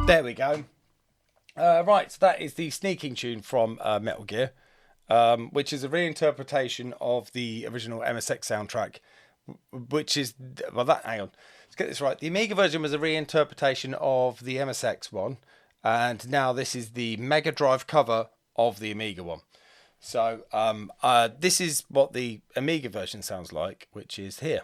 There we go. Right, so that is the sneaking tune from Metal Gear, which is a reinterpretation of the original MSX soundtrack, which is, well, that, hang on, let's get this right. The Amiga version was a reinterpretation of the MSX one, and now this is the Mega Drive cover of the Amiga one. So this is what the Amiga version sounds like, which is here.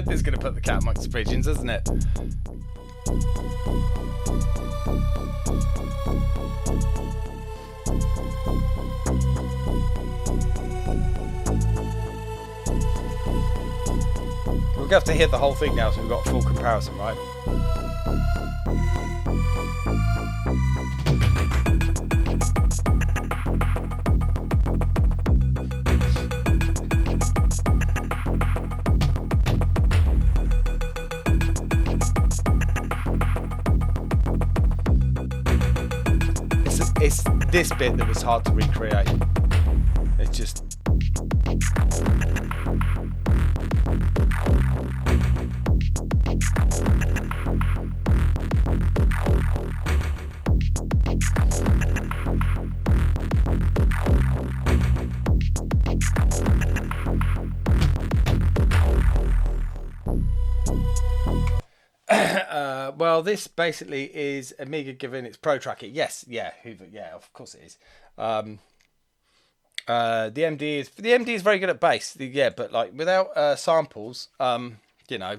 This is going to put the cat amongst the pigeons, isn't it? We're going to have to hit the whole thing now so we've got a full comparison, right? It's this bit that was hard to recreate. It's just... well, this basically is Amiga giving its pro tracker. Yes, yeah, of course it is. The MD is very good at bass. Yeah, but like without samples, you know,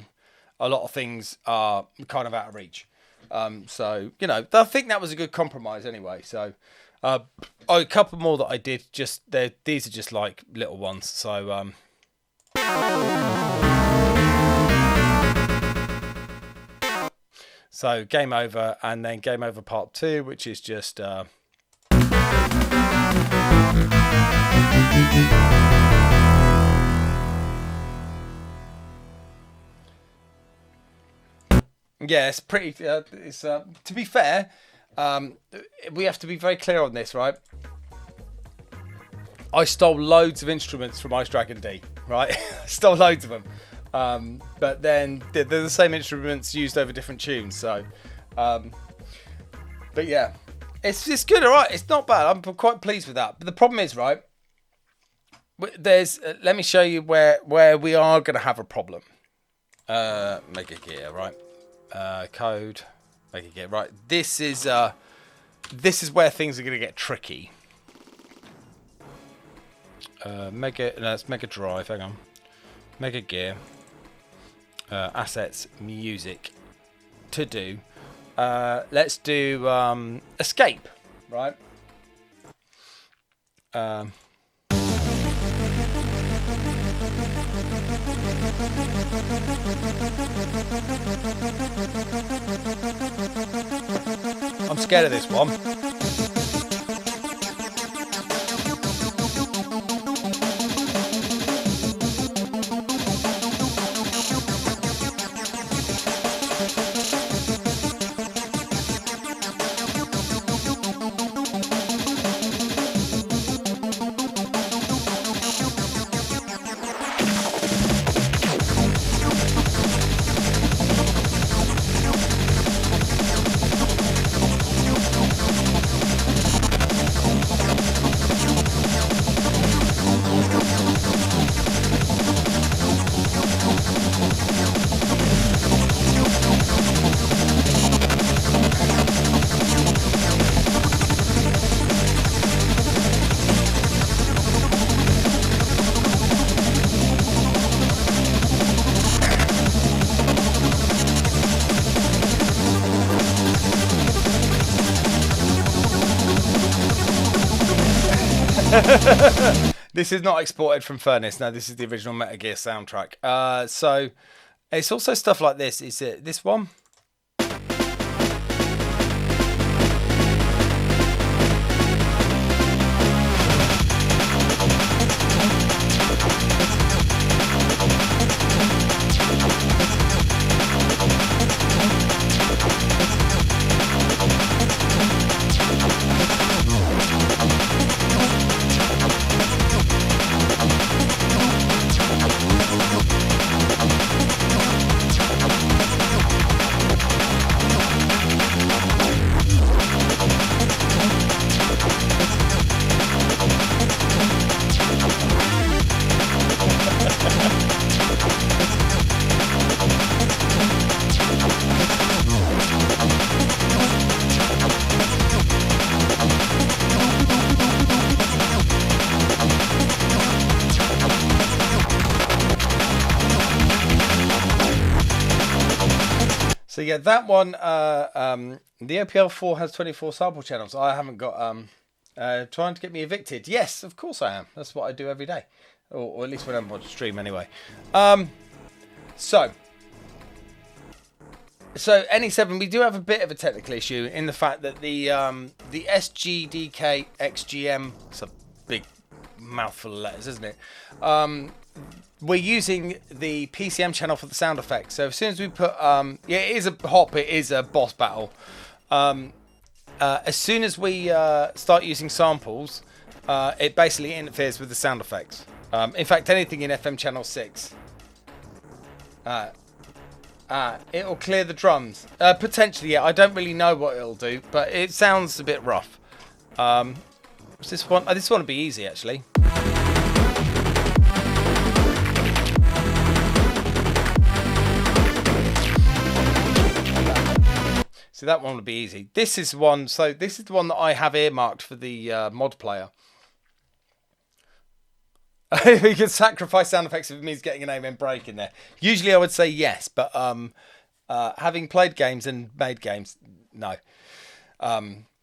a lot of things are kind of out of reach. So you know, I think that was a good compromise anyway. So a couple more that I did. Just these are just like little ones. So So game over, and then game over part 2, which is just yeah, it's pretty. It's to be fair, we have to be very clear on this, right? I stole loads of instruments from Ice Dragon D, right? Stole loads of them. But then they're the same instruments used over different tunes. So, but yeah, it's good, all right. It's not bad. I'm quite pleased with that. But the problem is, right? There's. Let me show you where we are going to have a problem. Mega Gear, right? Code. Mega Gear, right? This is where things are going to get tricky. It's Mega Drive. Hang on. Mega Gear. Assets, music, to do. Let's do escape, right? I'm scared of this one. This is not exported from Furnace. No, this is the original Metal Gear soundtrack. So it's also stuff like this. Is it this one? So yeah, that one, the OPL 4 has 24 sample channels. I haven't got, trying to get me evicted. Yes, of course I am. That's what I do every day. Or at least when I'm on stream anyway. So NE7, we do have a bit of a technical issue in the fact that the SGDK XGM, it's a big mouthful of letters, isn't it? We're using the PCM channel for the sound effects. So as soon as we put, yeah, it is a hop, it is a boss battle. As soon as we start using samples, it basically interferes with the sound effects. In fact, anything in FM channel 6. It'll clear the drums. Potentially, yeah. I don't really know what it'll do, but it sounds a bit rough. This one will be easy, actually. So that one will be easy. This is one. So this is the one that I have earmarked for the mod player. We could sacrifice sound effects if it means getting an amen break in there. Usually I would say yes, but having played games and made games, no.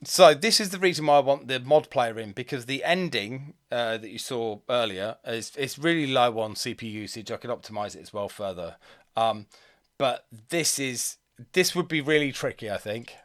So this is the reason why I want the mod player in, because the ending that you saw earlier is really low on CPU usage. I can optimize it as well further. But this would be really tricky, I think.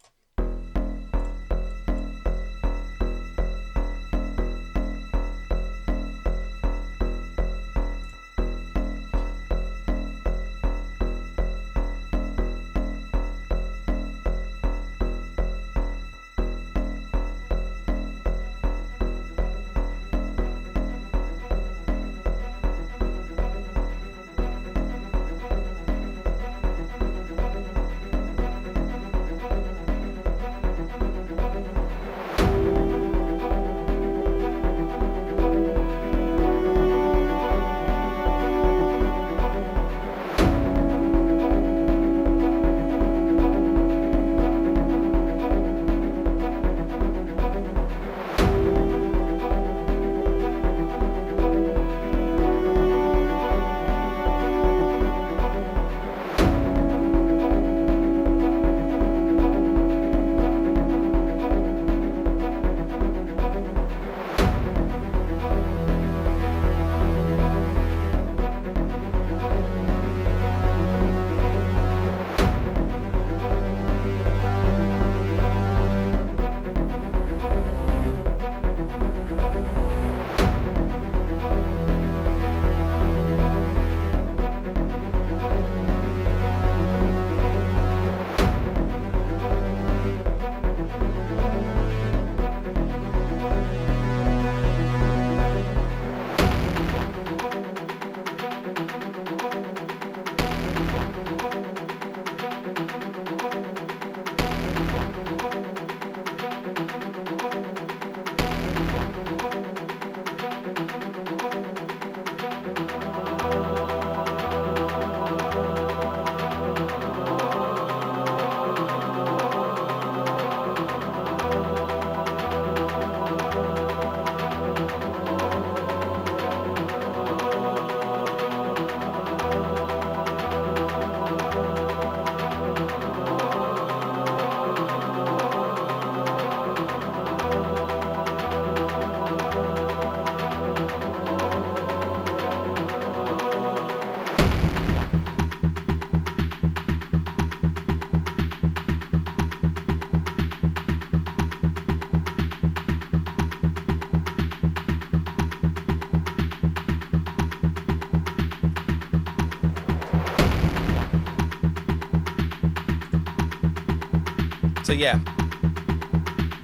So yeah,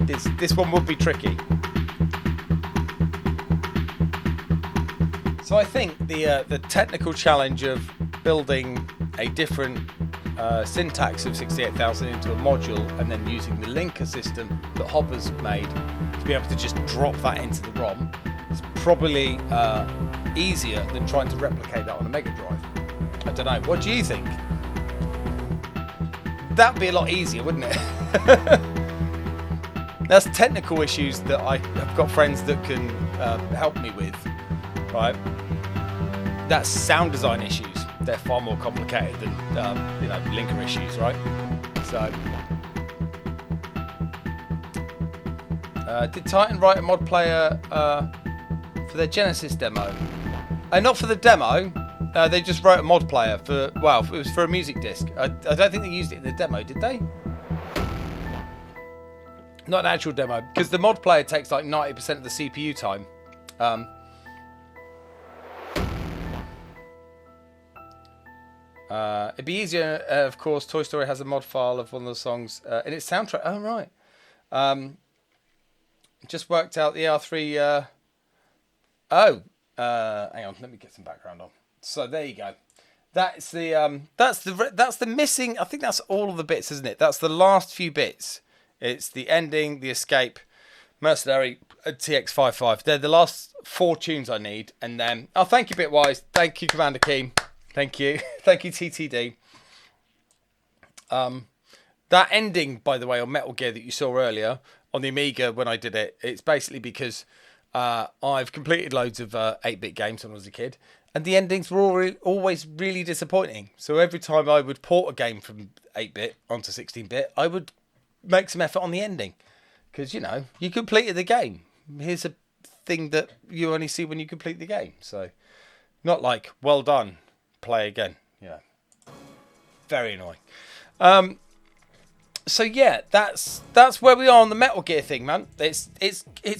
this one would be tricky. So I think the technical challenge of building a different syntax of 68,000 into a module and then using the linker system that Hopper's made to be able to just drop that into the ROM is probably easier than trying to replicate that on a Mega Drive. I don't know. What do you think? That'd be a lot easier, wouldn't it? That's technical issues that I have got friends that can help me with, right? That's sound design issues. they're far more complicated than you know, linker issues, right? So did Titan write a mod player for their Genesis demo? Not for the demo. They just wrote a mod player for, well, it was for a music disc. I don't think they used it in the demo, did they? Not an actual demo, because the mod player takes like 90% of the CPU time. It'd be easier, of course. Toy Story has a mod file of one of the songs in its soundtrack. Oh, right. Just worked out the R3. Hang on, let me get some background on. So there you go. That's the missing. I think that's all of the bits, isn't it? That's the last few bits. It's the ending, the escape, Mercenary, TX55. They're the last 4 tunes I need, and then thank you, Bitwise. Thank you, Commander Keem. Thank you, thank you, TTD. That ending, by the way, on Metal Gear that you saw earlier on the Amiga when I did it, it's basically because I've completed loads of 8-bit games when I was a kid, and the endings were always really disappointing. So every time I would port a game from 8-bit onto 16-bit, I would make some effort on the ending, because, you know, you completed the game. Here's a thing that you only see when you complete the game. So not like, well done, play again. Yeah, very annoying. So yeah, that's where we are on the Metal Gear thing, man. It's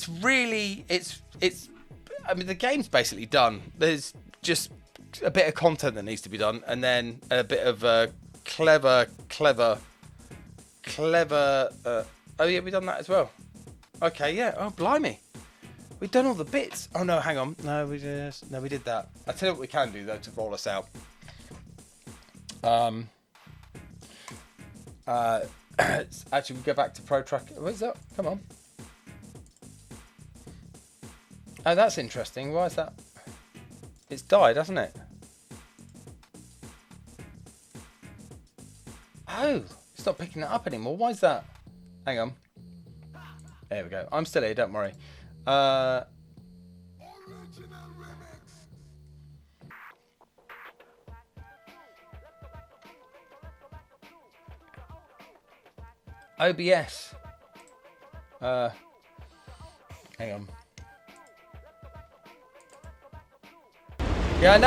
really I mean, the game's basically done. There's just a bit of content that needs to be done, and then a bit of clever. Oh yeah, we've done that as well. Okay, yeah. Oh blimey, we've done all the bits. Oh no, hang on. No, we did that. I tell you what we can do though to roll us out. Actually, we go back to Pro Track. What is that? Come on. Oh, that's interesting. Why is that? It's died, hasn't it? Oh, it's not picking it up anymore. Why is that? Hang on. There we go. I'm still here, don't worry. OBS. Hang on. Yeah, I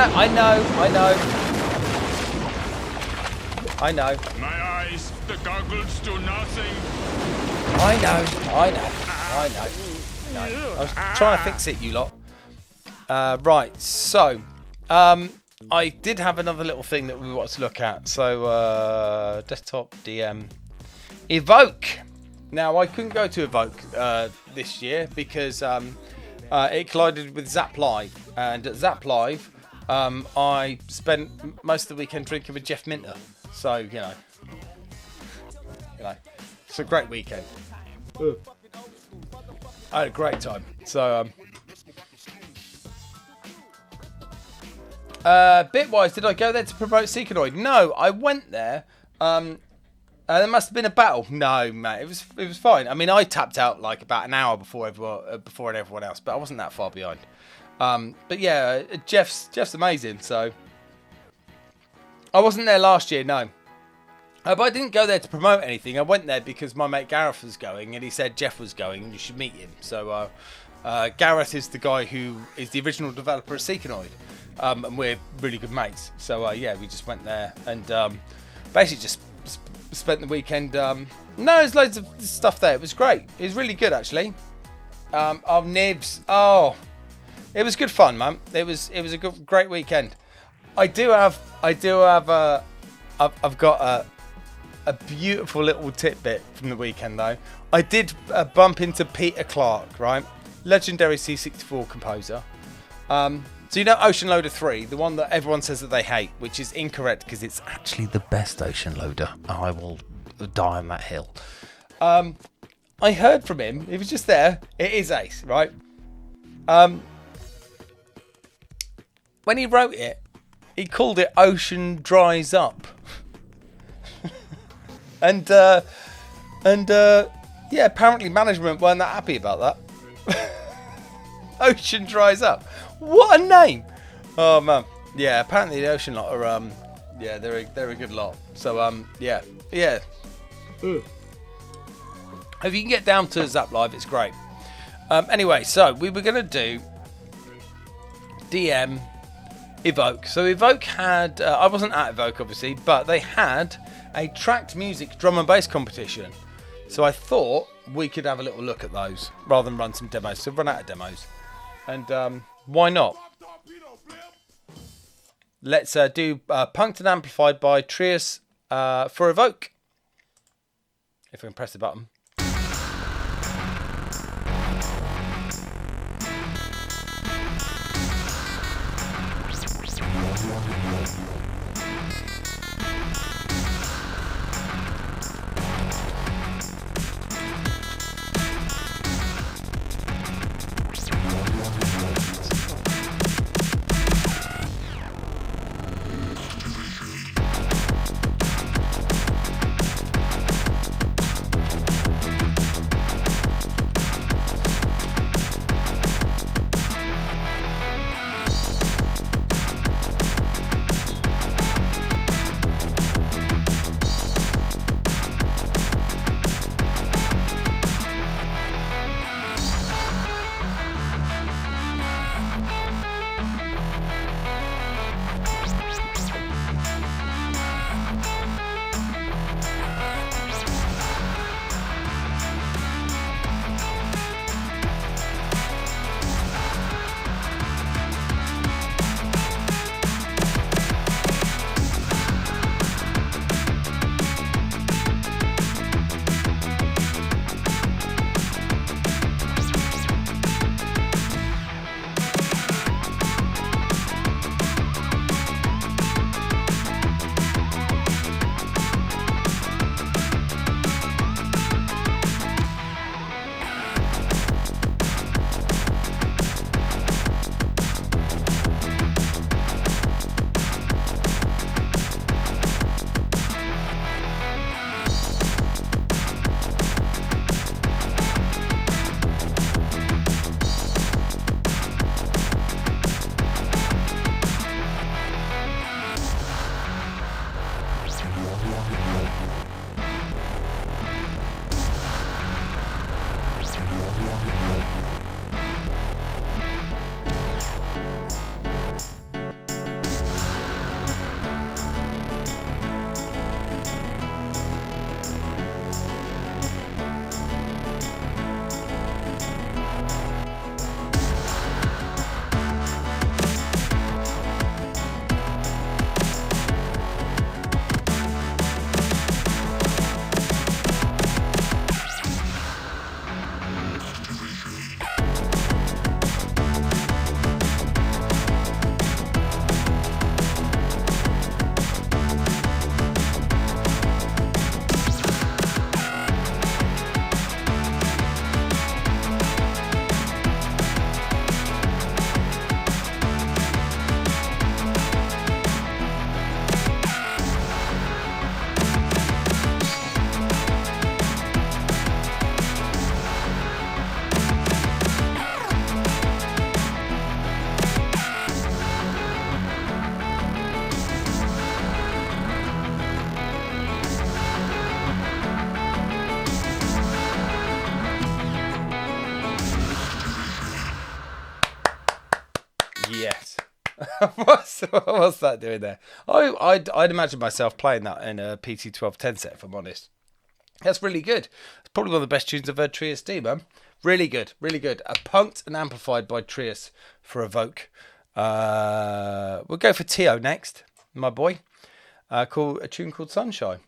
know. My eyes, the goggles do nothing. I know. No. I was trying to fix it, you lot. Right, so I did have another little thing that we wanted to look at. So desktop DM Evoke. Now I couldn't go to Evoke this year because it collided with Zap Live, and at Zap Live I spent most of the weekend drinking with Jeff Minter. So you know, it's a great weekend. I had a great time. So Bitwise, did I go there to promote Seekanoid? No, I went there. There must have been a battle. No, mate, it was fine. I mean, I tapped out like about an hour before everyone else, but I wasn't that far behind. But yeah, Jeff's amazing. So I wasn't there last year, no. But I didn't go there to promote anything. I went there because my mate Gareth was going, and he said Jeff was going, and you should meet him. So Gareth is the guy who is the original developer of Seekanoid, and we're really good mates. So yeah, we just went there and basically just spent the weekend. No, there's loads of stuff there. It was great. It was really good actually. Oh, Nibs. Oh, it was good fun, man. It was a great weekend. I've got a beautiful little tidbit from the weekend though. I did bump into Peter Clark, right? Legendary C64 composer. So you know Ocean Loader 3, the one that everyone says that they hate, which is incorrect because it's actually the best Ocean Loader. I will die on that hill. I heard from him. He was just there. It is ace, right? When he wrote it, he called it Ocean Dries Up. and yeah, apparently management weren't that happy about that. Ocean Dries Up. What a name. Oh man. Yeah, apparently the Ocean lot are yeah, they're a good lot. So yeah. If you can get down to Zap Live, it's great. Anyway, so we were gonna do DM Evoke. So Evoke had I wasn't at Evoke obviously, but they had a tracked music drum and bass competition. So I thought we could have a little look at those rather than run some demos. So run out of demos, and why not? Let's do Punked and Amplified by Trius for Evoke. If we can press the button. Yes. What's that doing there? I'd imagine myself playing that in a PT1210 set, if I'm honest. That's really good. It's probably one of the best tunes I've heard Trius do, man. Really good, really good. Punked and Amplified by Trius for Evoke. We'll go for Tio next, my boy. A tune called Sunshine.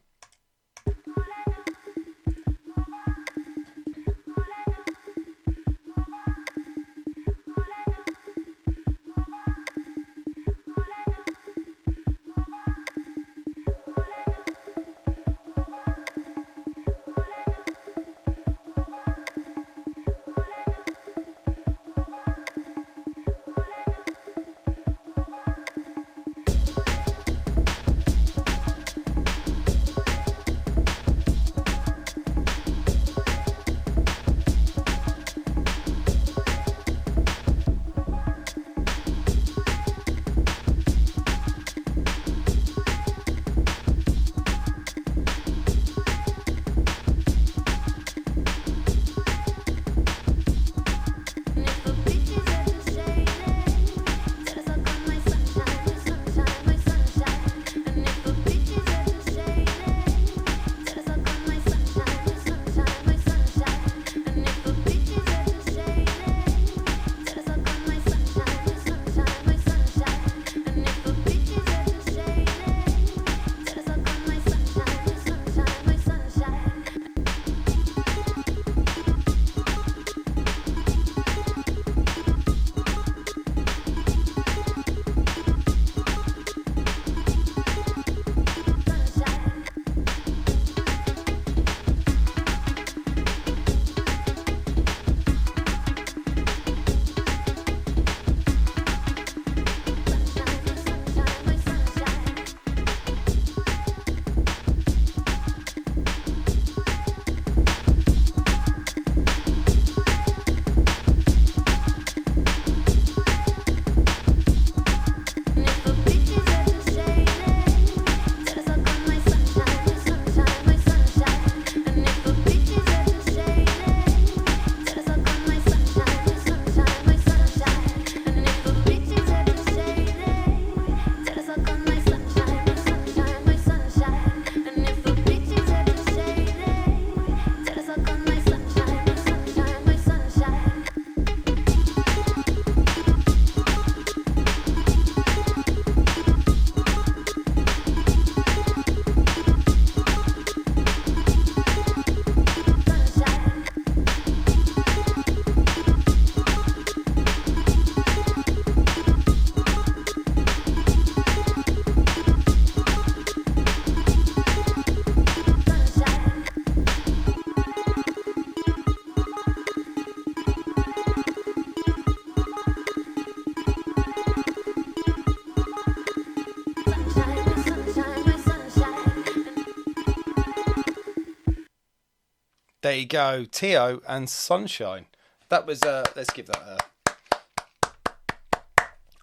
There you go. Tio and Sunshine. That was, let's give that a...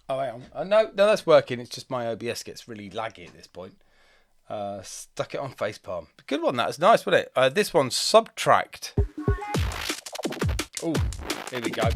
Oh, hang on. No, that's working. It's just my OBS gets really laggy at this point. Stuck it on facepalm. Good one, that was nice, wasn't it? This one's Subtract. Oh, here we go.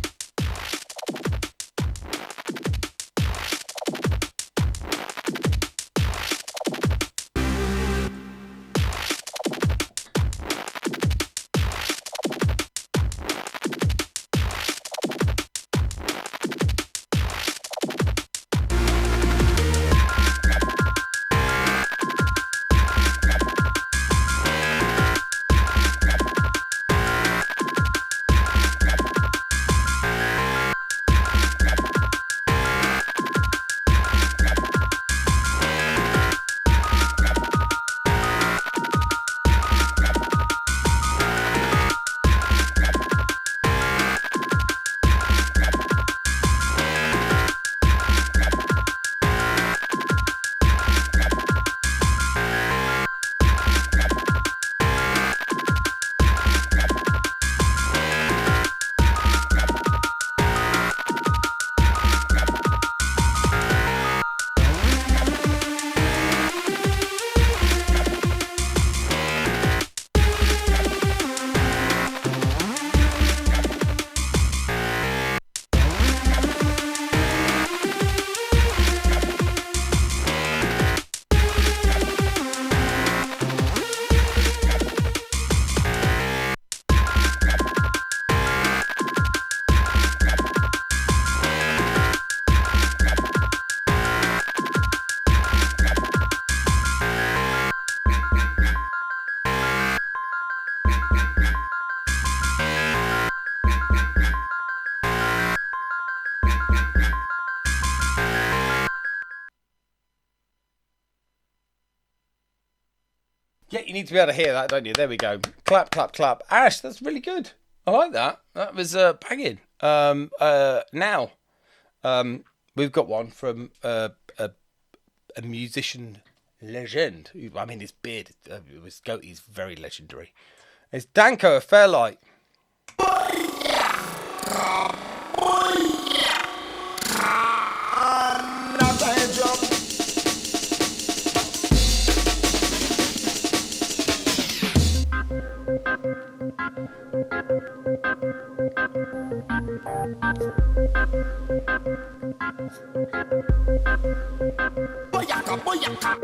Yeah, you need to be able to hear that, don't you? There we go. Clap, clap, clap. Ash, that's really good. I like that. That was banging. Now, we've got one from a musician legend. I mean, his beard, his goatee's very legendary. It's Danko, a Fairlight. Boyaka, boyaka.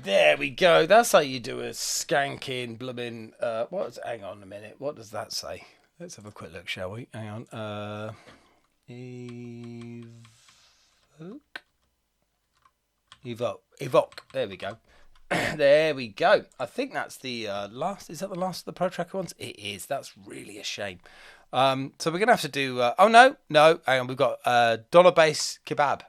There we go. That's how you do a skanking blooming. Hang on a minute. What does that say? Let's have a quick look, shall we? Hang on. Evoke. There we go. There we go. I think that's the last. Is that the last of the Pro Tracker ones? It is. That's really a shame. So we're gonna have to do. Oh no, hang on. We've got dollar base kebab.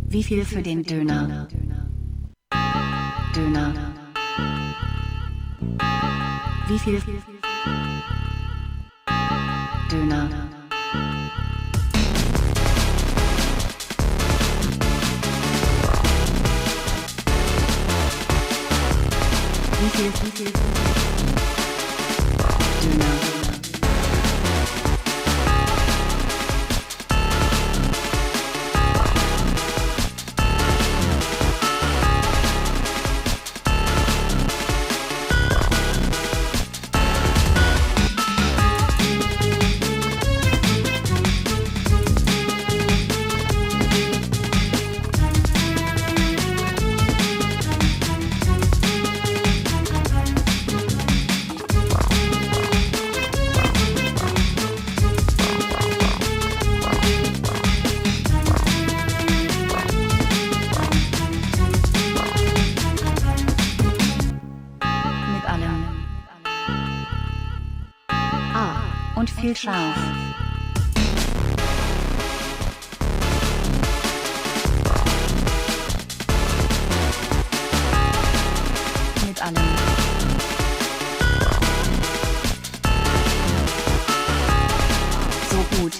Wie viel für den Döner? Döner. Wie viel? Döner. Wie viel? Döner. Und viel scharf. Mit allem. So gut.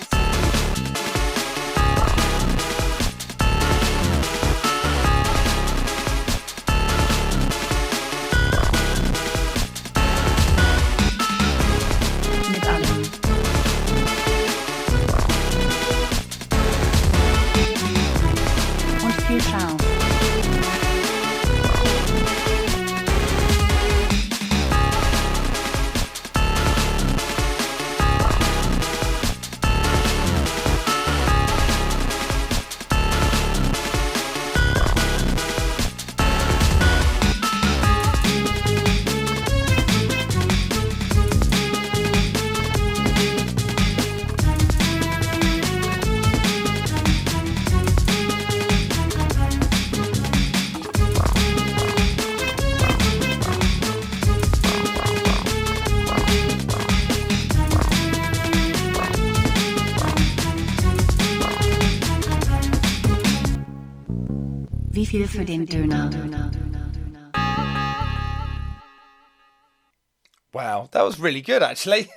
Wie viel für den Döner? Wow, that was really good, actually.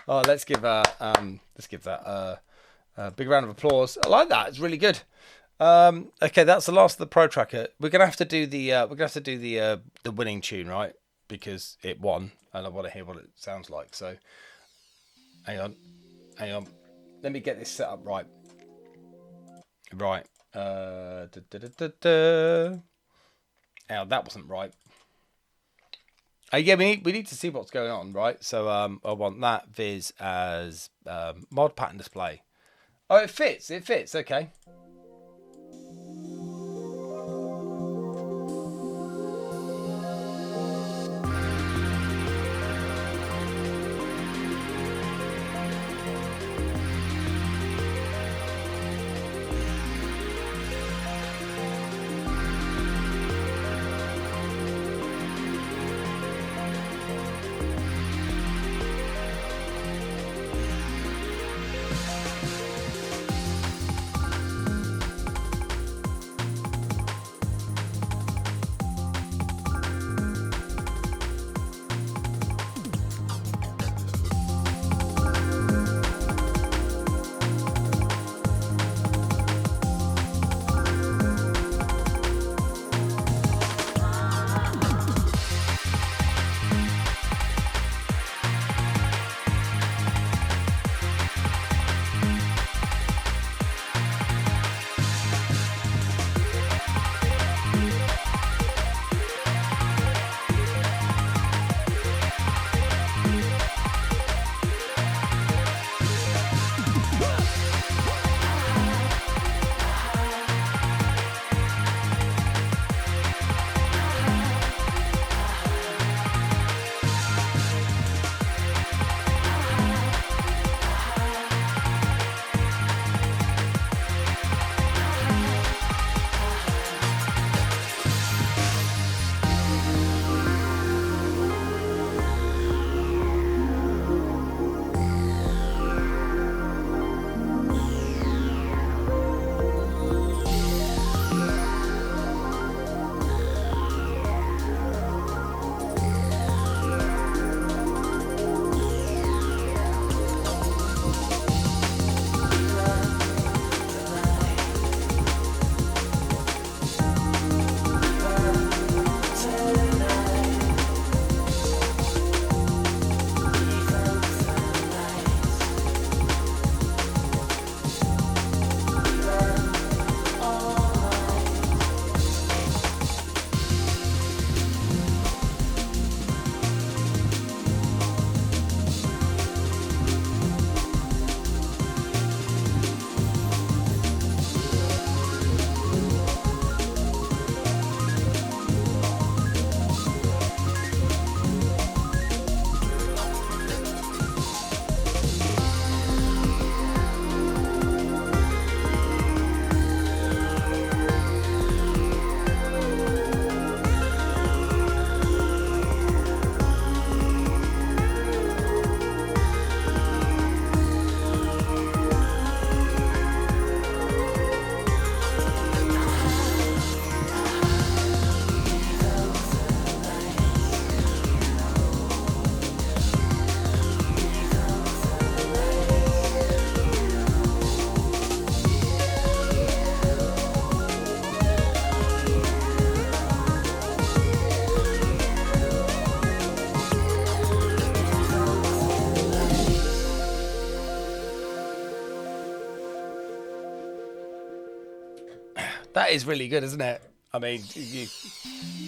Oh, let's give that a big round of applause. I like that; it's really good. Okay, that's the last of the Pro Tracker. We're gonna have to do the winning tune, right? Because it won, and I want to hear what it sounds like. So, hang on. Let me get this set up right. Right. Oh, that wasn't right. Yeah, we need to see what's going on, right? So I want that viz as mod pattern display. Oh, it fits. Okay. That is really good, isn't it? I mean, you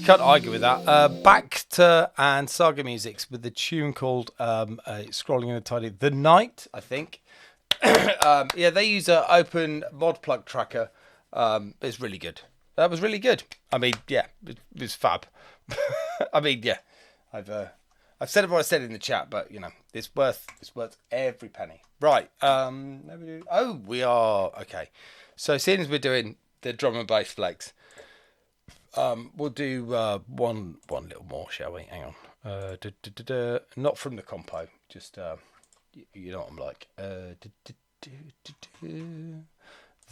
can't argue with that. Back to and Saga Musics with the tune called Scrolling in a Tidy The Night, I think. Yeah, they use an open mod plug tracker. It's really good. That was really good. I mean, yeah, it was fab. I mean, yeah, I've said what I said in the chat, but you know, it's worth every penny. Right. We are okay. So seeing as we're doing the drum and bass flex, we'll do one little more, shall we? Hang on. Not from the compo, just you know what I'm like.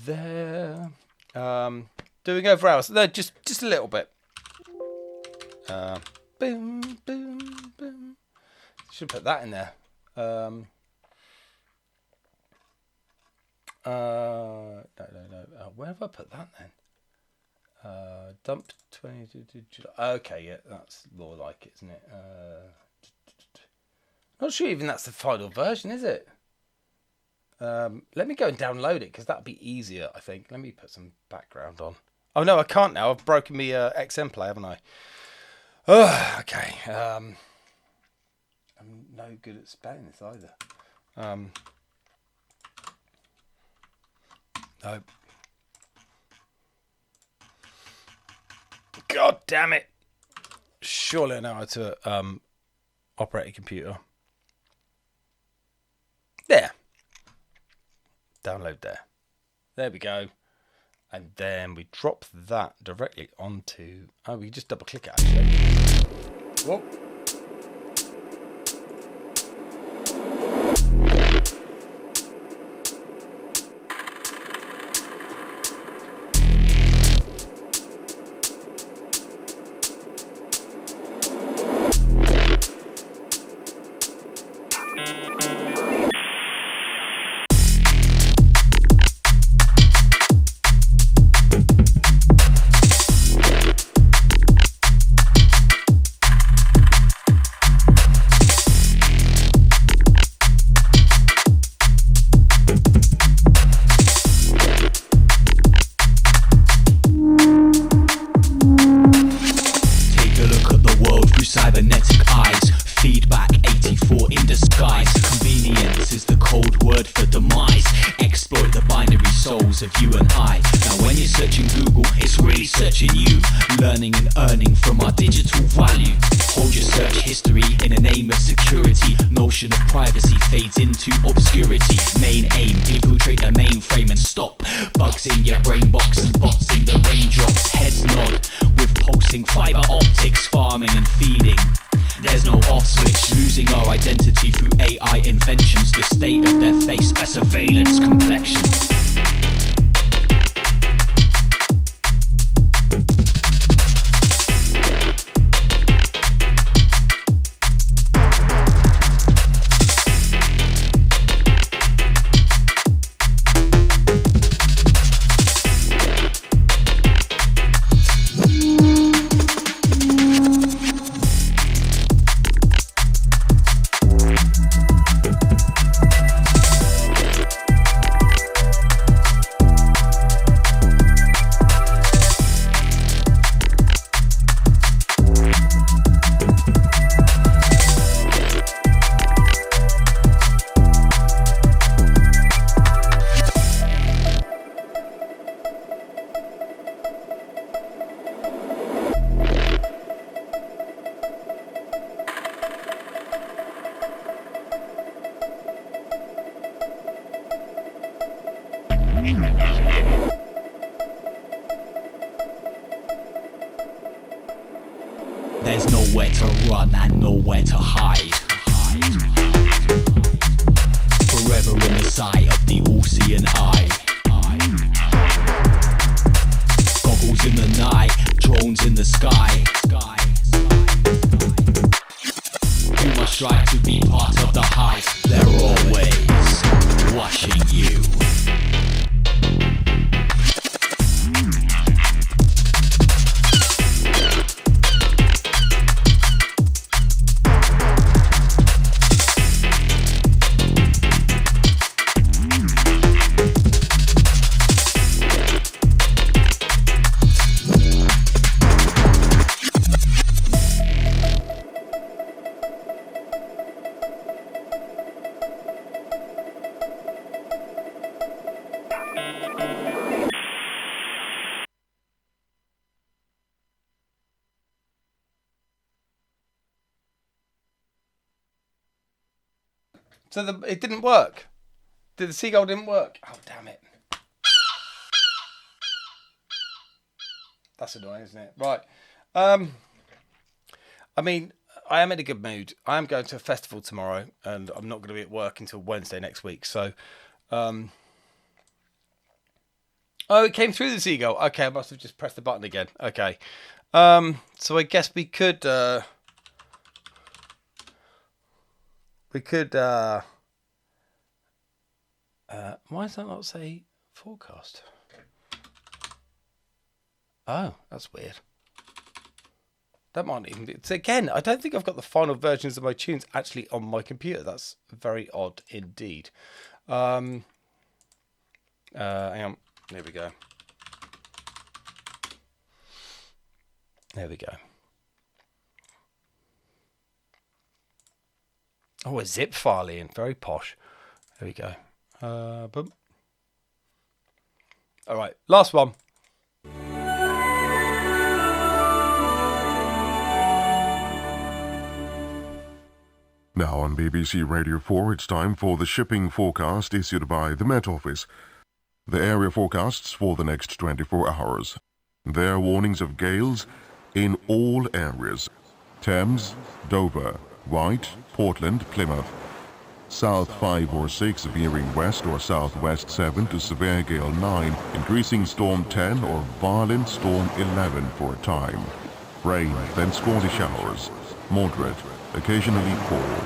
There. Doing over hours. No, just a little bit. Boom, boom, boom. Should put that in there. No. Where have I put that then? Dump 22 July. Okay, yeah, that's more like it, isn't it? Not sure even that's the final version, is it? Let me go and download it because that'd be easier, I think. Let me put some background on. Oh no, I can't now. I've broken me XM play, haven't I? Oh, okay. I'm no good at spelling this either. No. God damn it! Surely I know how to operate a computer. There. Download there. There we go. And then we drop that directly onto... Oh, we just double click it actually. Whoa. Of you and I. Now when you're searching Google, it's really searching you. Learning and earning from our digital value. Hold your search history in the name of security. Notion of privacy fades into obscurity. Main aim, infiltrate the mainframe and stop bugs in your brain box and bots in the raindrops. Heads nod with pulsing fiber optics, farming and feeding. There's no off switch, losing our identity through AI inventions. The state of their face, a surveillance complexion. There's nowhere to run and nowhere to hide. Forever in the sight of the all-seeing eye. Goggles in the night, drones in the sky. You must strive to be part of the hype. They're always watching you. So it didn't work. The seagull didn't work. Oh, damn it. That's annoying, isn't it? Right. I mean, I am in a good mood. I am going to a festival tomorrow, and I'm not going to be at work until Wednesday next week. So, oh, it came through the seagull. Okay, I must have just pressed the button again. Okay. So I guess we could... why does that not say forecast? Oh, that's weird. That might not even be... So again, I don't think I've got the final versions of my tunes actually on my computer. That's very odd indeed. Hang on. There we go. There we go. Oh, a zip file in. Very posh. There we go. Boom. All right, last one. Now on BBC Radio 4, it's time for the shipping forecast issued by the Met Office. The area forecasts for the next 24 hours. There are warnings of gales in all areas. Thames, Dover, White, Portland, Plymouth. South 5 or 6 veering west or southwest 7 to severe gale 9, increasing storm 10 or violent storm 11 for a time. Rain, then squally showers. Moderate, occasionally cool.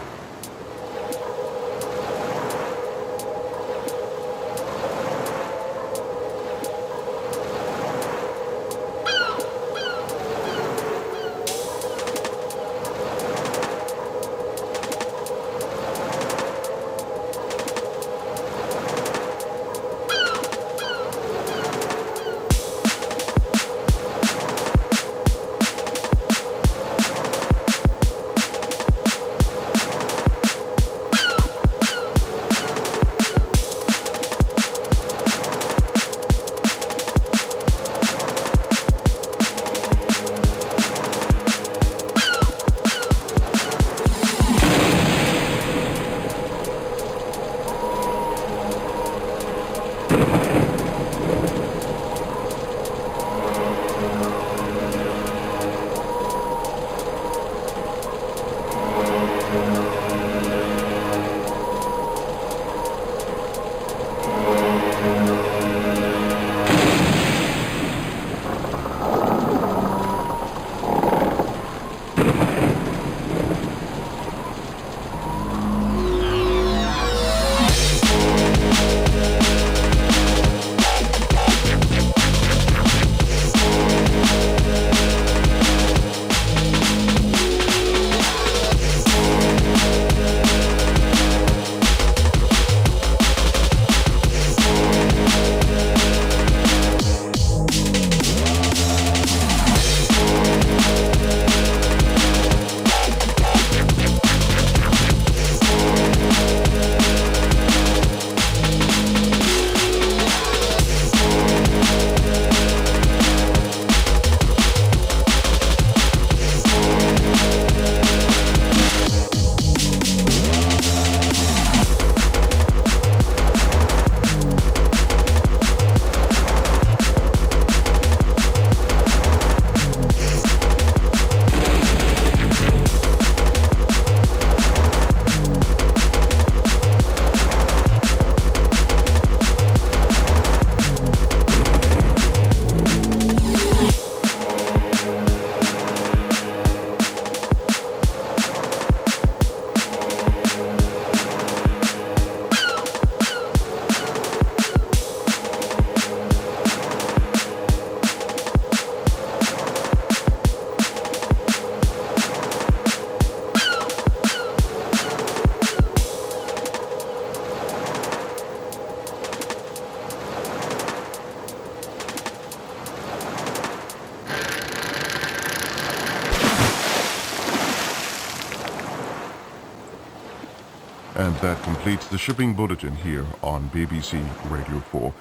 And that completes the shipping bulletin here on BBC Radio 4.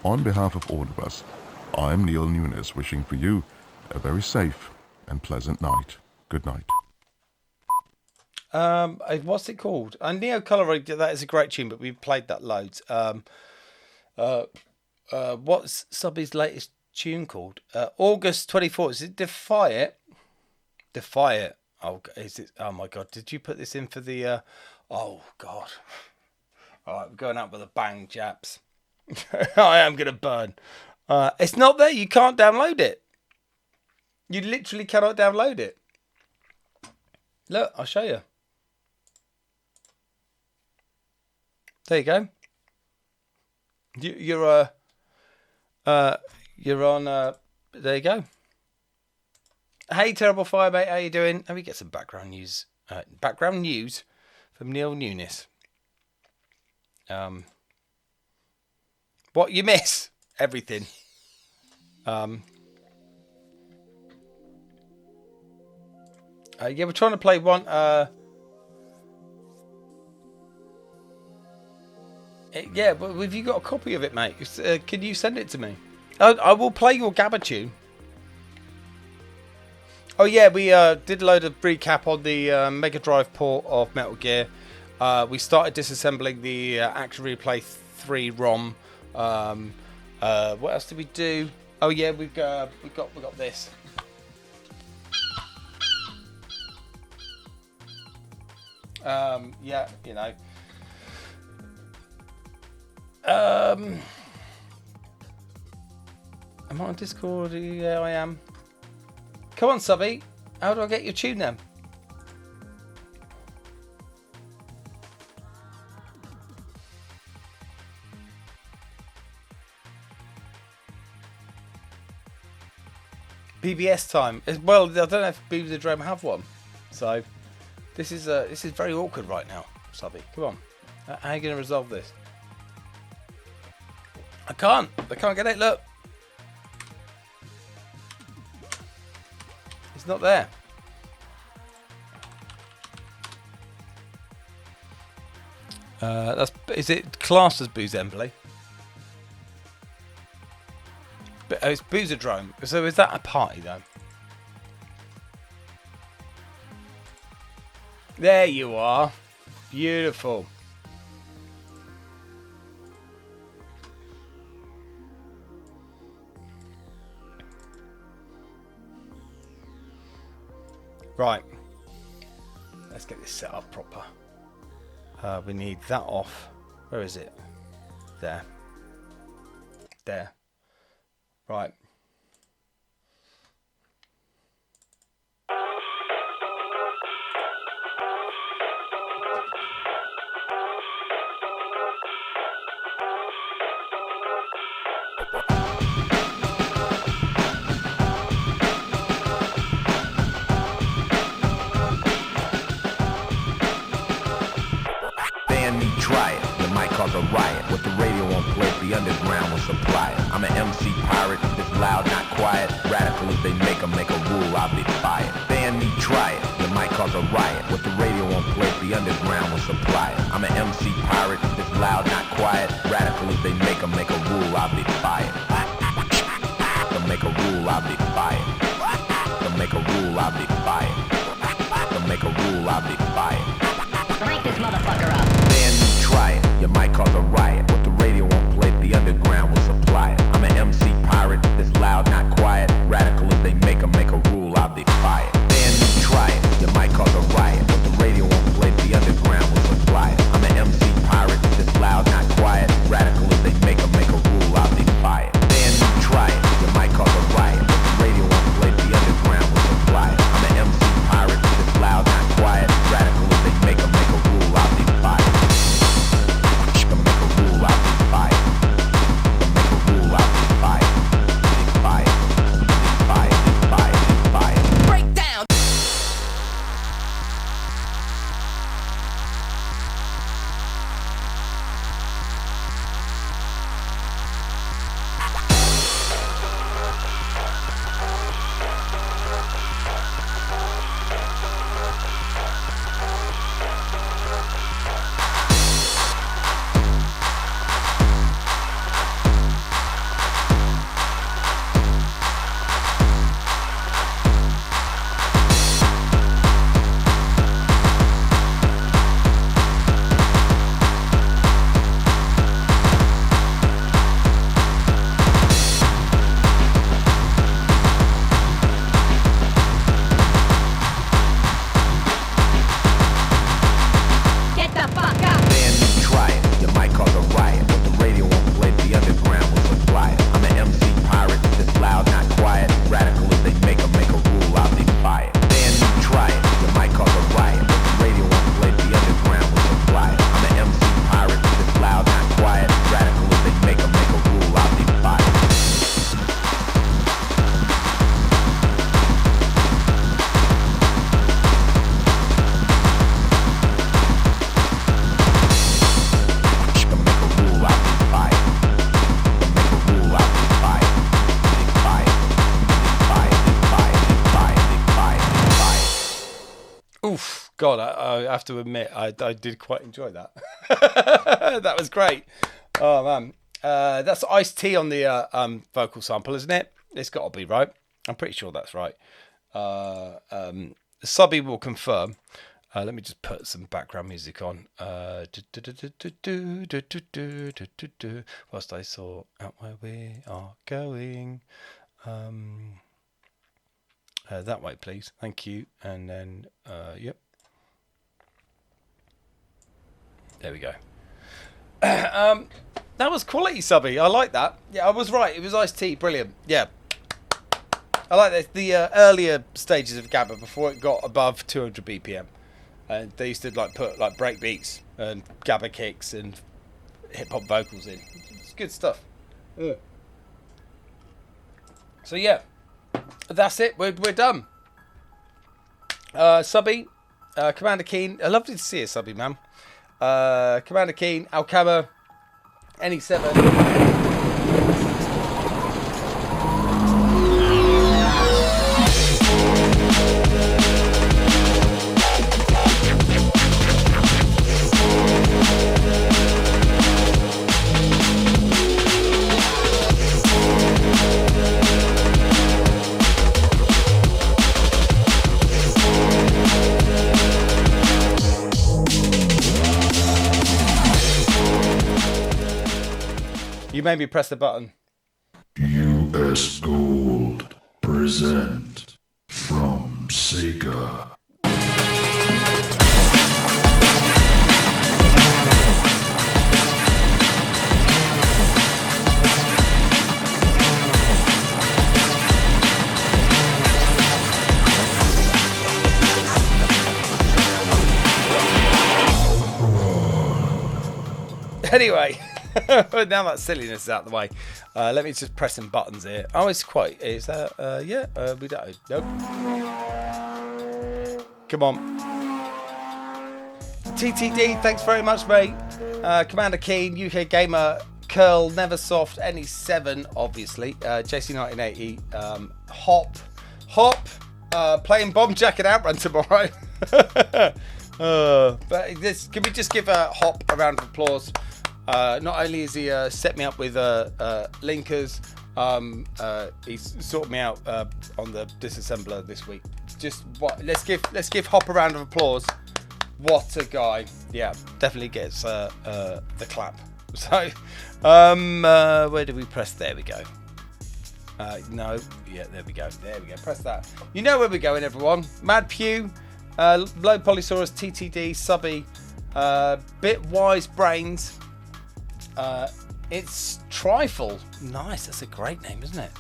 On behalf of all of us, I'm Neil Nunes wishing for you a very safe and pleasant night. Good night. What's it called? Neo Color, that is a great tune, but we've played that loads. What's Subby's latest tune called? August 24th. Is it Defy It? Defy It. Oh, is it? Oh my God! Did you put this in for the? Oh God! All right, we're going out with a bang, chaps. I am gonna burn. It's not there. You can't download it. You literally cannot download it. Look, I'll show you. There you go. You're on. There you go. Hey, Terrible Fire, mate. How you doing? Let me get some background news. Background news from Neil Nunes. What you miss? Everything. Yeah, we're trying to play one. Yeah, but have you got a copy of it, mate? Can you send it to me? I will play your Gabba tune. Oh yeah, we did a load of recap on the Mega Drive port of Metal Gear. We started disassembling the Action Replay 3 ROM. What else did we do? Oh yeah, we got this. Yeah, you know. Am I on Discord? Yeah, I am. Come on, Subby. How do I get your tune then? BBS time. Well, I don't know if Beavis the Drum have one. So this is very awkward right now, Subby. Come on. How are you going to resolve this? I can't get it. Look. It's not there. Is it classed as Boozembly? But it's Boozerdrome. So is that a party though? There you are. Beautiful. Right, let's get this set up proper. We need that off. Where is it? There. There. Right. Try it, you might cause a riot. With the radio on play, the underground will supply it. I'm an MC pirate, this loud, not quiet. Radical as they make a rule, I'll be fired. Ban me, try it, you might cause a riot. With the radio on play, the underground will supply it. I'm an MC pirate, this loud, not quiet. Radical as they make a rule, I'll be fired. To make a rule, I'll be fired. To make a rule, I'll be fired. To make a rule, I'll be fired. Break this motherfucker up. Try it, you might cause a riot. With the radio on play, the underground will supply it. I'm an MC pirate, this loud, not quiet. Radical as they make a rule, I'll be fired. Then try it, you might cause a riot. With the radio on play, the underground will supply it. I'm an MC pirate, this loud, not quiet. God, I have to admit, I did quite enjoy that. That was great. Oh, man. That's iced tea on the vocal sample, isn't it? It's got to be, right? I'm pretty sure that's right. Subby will confirm. Let me just put some background music on. Whilst I sort out where we are going. That way, please. Thank you. And then, yep. There we go. That was quality, Subby. I like that. Yeah, I was right. It was iced tea. Brilliant. Yeah. I like the earlier stages of Gabba before it got above 200 BPM. And they used to put break beats and Gabba kicks and hip hop vocals in. It's good stuff. Yeah. So yeah, that's it. We're done. Subby, Commander Keen. Lovely to see you, Subby, man. Commander Keen, Alcama, NE7. You made me press the button. US Gold present from Sega. Anyway. Now that silliness is out of the way, let me just press some buttons here. Oh, it's quite. Is that? Yeah. We don't. Nope. Come on. TTD. Thanks very much, mate. Commander Keen, UK Gamer, Curl, Neversoft, NE7, obviously. JC1980. Hop. Playing Bombjack and Outrun tomorrow. But this. Can we just give Hop a round of applause? Not only has he set me up with linkers, he's sorted me out on the disassembler this week. Just what? Let's give Hop a round of applause. What a guy! Yeah, definitely gets the clap. So, where do we press? There we go. No, yeah, there we go. Press that. You know where we're going, everyone. Mad Pew, Low Polysaurus, TTD, Subby, Bitwise Brains. It's Trifle. Nice, that's a great name, isn't it?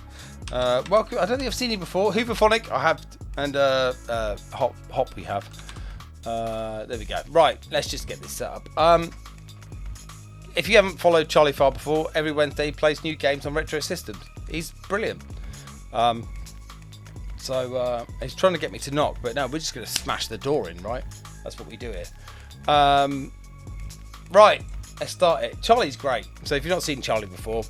Welcome. I don't think I've seen you before. Hooverphonic, I have, and Hop we have. There we go. Right, let's just get this set up. If you haven't followed Charlie Farr before, every Wednesday he plays new games on retro systems. He's brilliant. So he's trying to get me to knock, but no, we're just going to smash the door in, right? That's what we do here. Right. Let's start it. Charlie's great. So if you've not seen Charlie before,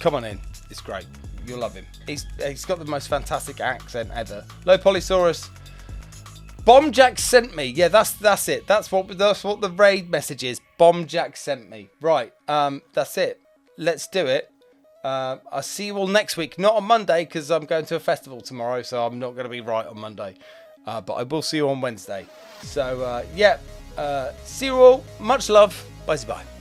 come on in. It's great. You'll love him. He's got the most fantastic accent ever. Low Polysaurus. Bombjack sent me. Yeah, that's it. That's what the raid message is. Bombjack sent me. Right. That's it. Let's do it. I'll see you all next week. Not on Monday because I'm going to a festival tomorrow, so I'm not going to be right on Monday. But I will see you on Wednesday. So yeah. See you all. Much love. Bye-bye.